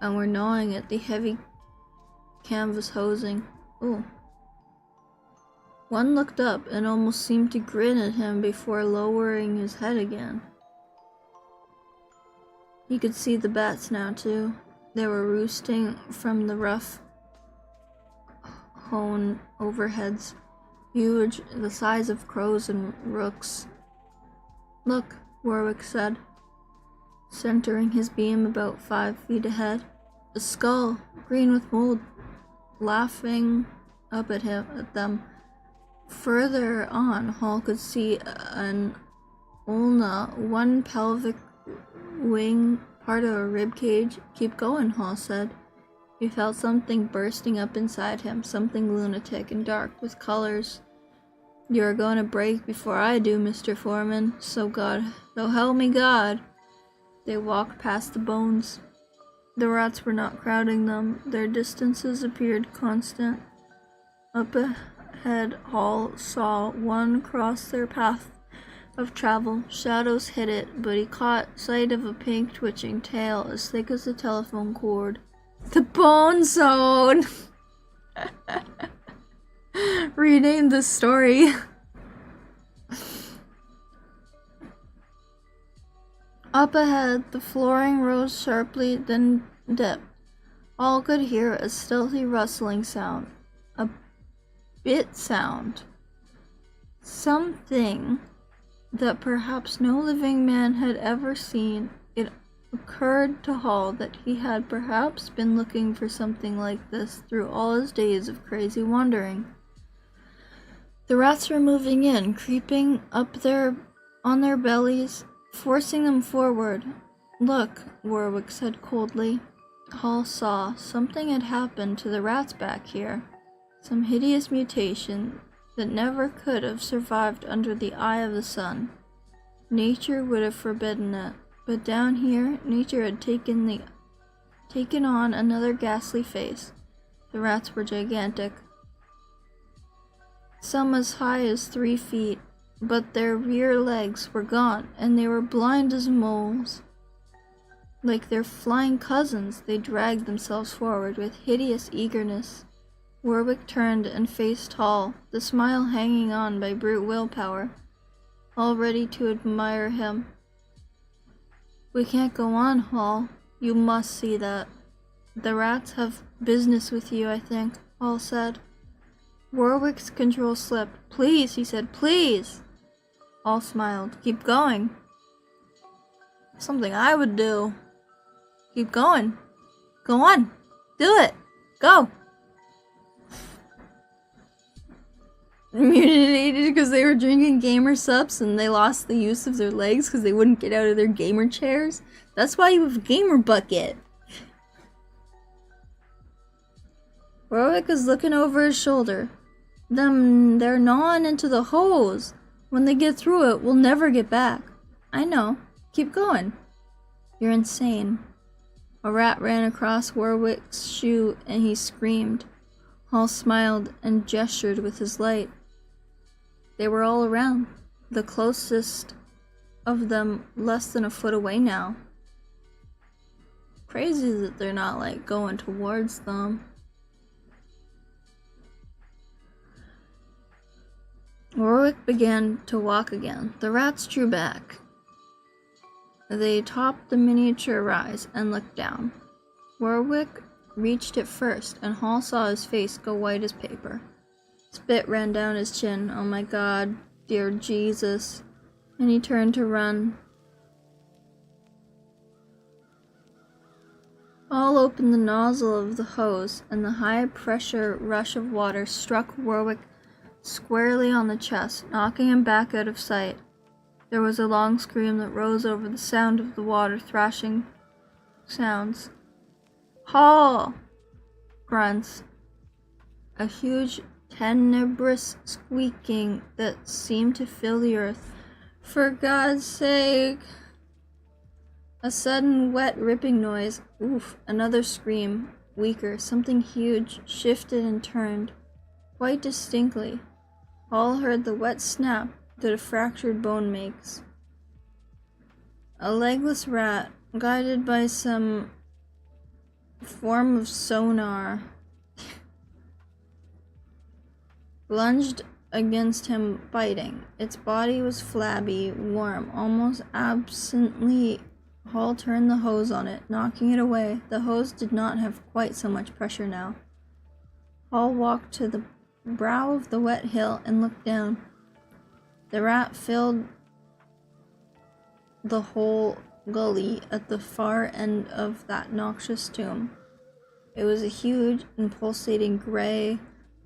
and were gnawing at the heavy canvas hosing. Ooh. One looked up and almost seemed to grin at him before lowering his head again. He could see the bats now, too. They were roosting from the rough hewn overheads, huge, the size of crows and rooks. Look, Warwick said, centering his beam about 5 feet ahead. A skull, green with mold, laughing up at them. Further on, Hall could see an ulna, one pelvic wing, part of a rib cage. Keep going, Hall said. He felt something bursting up inside him, something lunatic and dark with colors. You are going to break before I do, Mr. Foreman. So help me God. They walked past the bones. The rats were not crowding them. Their distances appeared constant. Up ahead, Hall saw one cross their path, of travel. Shadows hid it, but he caught sight of a pink twitching tail as thick as a telephone cord. The Bone Zone! Rename this story. Up ahead, the flooring rose sharply, then dipped. All could hear a stealthy rustling sound. A bit sound. Something that perhaps no living man had ever seen. It occurred to Hall that he had perhaps been looking for something like this through all his days of crazy wandering. The rats were moving in, creeping up on their bellies, forcing them forward. Look, Warwick said coldly. Hall saw something had happened to the rats back here. Some hideous mutation that never could have survived under the eye of the sun. Nature would have forbidden it, but down here, nature had taken on another ghastly face. The rats were gigantic. Some as high as 3 feet, but their rear legs were gone, and they were blind as moles. Like their flying cousins, they dragged themselves forward with hideous eagerness. Warwick turned and faced Hall, the smile hanging on by brute willpower, all ready to admire him. We can't go on, Hall. You must see that. The rats have business with you, I think, Hall said. Warwick's control slipped. Please, he said, please. Hall smiled. Keep going. Something I would do. Keep going. Go on. Do it. Go. Mutilated because they were drinking gamer subs and they lost the use of their legs because they wouldn't get out of their gamer chairs. That's why you have a gamer bucket. Warwick is looking over his shoulder. They're gnawing into the hose. When they get through it, we'll never get back. I know. Keep going. You're insane. A rat ran across Warwick's shoe and he screamed. Hall smiled and gestured with his light. They were all around, the closest of them less than a foot away now. Crazy that they're not like going towards them. Warwick began to walk again. The rats drew back. They topped the miniature rise and looked down. Warwick reached it first, and Hall saw his face go white as paper. Spit ran down his chin. Oh my God, dear Jesus. And he turned to run. Hall opened the nozzle of the hose, and the high-pressure rush of water struck Warwick squarely on the chest, knocking him back out of sight. There was a long scream that rose over the sound of the water thrashing sounds. Hall! Grunts. A huge, tenebrous squeaking that seemed to fill the earth. For God's sake! A sudden, wet, ripping noise. Oof! Another scream. Weaker. Something huge shifted and turned. Quite distinctly. Hall heard the wet snap that a fractured bone makes. A legless rat, guided by some form of sonar, lunged against him, biting. Its body was flabby, warm, almost absently. Hall turned the hose on it, knocking it away. The hose did not have quite so much pressure now. Hall walked to the brow of the wet hill and looked down. The rat filled the whole gully at the far end of that noxious tomb. It was a huge and pulsating gray,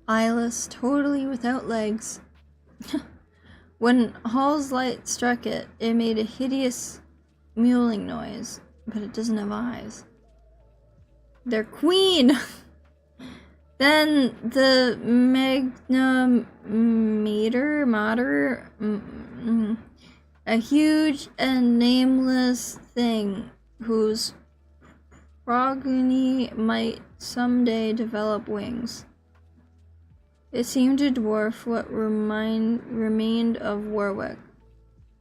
eyeless, totally without legs. When Hall's light struck it, it made a hideous mewling noise, but it doesn't have eyes. Their queen! Then the mater, a huge and nameless thing whose progeny might someday develop wings. It seemed to dwarf what remained of Warwick.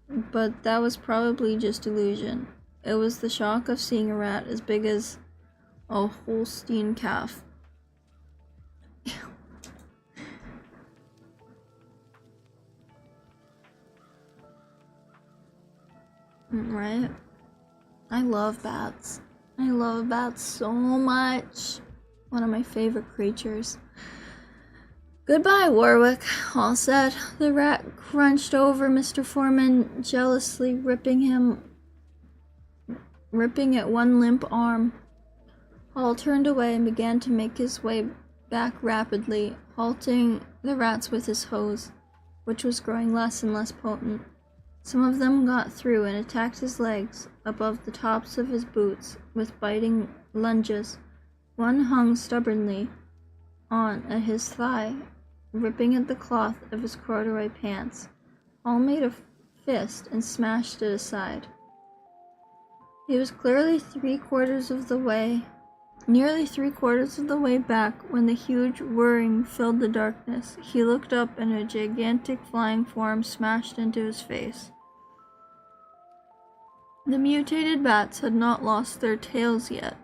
but that was probably just illusion. It was the shock of seeing a rat as big as a Holstein calf. Right? I love bats. I love bats so much. One of my favorite creatures. Goodbye, Warwick. All said. The rat crunched over Mr. Foreman, jealously ripping at one limp arm. Hall turned away and began to make his way back rapidly, halting the rats with his hose, which was growing less and less potent. Some of them got through and attacked his legs above the tops of his boots with biting lunges. One hung stubbornly on at his thigh, ripping at the cloth of his corduroy pants. Hall made a fist and smashed it aside. He was clearly nearly three-quarters of the way back when the huge whirring filled the darkness. He looked up and a gigantic flying form smashed into his face. The mutated bats had not lost their tails yet.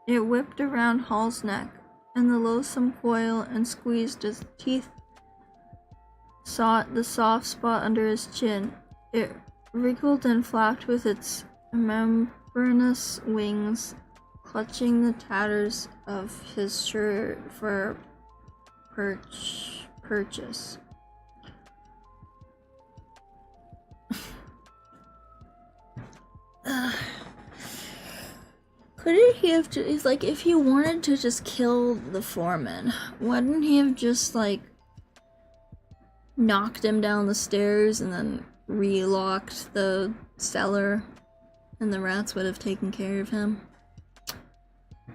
It whipped around Hall's neck, and the loathsome coil and squeezed his teeth sought the soft spot under his chin. It wriggled and flapped with its membranous wings, clutching the tatters of his shirt for purchase. Couldn't he have just, if he wanted to just kill the foreman, wouldn't he have just, knocked him down the stairs and then relocked the cellar and the rats would have taken care of him?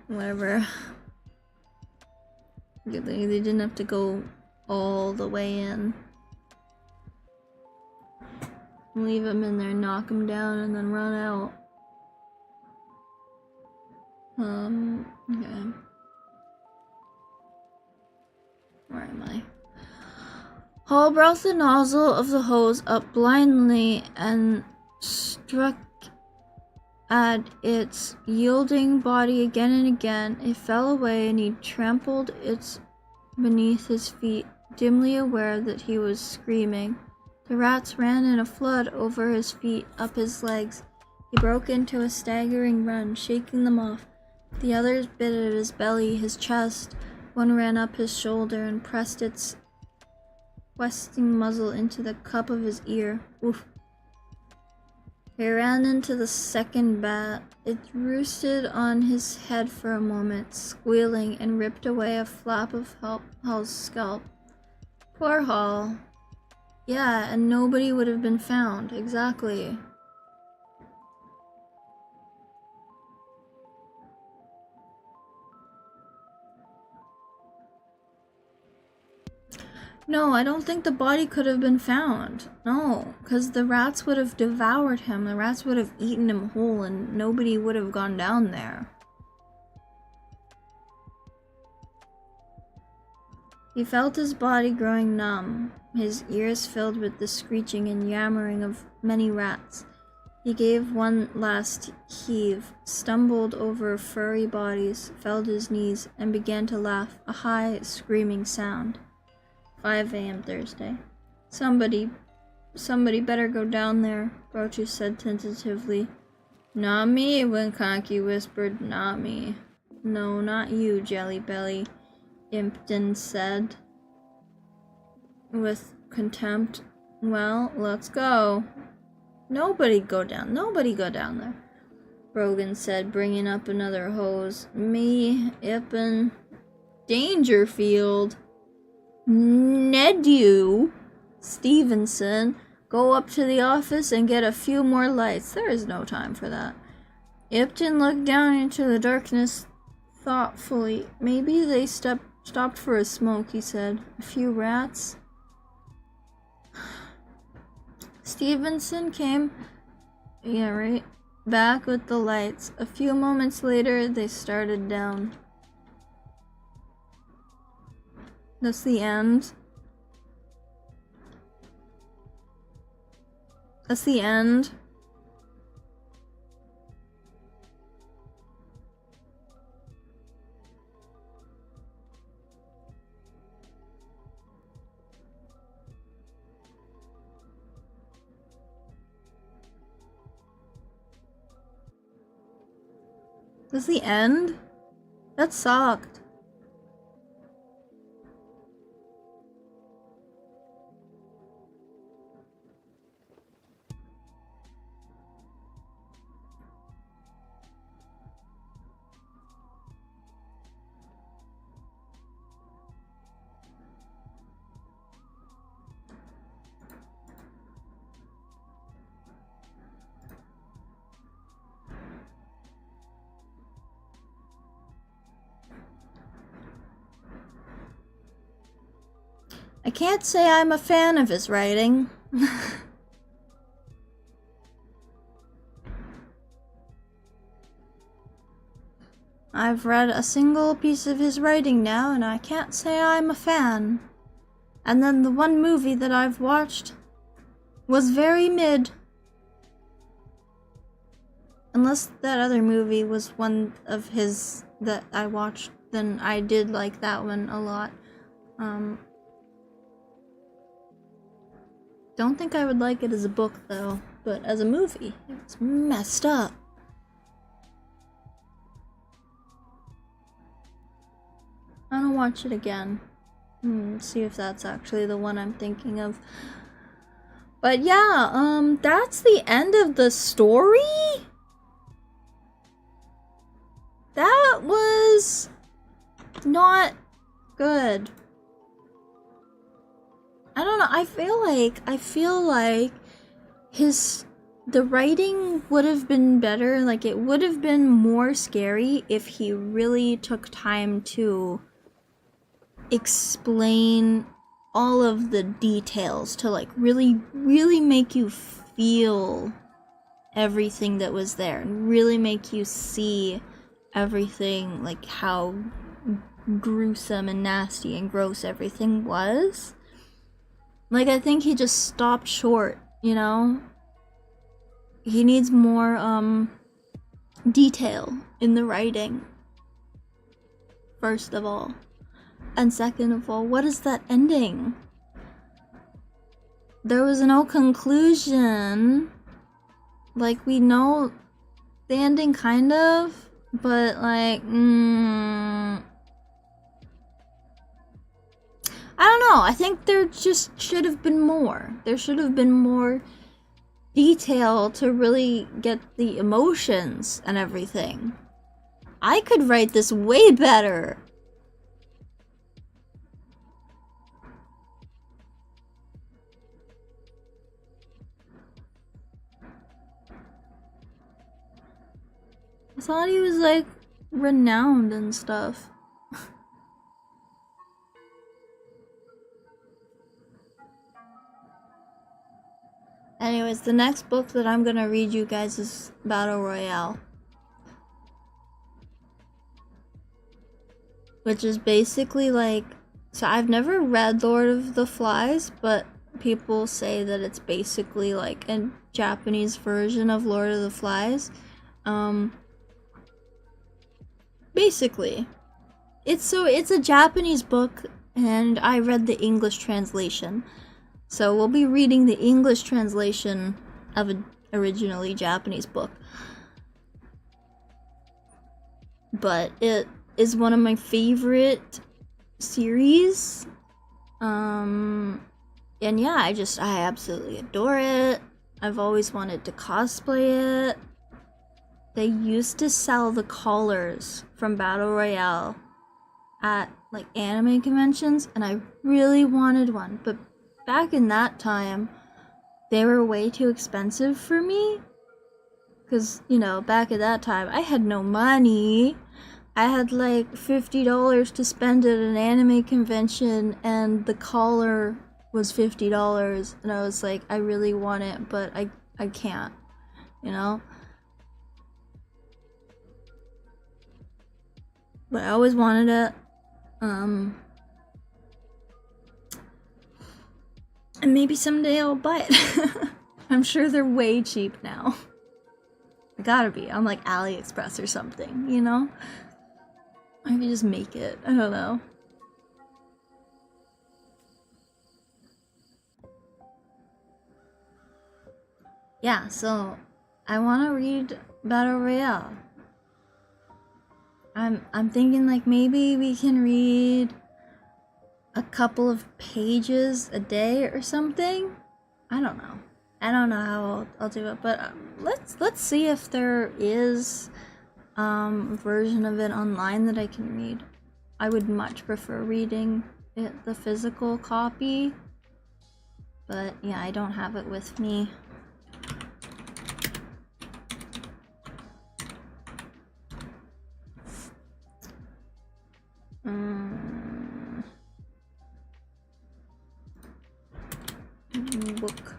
Whatever. They didn't have to go all the way in. Leave him in there, knock him down, and then run out. Okay. Where am I? Hall brought the nozzle of the hose up blindly and struck at its yielding body again and again. It fell away and he trampled it beneath his feet, dimly aware that he was screaming. The rats ran in a flood over his feet, up his legs. He broke into a staggering run, shaking them off. The others bit at his belly, his chest. One ran up his shoulder and pressed its questing muzzle into the cup of his ear. Oof. He ran into the second bat. It roosted on his head for a moment, squealing, and ripped away a flap of Hall's scalp. Poor Hall. Yeah, and nobody would have been found. Exactly. No, I don't think the body could have been found. No, because the rats would have devoured him. The rats would have eaten him whole and nobody would have gone down there. He felt his body growing numb, his ears filled with the screeching and yammering of many rats. He gave one last heave, stumbled over furry bodies, fell to his knees, and began to laugh, a high, screaming sound. 5 a.m. Thursday. Somebody better go down there, Brochu said tentatively. Not me, Wincocky whispered. Not me. No, not you, Jelly Belly, Impton said with contempt. Well, let's go. Nobody go down there, Brogan said, bringing up another hose. Me, Ippen, Dangerfield, Nedu, Stevenson, go up to the office and get a few more lights. There is no time for that. Ipton looked down into the darkness thoughtfully. Maybe they stopped for a smoke, he said. A few rats. Stevenson came, back with the lights. A few moments later, they started down. That's the end. That's the end. That's the end? That sucked. I can't say I'm a fan of his writing. I've read a single piece of his writing now, and I can't say I'm a fan. And then the one movie that I've watched was very mid. Unless that other movie was one of his that I watched, then I did like that one a lot. Don't think I would like it as a book though, but as a movie, it's messed up. I'm gonna watch it again. See if that's actually the one I'm thinking of. But yeah, that's the end of the story? That was not good. I don't know, I feel like the writing would have been better, like it would have been more scary if he really took time to explain all of the details to like really make you feel everything that was there and really make you see everything, like how gruesome and nasty and gross everything was. Like, I think he just stopped short, you know? He needs more, detail in the writing, first of all. And second of all, what is that ending? There was no conclusion. Like, we know the ending, kind of, but, like, I don't know, I think there just should have been more. There should have been more detail to really get the emotions and everything. I could write this way better. I thought he was, like, renowned and stuff. Anyways, the next book that I'm gonna read you guys is Battle Royale. Which is basically like... So I've never read Lord of the Flies, but people say that it's basically like a Japanese version of Lord of the Flies. Basically. It's a Japanese book, and I read the English translation. So we'll be reading the English translation of an originally Japanese book. But it is one of my favorite series. And yeah, I absolutely adore it. I've always wanted to cosplay it. They used to sell the collars from Battle Royale at like anime conventions, and I really wanted one, but back in that time, they were way too expensive for me. Because, you know, back at that time, I had no money. I had like $50 to spend at an anime convention, and the collar was $50. And I was like, I really want it, but I can't, you know? But I always wanted it. And maybe someday I'll buy it. I'm sure they're way cheap now. They gotta be on like AliExpress or something, you know? I could just make it. I don't know. Yeah, so I want to read Battle Royale. I'm thinking like maybe we can read a couple of pages a day or something. I don't know. I don't know how I'll do it, but let's see if there is a version of it online that I can read. I would much prefer reading it, the physical copy, but yeah, I don't have it with me. Book.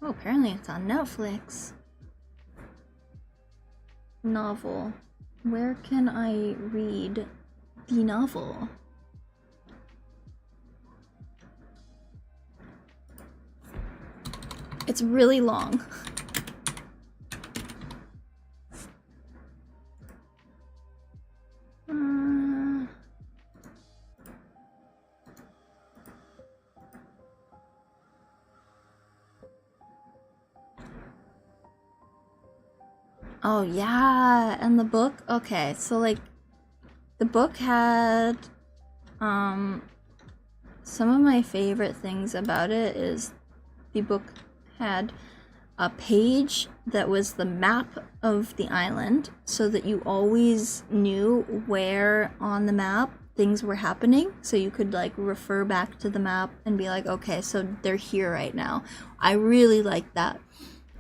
Oh, apparently it's on Netflix. Novel. Where can I read the novel? It's really long. Oh yeah, and the book? Okay, so like the book had some of my favorite things about it is the book had a page that was the map of the island so that you always knew where on the map things were happening, so you could like refer back to the map and be like, okay, so they're here right now. I really liked that.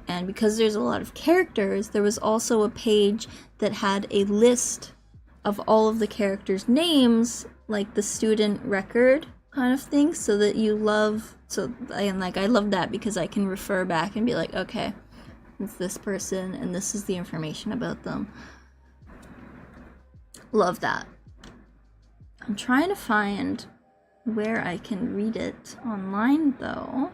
And because there's a lot of characters, there was also a page that had a list of all of the characters' names, like the student record kind of thing, so that you love, so I love that because I can refer back and be like, okay, it's this person and this is the information about them. Love that. I'm trying to find where I can read it online though.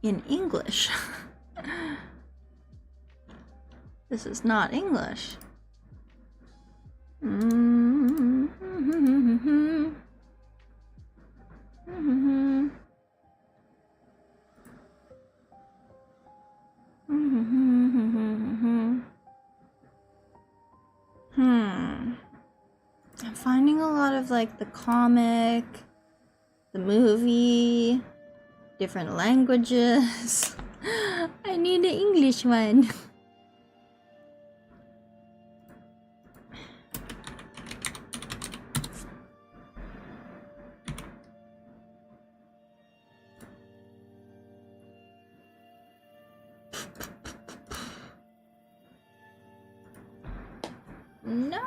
In English. This is not English. I'm finding a lot of like the comic, the movie, different languages. I need an English one. No.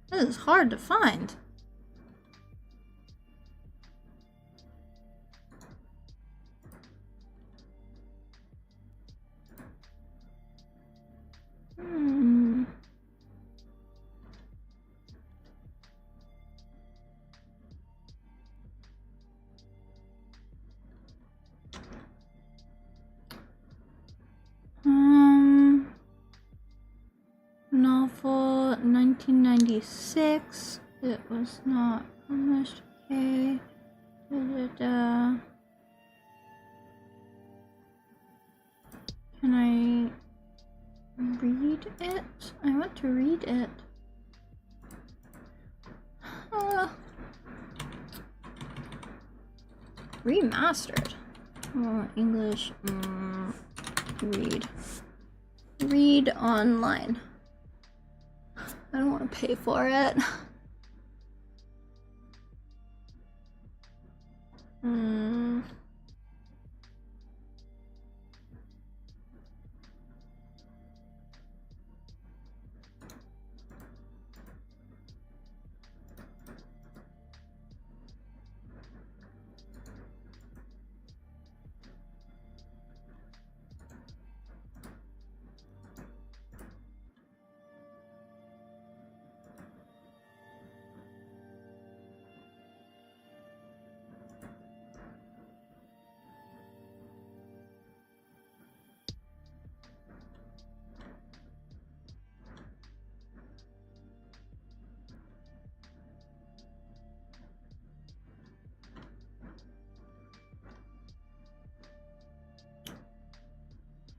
This is hard to find. Novel 1996. It was not published. Okay. Can I read it? I want to read it. Remastered. Oh, English. Read online. I don't want to pay for it.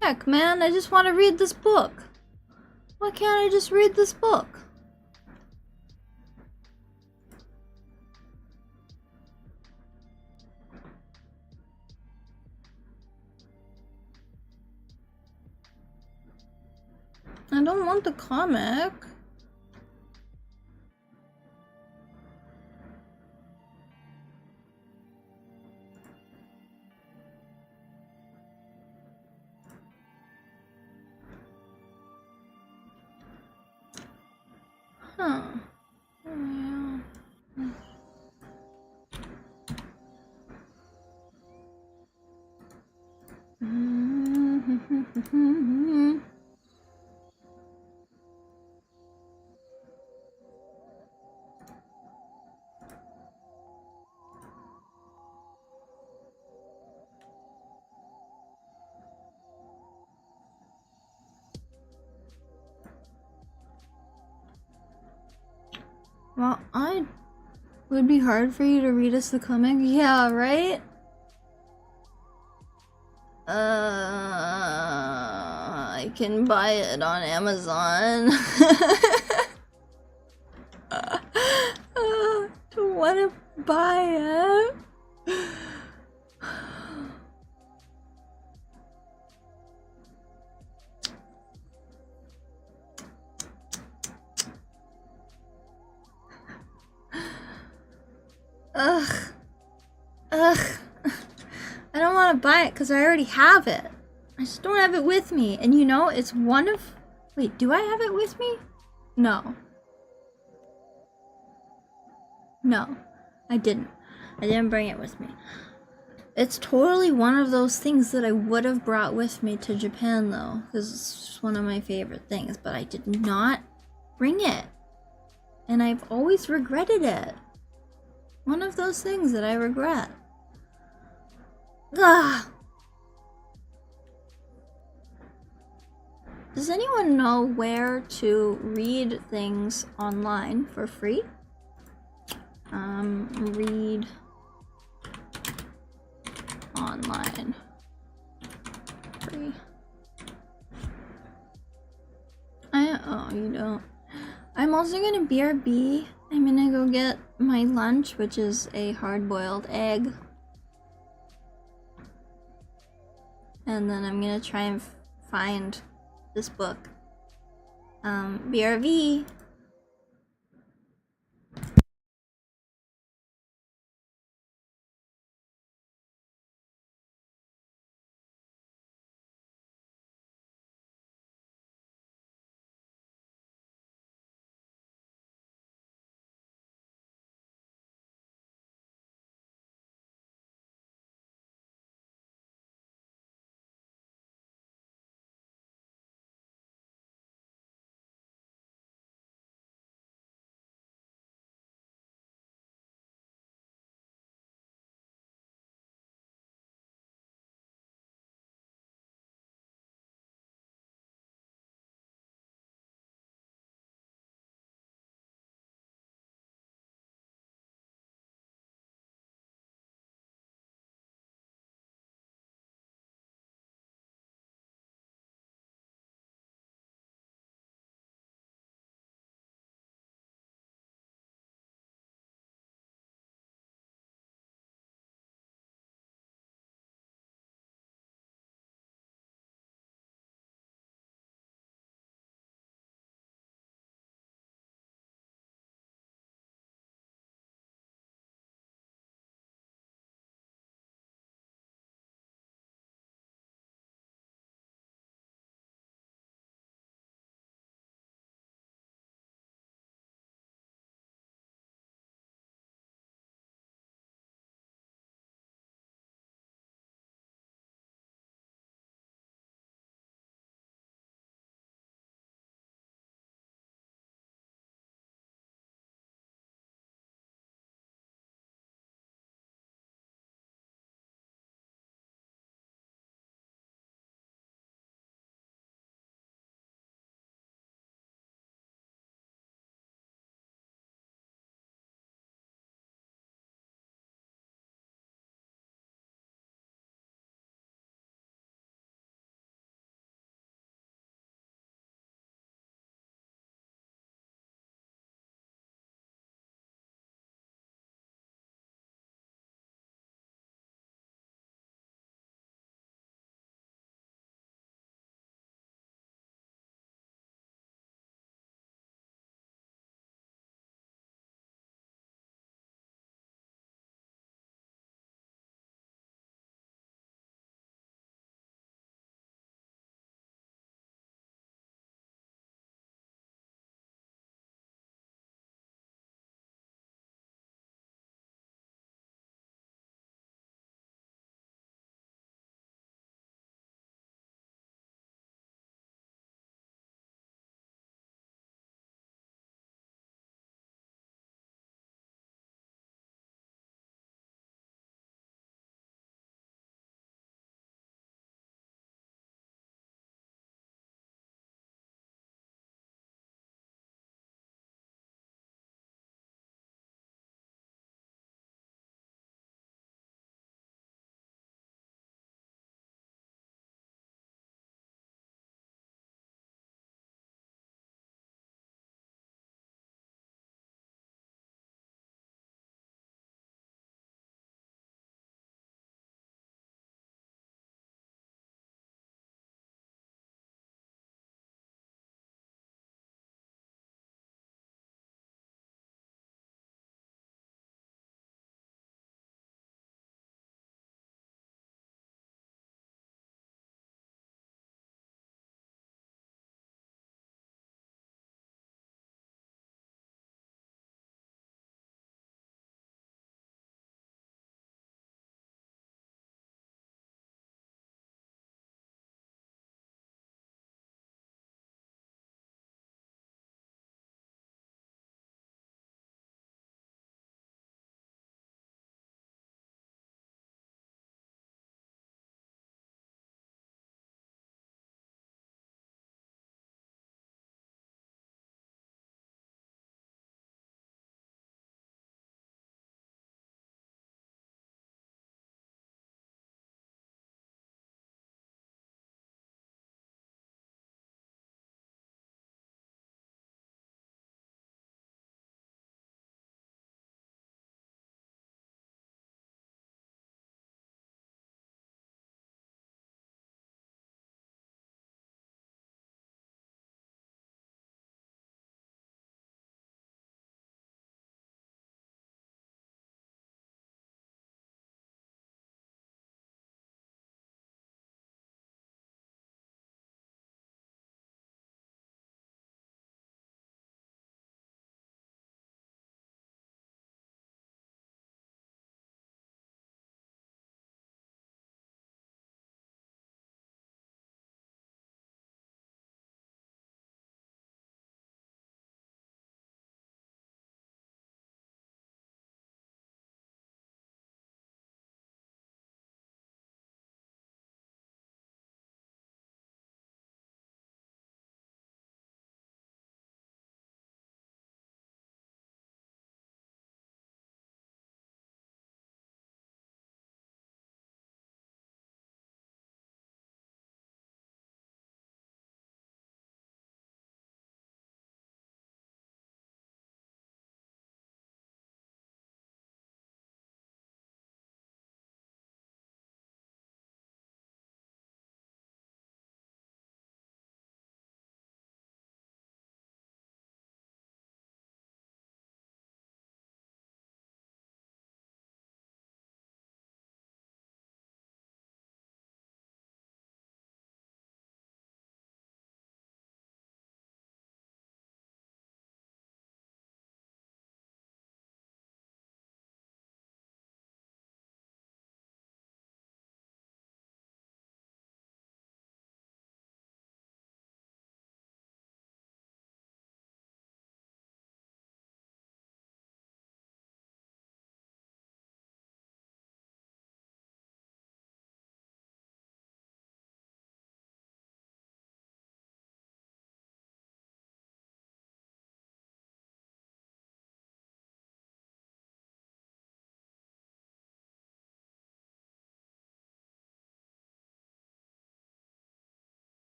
Heck, man, I just want to read this book. Why can't I just read this book? I don't want the comic. Huh. Yeah. Well, would be hard for you to read us the comic. Yeah, right? I can buy it on Amazon. Don't want to buy it. Ugh. I don't want to buy it because I already have it. I just don't have it with me. And you know, it's one of... Wait, do I have it with me? No. No, I didn't. I didn't bring it with me. It's totally one of those things that I would have brought with me to Japan, though, because it's just one of my favorite things, but I did not bring it. And I've always regretted it. One of those things that I regret. Ugh. Does anyone know where to read things online for free? Read online free. Oh, you don't. I'm also gonna BRB. I'm gonna go get my lunch, which is a hard-boiled egg. And then I'm gonna try and find this book. BRB.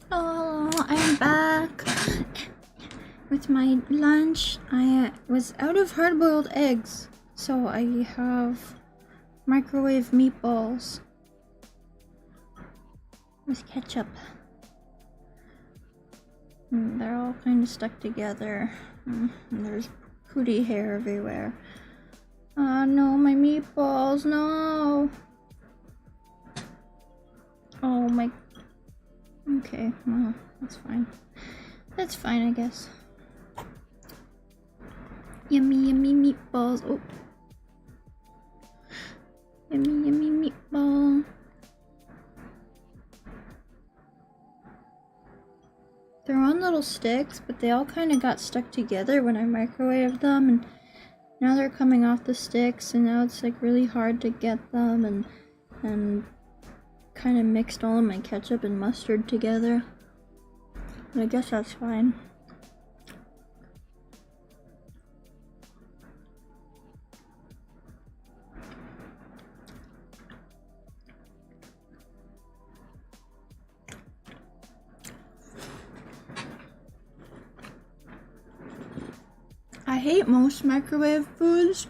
Oh, I'm back with my lunch. I was out of hard-boiled eggs, so I have microwave meatballs with ketchup. They're all kind of stuck together. And there's pooty hair everywhere. Oh no, my meatballs, no! Oh my... Okay, well, that's fine. That's fine, I guess. Yummy, yummy meatballs. Oh. Yummy, yummy meatball. They're on little sticks, but they all kind of got stuck together when I microwaved them, and now they're coming off the sticks, and now it's like really hard to get them, and kind of mixed all of my ketchup and mustard together. But I guess that's fine. I hate most microwave foods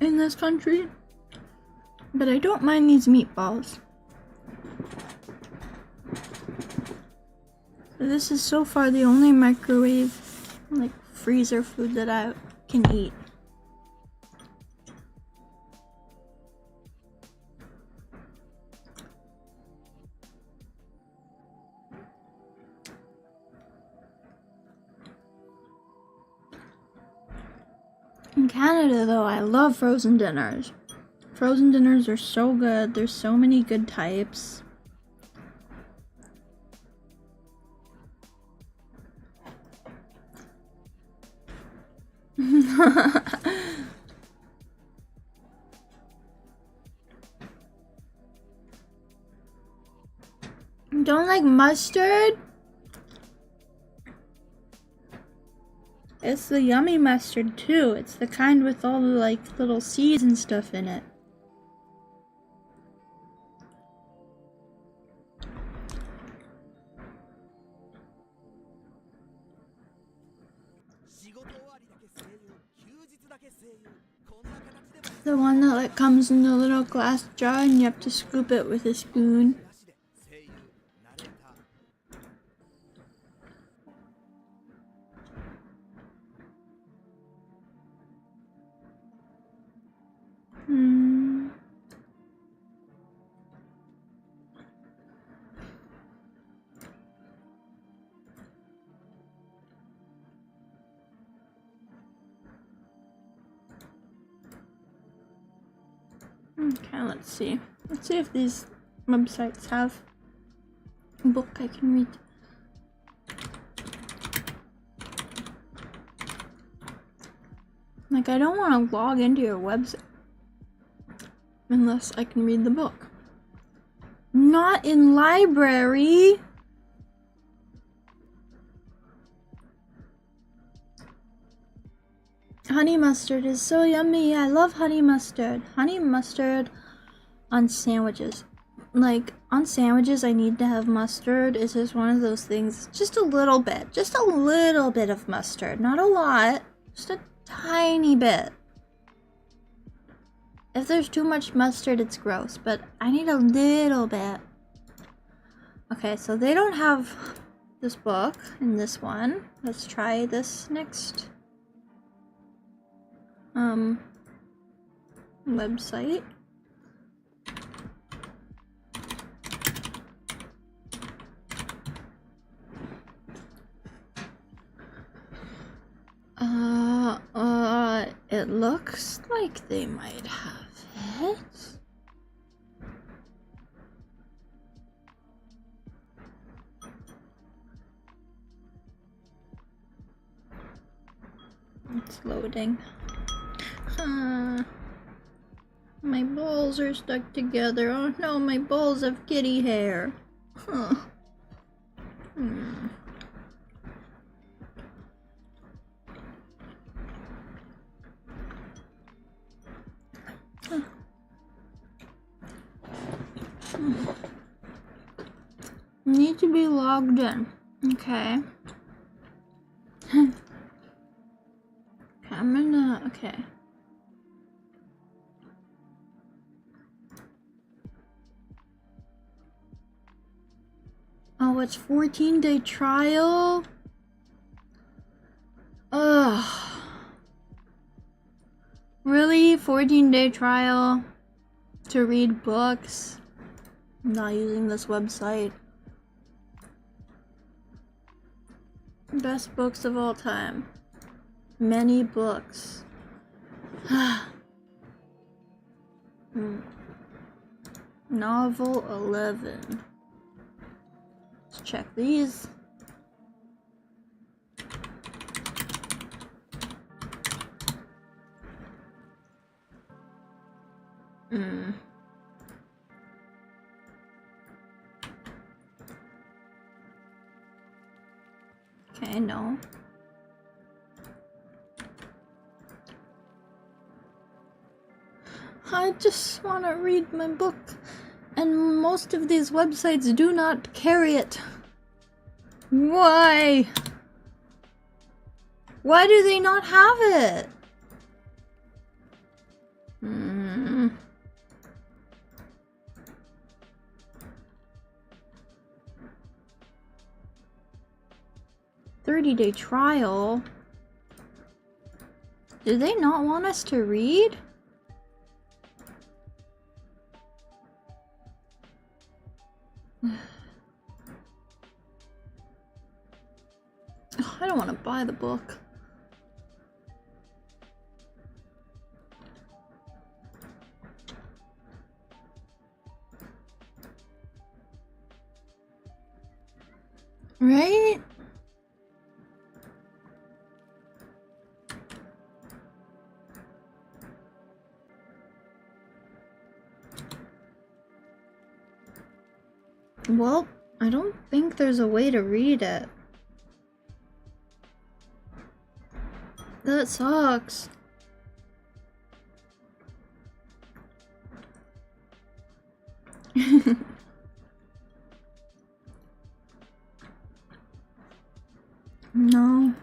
in this country, but I don't mind these meatballs. This is so far the only microwave, like, freezer food that I can eat. In Canada, though, I love frozen dinners. Frozen dinners are so good. There's so many good types. Don't like mustard? It's the yummy mustard too. It's the kind with all the like little seeds and stuff in it. The one that like comes in the little glass jar and you have to scoop it with a spoon. Okay, let's see. Let's see if these websites have a book I can read. Like, I don't want to log into your website unless I can read the book. Not in library! Honey mustard is so yummy. I love honey mustard. Honey mustard on sandwiches. Like, on sandwiches, I need to have mustard. It's just one of those things. Just a little bit. Just a little bit of mustard. Not a lot. Just a tiny bit. If there's too much mustard, it's gross. But I need a little bit. Okay, so they don't have this book in this one. Let's try this next website. It looks like they might have it. It's loading. My balls are stuck together. Oh no, my balls have kitty hair. Huh. Need to be logged in. Okay. Okay. Oh, it's 14-day trial? Ugh. Really? 14-day trial to read books? I'm not using this website. Best books of all time. Many books. Novel 11. Let's check these. Okay, no. I just want to read my book, and most of these websites do not carry it. Why? Why do they not have it? 30-day trial? Do they not want us to read? I don't want to buy the book. Right? Well, I don't think there's a way to read it. That sucks. No.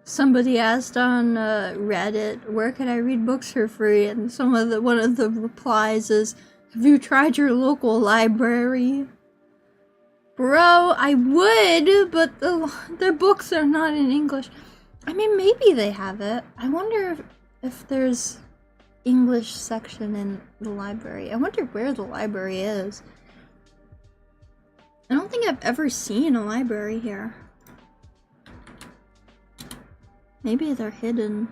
Somebody asked on Reddit, where can I read books for free? And one of the replies is, have you tried your local library? Bro, I would, but their books are not in English. I mean, maybe they have it. I wonder if there's English section in the library. I wonder where the library is. I don't think I've ever seen a library here. Maybe they're hidden.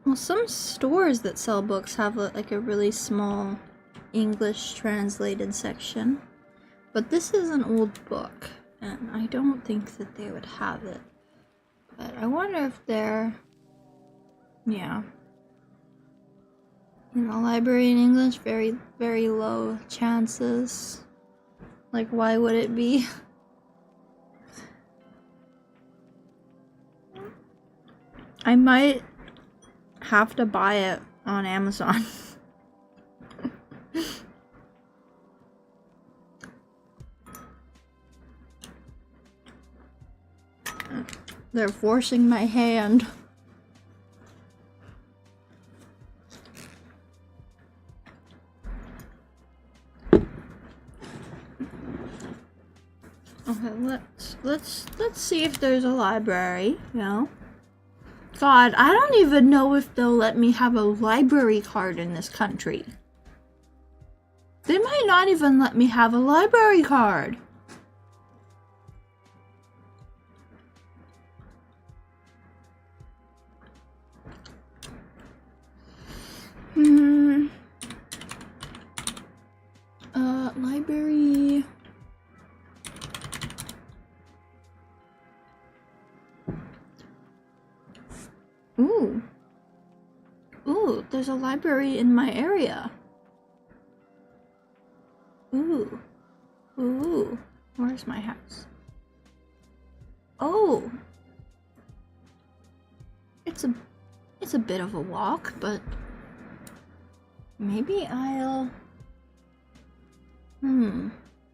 Well, some stores that sell books have like a really small English translated section. But this is an old book, and I don't think that they would have it. But I wonder if they're... yeah. In the library in English, very, very low chances. Like, why would it be? I might have to buy it on Amazon. They're forcing my hand. Okay, let's see if there's a library, you know? God, I don't even know if they'll let me have a library card in this country. They might not even let me have a library card. Ooh. Ooh, there's a library in my area. Ooh. Ooh. Where's my house? Oh. It's a bit of a walk, but maybe I'll...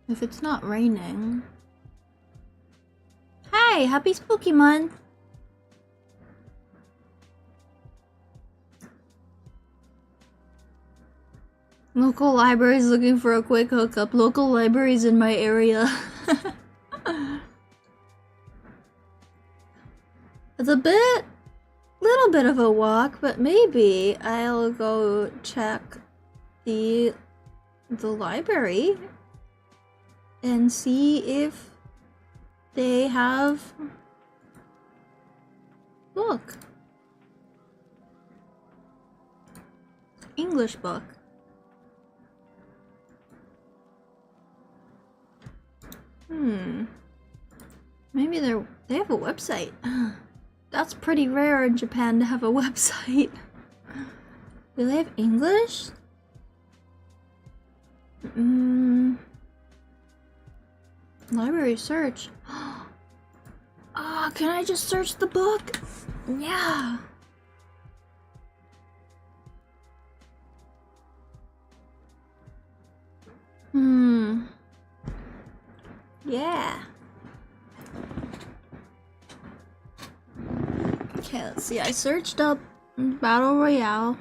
If it's not raining... Hey, happy spooky month! Local libraries looking for a quick hookup. Local libraries in my area. It's a little bit of a walk, but maybe I'll go check the library and see if they have book. English book. Maybe they have a website. That's pretty rare in Japan to have a website. Do they have English? Library search. Can I just search the book? Yeah. Yeah. Okay, let's see. I searched up Battle Royale.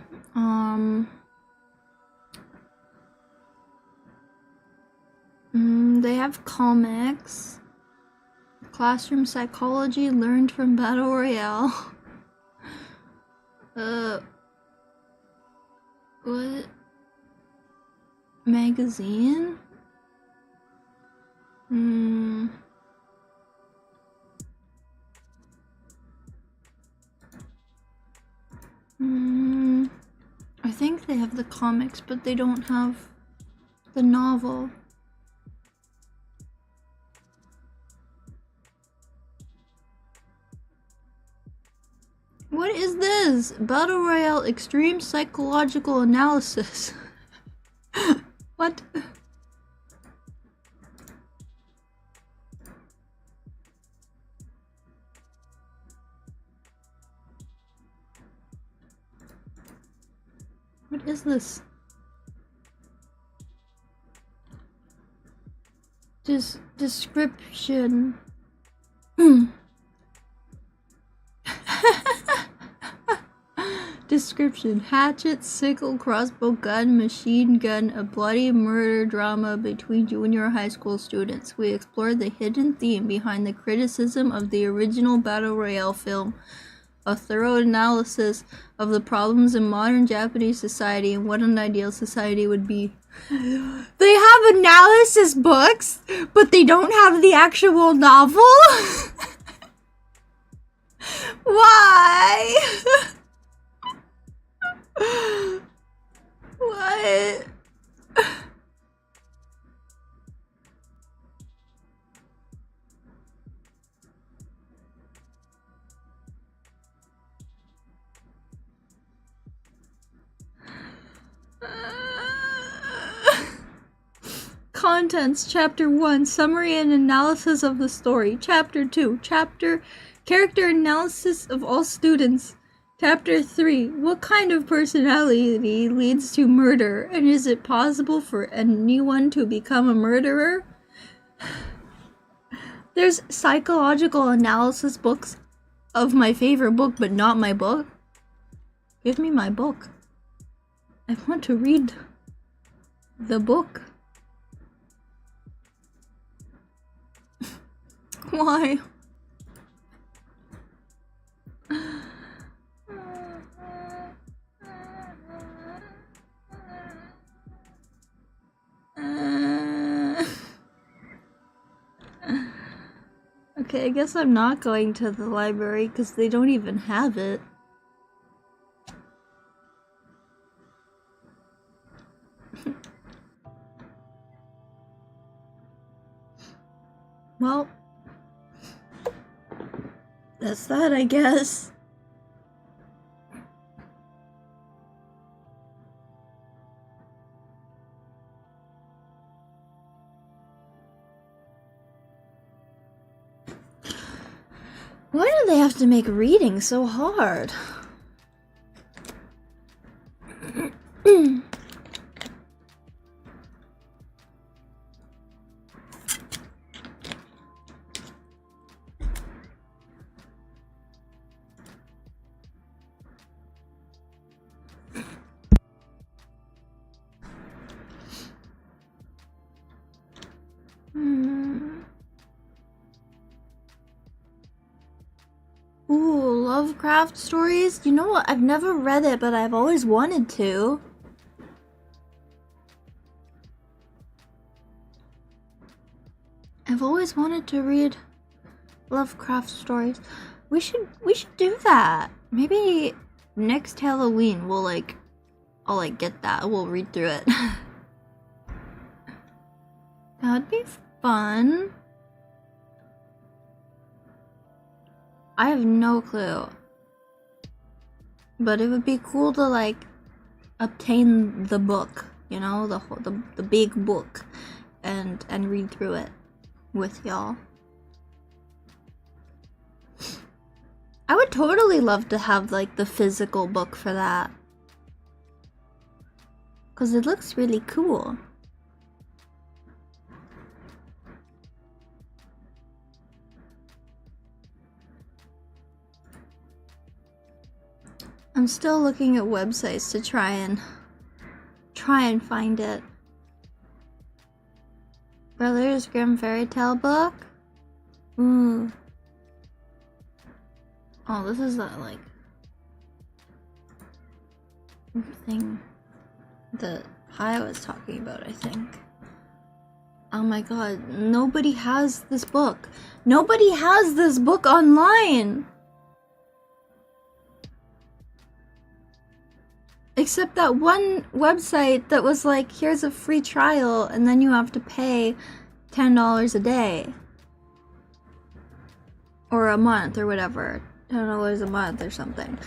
They have comics. Classroom psychology learned from Battle Royale. What? Magazine? I think they have the comics, but they don't have the novel. What is this? Battle Royale Extreme Psychological Analysis. What? What is this? Description. Description: hatchet, sickle, crossbow, gun, machine gun, a bloody murder drama between junior high school students. We explored the hidden theme behind the criticism of the original Battle Royale film, a thorough analysis of the problems in modern Japanese society and what an ideal society would be. They have analysis books, but they don't have the actual novel? Why? What? Contents: Chapter 1, Summary and Analysis of the Story. Chapter 2, Character Analysis of all students. Chapter 3, What kind of personality leads to murder, and is it possible for anyone to become a murderer? There's psychological analysis books of my favorite book, but not my book. Give me my book. I want to read the book. Why? Okay, I guess I'm not going to the library because they don't even have it. Well, that's that, I guess. Why do they have to make reading so hard? Ooh, Lovecraft stories? You know what? I've never read it, but I've always wanted to. I've always wanted to read Lovecraft stories. We should do that. Maybe next Halloween I'll get that. We'll read through it. That would be fun. I have no clue. But it would be cool to obtain the book, you know, the big book and read through it with y'all. I would totally love to have the physical book for that. 'Cause it looks really cool. I'm still looking at websites to try and find it. Brothers Grimm fairy tale book? Ooh. Oh, this is that thing that Haya was talking about, I think. Oh my god, nobody has this book. Nobody has this book online! Except that one website that was here's a free trial, and then you have to pay $10 a day. Or a month, or whatever. $10 a month or something.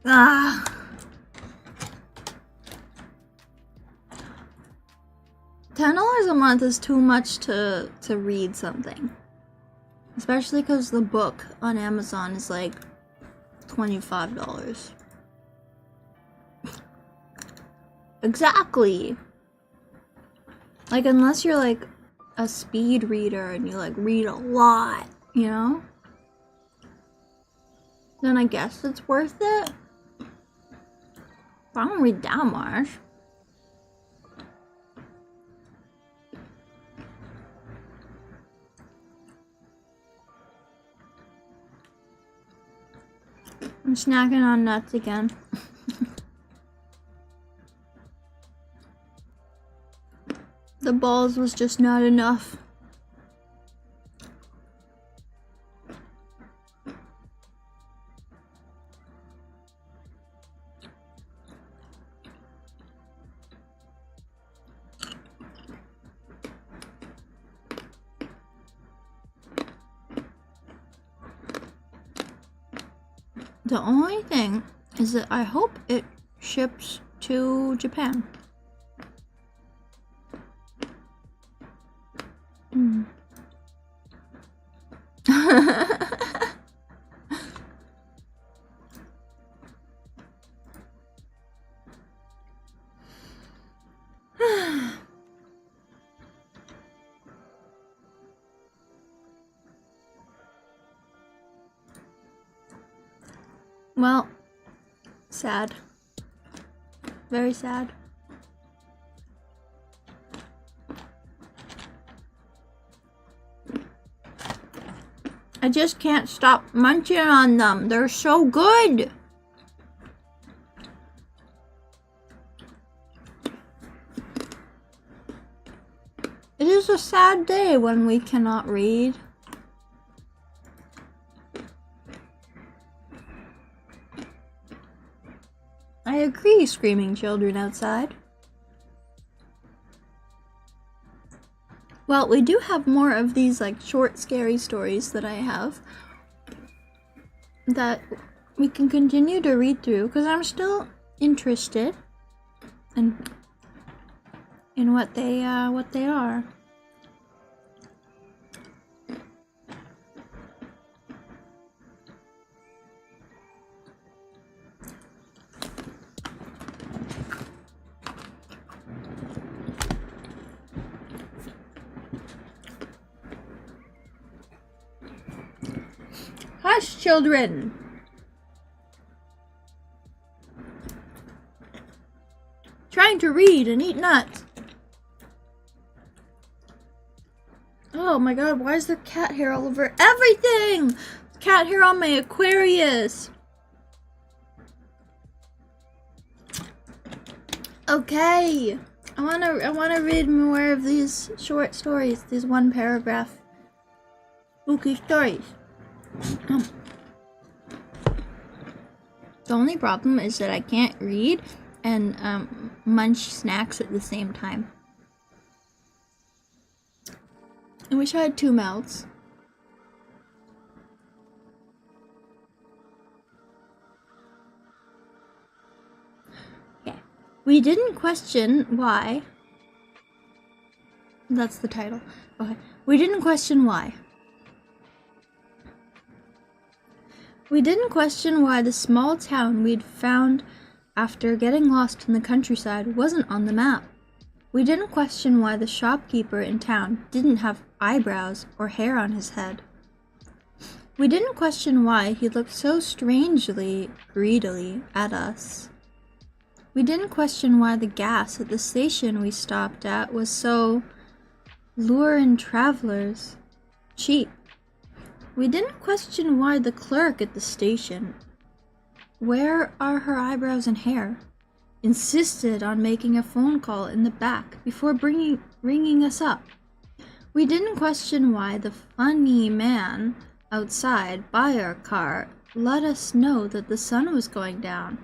Ah! $10 a month is too much to read something. Especially because the book on Amazon is $25. Exactly! Unless you're a speed reader and you read a lot, you know? Then I guess it's worth it. But I don't read that much. I'm snacking on nuts again. The balls was just not enough. The only thing is that I hope it ships to Japan. Well, sad. Very sad. I just can't stop munching on them. They're so good. It is a sad day when we cannot read. I agree, screaming children outside. Well, we do have more of these short scary stories that I have that we can continue to read through because I'm still interested in what they are. Hush, children! Trying to read and eat nuts. Oh my god, why is there cat hair all over everything? Cat hair on my Aquarius. Okay. I wanna read more of these short stories, these one paragraph spooky stories. The only problem is that I can't read and munch snacks at the same time. I wish I had two mouths. Okay. We didn't question why. That's the title. Okay. We didn't question why. We didn't question why the small town we'd found after getting lost in the countryside wasn't on the map. We didn't question why the shopkeeper in town didn't have eyebrows or hair on his head. We didn't question why he looked so strangely, greedily at us. We didn't question why the gas at the station we stopped at was so luring travelers cheap. We didn't question why the clerk at the station, where are her eyebrows and hair, insisted on making a phone call in the back before ringing us up. We didn't question why the funny man outside by our car let us know that the sun was going down.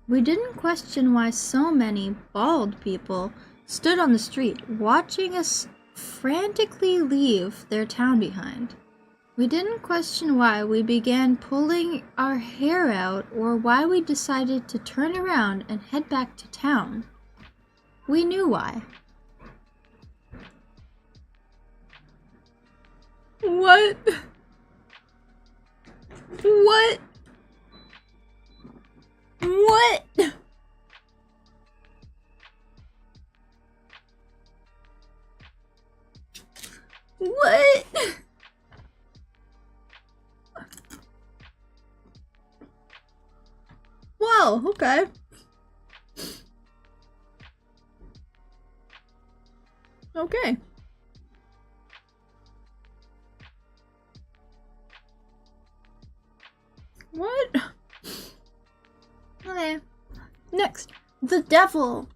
We didn't question why so many bald people stood on the street watching us frantically leave their town behind. We didn't question why we began pulling our hair out or why we decided to turn around and head back to town. We knew why. What? What? What? What? Wow, okay. Okay. What? Okay. Next, the devil.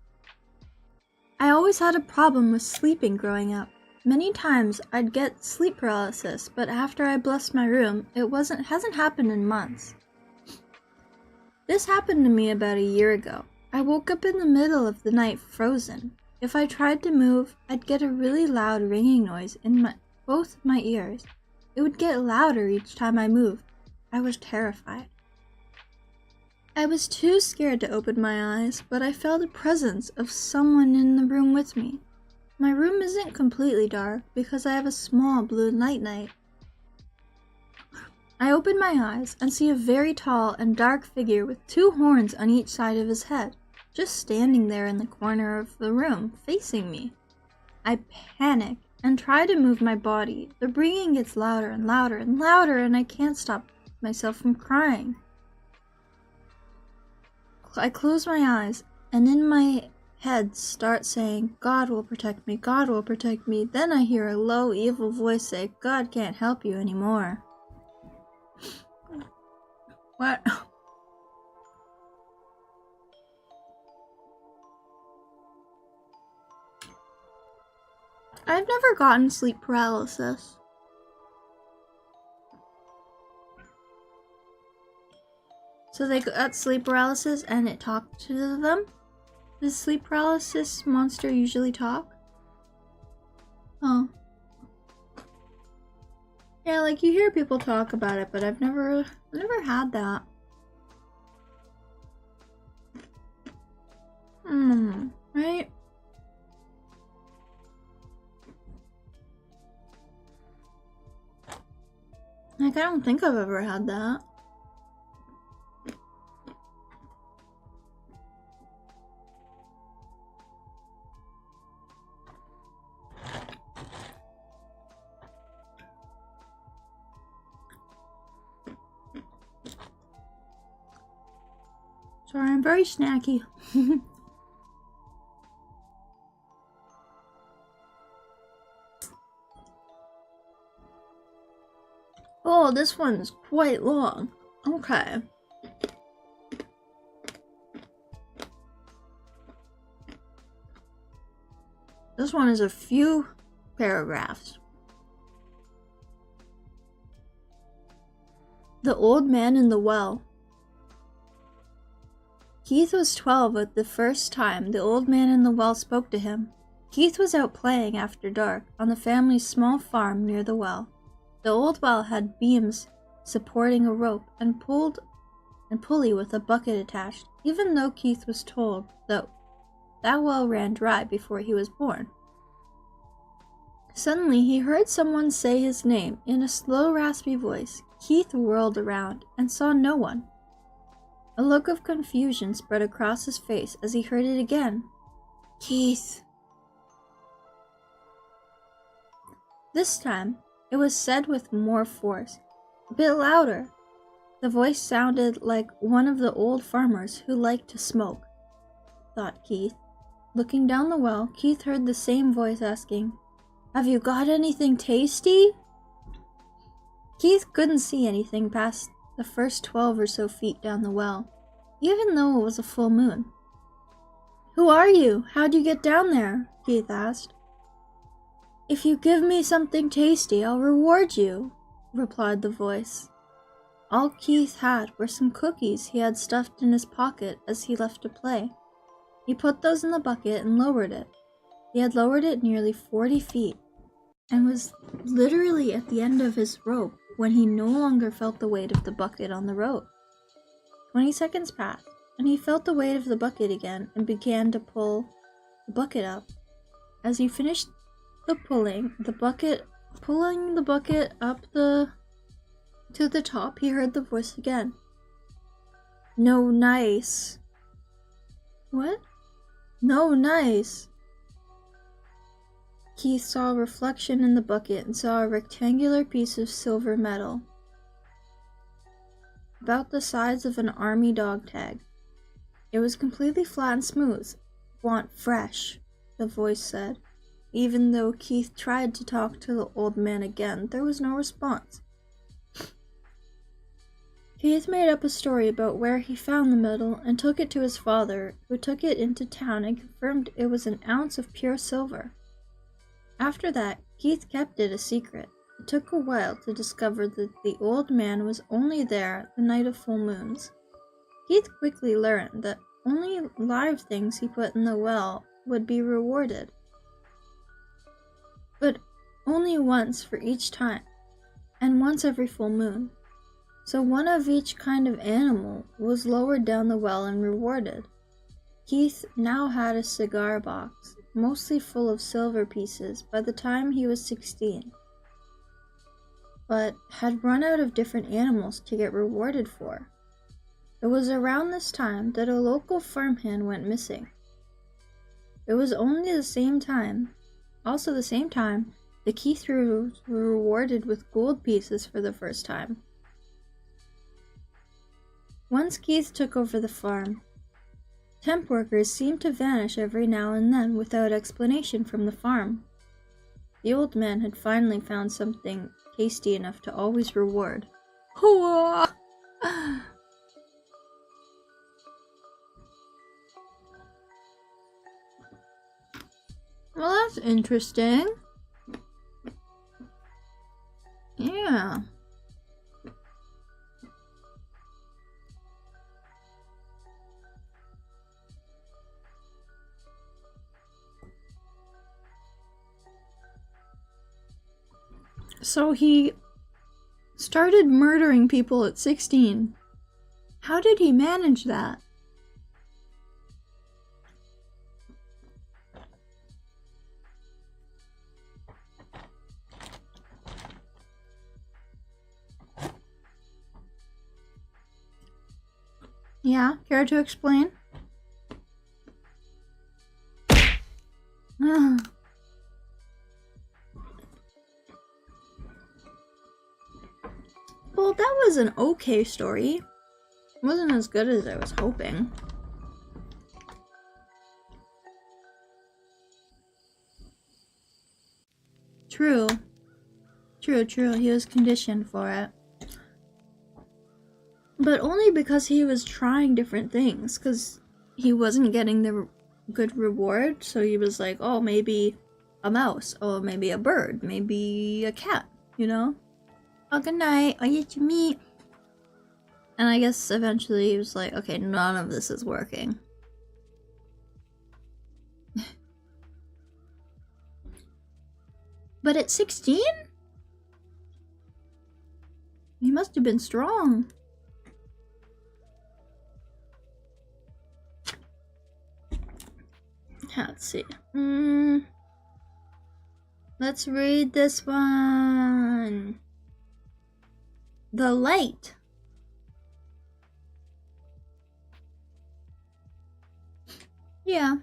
I always had a problem with sleeping growing up. Many times I'd get sleep paralysis, but after I blessed my room, it hasn't happened in months. This happened to me about a year ago. I woke up in the middle of the night frozen. If I tried to move, I'd get a really loud ringing noise in both my ears. It would get louder each time I moved. I was terrified. I was too scared to open my eyes, but I felt a presence of someone in the room with me. My room isn't completely dark because I have a small blue nightlight. I open my eyes and see a very tall and dark figure with two horns on each side of his head, just standing there in the corner of the room, facing me. I panic and try to move my body. The ringing gets louder and louder and louder, and I can't stop myself from crying. I close my eyes, and in my head start saying, God will protect me, God will protect me. Then I hear a low, evil voice say, God can't help you anymore. What? I've never gotten sleep paralysis. So they got sleep paralysis and it talked to them? Does sleep paralysis monster usually talk? Oh. Yeah, like you hear people talk about it, but I've never had that. Right? Like, I don't think I've ever had that. Sorry, I'm very snacky. Oh, this one's quite long. Okay. This one is a few paragraphs. The Old Man in the Well. Keith was 12 at the first time the old man in the well spoke to him. Keith was out playing after dark on the family's small farm near the well. The old well had beams supporting a rope and pulley with a bucket attached, even though Keith was told that well ran dry before he was born. Suddenly he heard someone say his name in a slow, raspy voice. Keith whirled around and saw no one. A look of confusion spread across his face as he heard it again. Keith. This time, it was said with more force, a bit louder. The voice sounded like one of the old farmers who liked to smoke, thought Keith. Looking down the well, Keith heard the same voice asking, "Have you got anything tasty?" Keith couldn't see anything past the first 12 or so feet down the well, even though it was a full moon. "Who are you? How'd you get down there?" Keith asked. "If you give me something tasty, I'll reward you," replied the voice. All Keith had were some cookies he had stuffed in his pocket as he left to play. He put those in the bucket and lowered it. He had lowered it nearly 40 feet and was literally at the end of his rope when he no longer felt the weight of the bucket on the rope. 20 seconds passed, and he felt the weight of the bucket again and began to pull the bucket up. As he finished pulling the bucket up to the top, he heard the voice again. "No nice." What? "No nice." Keith saw a reflection in the bucket and saw a rectangular piece of silver metal, about the size of an army dog tag. It was completely flat and smooth. "Want fresh," the voice said. Even though Keith tried to talk to the old man again, there was no response. Keith made up a story about where he found the metal and took it to his father, who took it into town and confirmed it was an ounce of pure silver. After that, Keith kept it a secret. It took a while to discover that the old man was only there the night of full moons. Keith quickly learned that only live things he put in the well would be rewarded, but only once for each time, and once every full moon. So one of each kind of animal was lowered down the well and rewarded. Keith now had a cigar box, mostly full of silver pieces by the time he was 16, but had run out of different animals to get rewarded for. It was around this time that a local farmhand went missing. It was also the same time that Keith was rewarded with gold pieces for the first time. Once Keith took over the farm, temp workers seemed to vanish every now and then without explanation from the farm. The old man had finally found something tasty enough to always reward. Well, that's interesting. Yeah. So he started murdering people at 16. How did he manage that? Yeah, care to explain? Well, that was an okay story. It wasn't as good as I was hoping. True. True. He was conditioned for it. But only because he was trying different things, because he wasn't getting the good reward, so he was like, oh, maybe a mouse, oh, maybe a bird, maybe a cat, you know? Oh, good night, I'll eat your meat. And I guess eventually he was like, okay, none of this is working. But at 16? He must have been strong. Let's see. Let's read this one. The light. Yeah.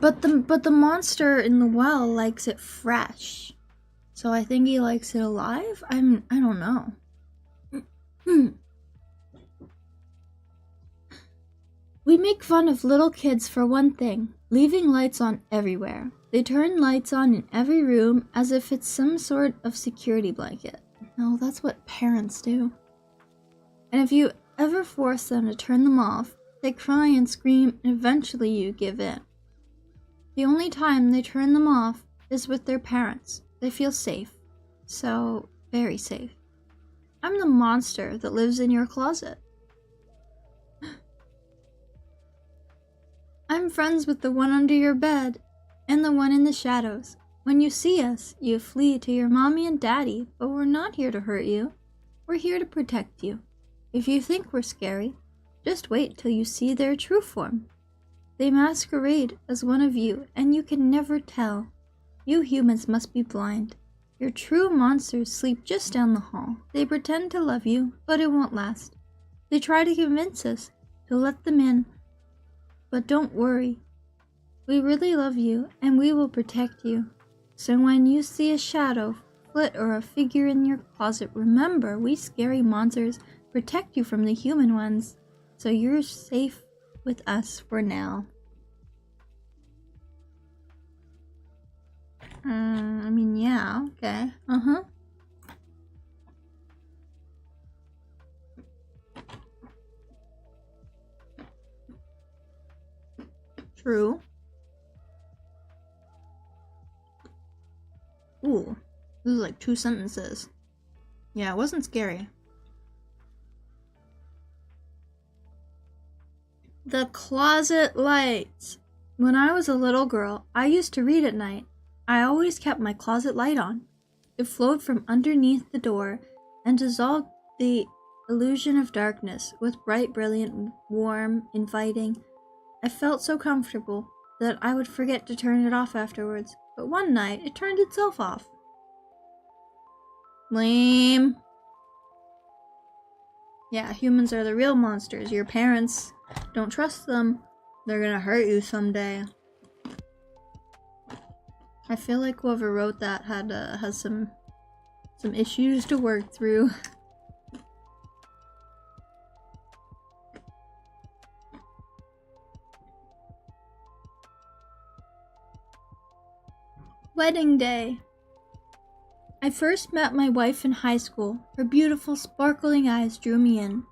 But the monster in the well likes it fresh. So I think he likes it alive? I don't know. We make fun of little kids for one thing, leaving lights on everywhere. They turn lights on in every room as if it's some sort of security blanket. No, that's what parents do. And if you ever force them to turn them off, they cry and scream and eventually you give in. The only time they turn them off is with their parents. They feel safe. So, very safe. I'm the monster that lives in your closet. I'm friends with the one under your bed and the one in the shadows. When you see us, you flee to your mommy and daddy, but we're not here to hurt you. We're here to protect you. If you think we're scary, just wait till you see their true form. They masquerade as one of you, and you can never tell. You humans must be blind. Your true monsters sleep just down the hall. They pretend to love you, but it won't last. They try to convince us to let them in, but don't worry. We really love you, and we will protect you. So when you see a shadow, flit, or a figure in your closet, remember, we scary monsters protect you from the human ones. So you're safe with us for now. I mean, yeah, okay. True. Ooh, this is like 2 sentences. Yeah, it wasn't scary. The closet lights. When I was a little girl, I used to read at night. I always kept my closet light on. It flowed from underneath the door and dissolved the illusion of darkness with bright, brilliant, warm, inviting. I felt so comfortable that I would forget to turn it off afterwards, but one night it turned itself off. Lame. Yeah, humans are the real monsters. Your parents, don't trust them. They're gonna hurt you someday. I feel like whoever wrote that has some issues to work through. Wedding day. I first met my wife in high school. Her beautiful, sparkling eyes drew me in.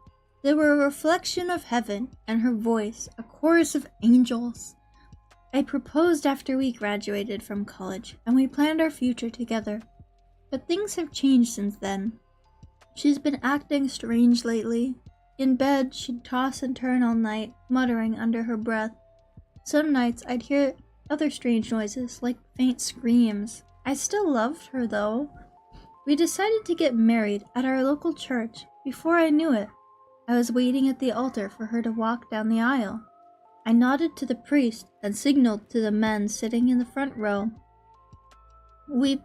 They were a reflection of heaven, and her voice, a chorus of angels. I proposed after we graduated from college, and we planned our future together. But things have changed since then. She's been acting strange lately. In bed, she'd toss and turn all night, muttering under her breath. Some nights, I'd hear other strange noises, like faint screams. I still loved her, though. We decided to get married at our local church. Before I knew it, I was waiting at the altar for her to walk down the aisle. I nodded to the priest and signaled to the men sitting in the front row. We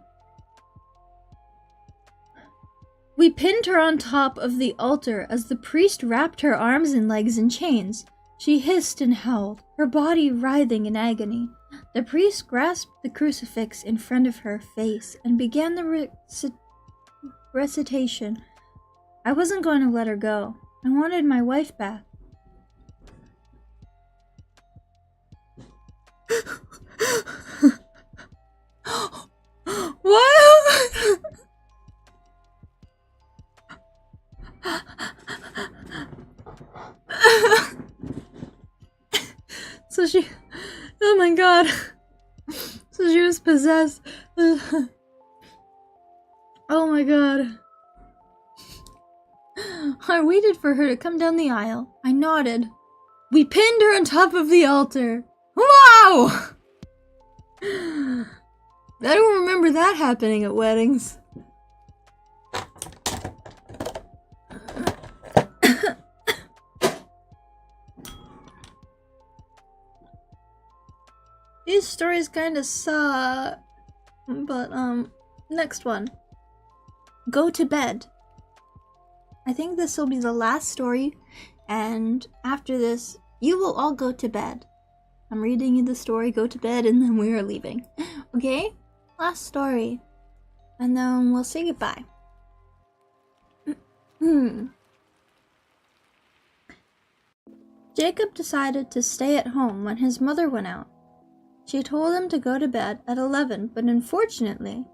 pinned her on top of the altar as the priest wrapped her arms and legs in chains. She hissed and howled, her body writhing in agony. The priest grasped the crucifix in front of her face and began the recitation. I wasn't going to let her go. I wanted my wife back. What? So she... Oh my god. So she was possessed. Oh my god. I waited for her to come down the aisle. I nodded. We pinned her on top of the altar. Wow! I don't remember that happening at weddings. These stories kind of suck. But, next one. Go to bed. I think this will be the last story, and after this, you will all go to bed. I'm reading you the story, go to bed, and then we are leaving. Okay? Last story. And then we'll say goodbye. Jacob decided to stay at home when his mother went out. She told him to go to bed at 11, but unfortunately,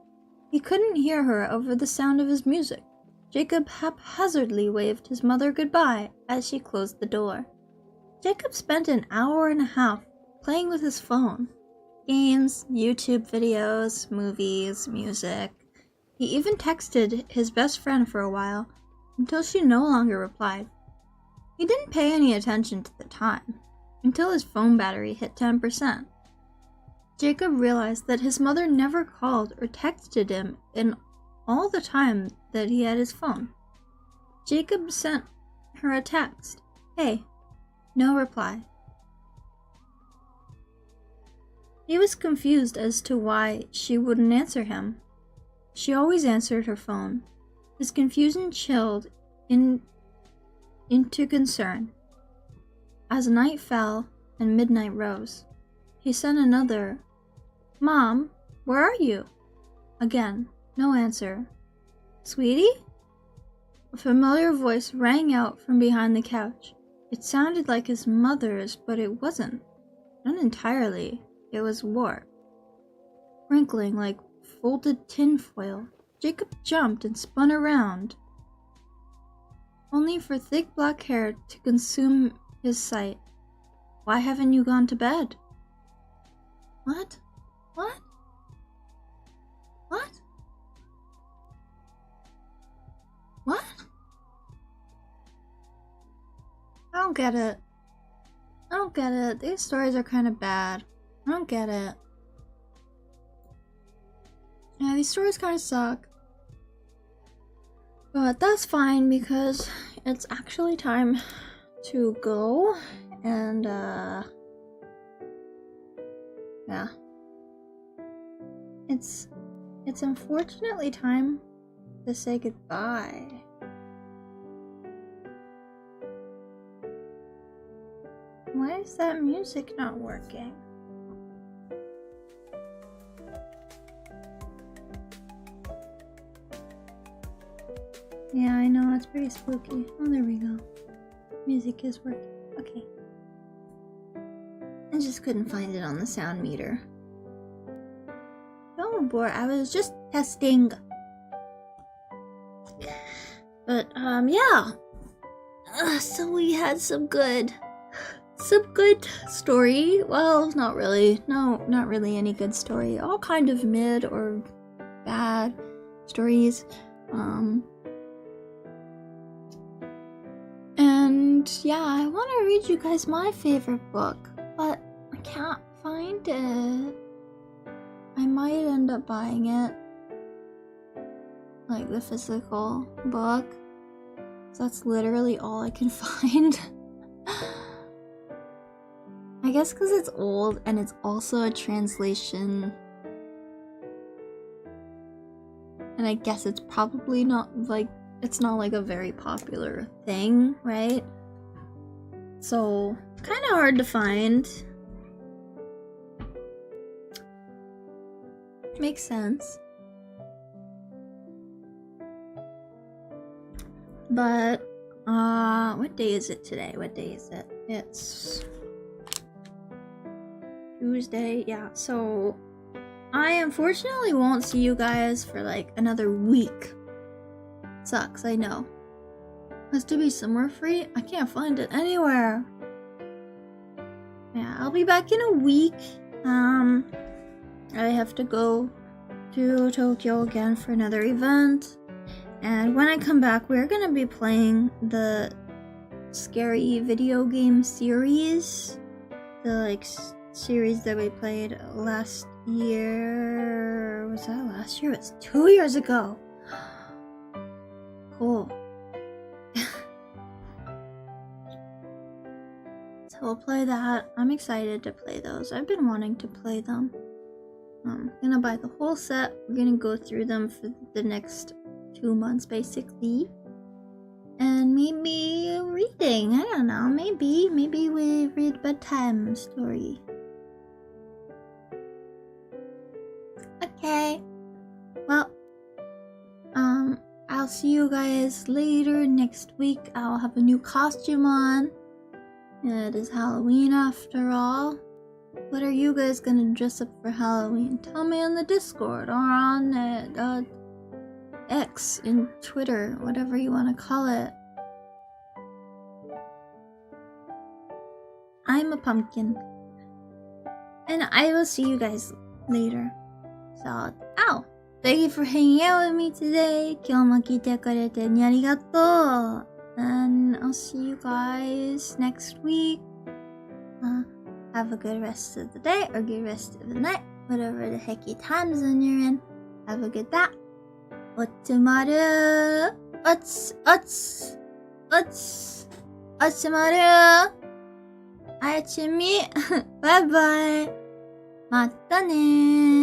he couldn't hear her over the sound of his music. Jacob haphazardly waved his mother goodbye as she closed the door. Jacob spent an hour and a half playing with his phone. Games, YouTube videos, movies, music. He even texted his best friend for a while, until she no longer replied. He didn't pay any attention to the time, until his phone battery hit 10%. Jacob realized that his mother never called or texted him in all the time that he had his phone. Jacob sent her a text. Hey. No reply. He was confused as to why she wouldn't answer him. She always answered her phone. His confusion chilled into concern. As night fell and midnight rose, he sent another, Mom, where are you? Again, no answer. Sweetie? A familiar voice rang out from behind the couch. It sounded like his mother's, but it wasn't. Not entirely. It was warped, wrinkling like folded tinfoil. Jacob jumped and spun around, only for thick black hair to consume his sight. Why haven't you gone to bed? What? What? What? What? I don't get it. I don't get it. These stories are kind of bad. I don't get it. Yeah, these stories kind of suck. But that's fine because it's actually time to go. And, yeah. It's unfortunately time to say goodbye. Why is that music not working? Yeah, I know, it's pretty spooky. Oh, there we go. Music is working. Okay. I just couldn't find it on the sound meter. Don't worry, I was just testing. But, yeah. So we had some good story. Well, not really. No, not really any good story. All kind of mid or bad stories. And yeah, I want to read you guys my favorite book, but I can't find it. I might end up buying it. Like the physical book. So that's literally all I can find. I guess because it's old and it's also a translation. And I guess it's probably not like, it's not like a very popular thing, right? So, kind of hard to find. Makes sense. But What day is it today? What day is it? It's Tuesday. Yeah, so I unfortunately won't see you guys for like another week. Sucks, I know. Has to be somewhere free? I can't find it anywhere. Yeah, I'll be back in a week. I have to go to Tokyo again for another event. And when I come back, we're gonna be playing the scary video game series. The like series that we played last year. Was that last year? It was 2 years ago. Cool. So we'll play that. I'm excited to play those. I've been wanting to play them. I'm gonna buy the whole set. We're gonna go through them for the next 2 months basically. And maybe reading. I don't know. Maybe we read bedtime story. Okay. Well, I'll see you guys later next week. I'll have a new costume on. It is Halloween after all. What are you guys gonna dress up for Halloween? Tell me on the Discord or on X in Twitter, whatever you want to call it. I'm a pumpkin. And I will see you guys later. So, thank you for hanging out with me today. 今日も聞いてくれてありがとう. And I'll see you guys next week. Have a good rest of the day or good rest of the night. Whatever the hecky time zone you're in. Have a good day. Otsumaru. Otsumaru. Ayachimi. Bye bye. またねー。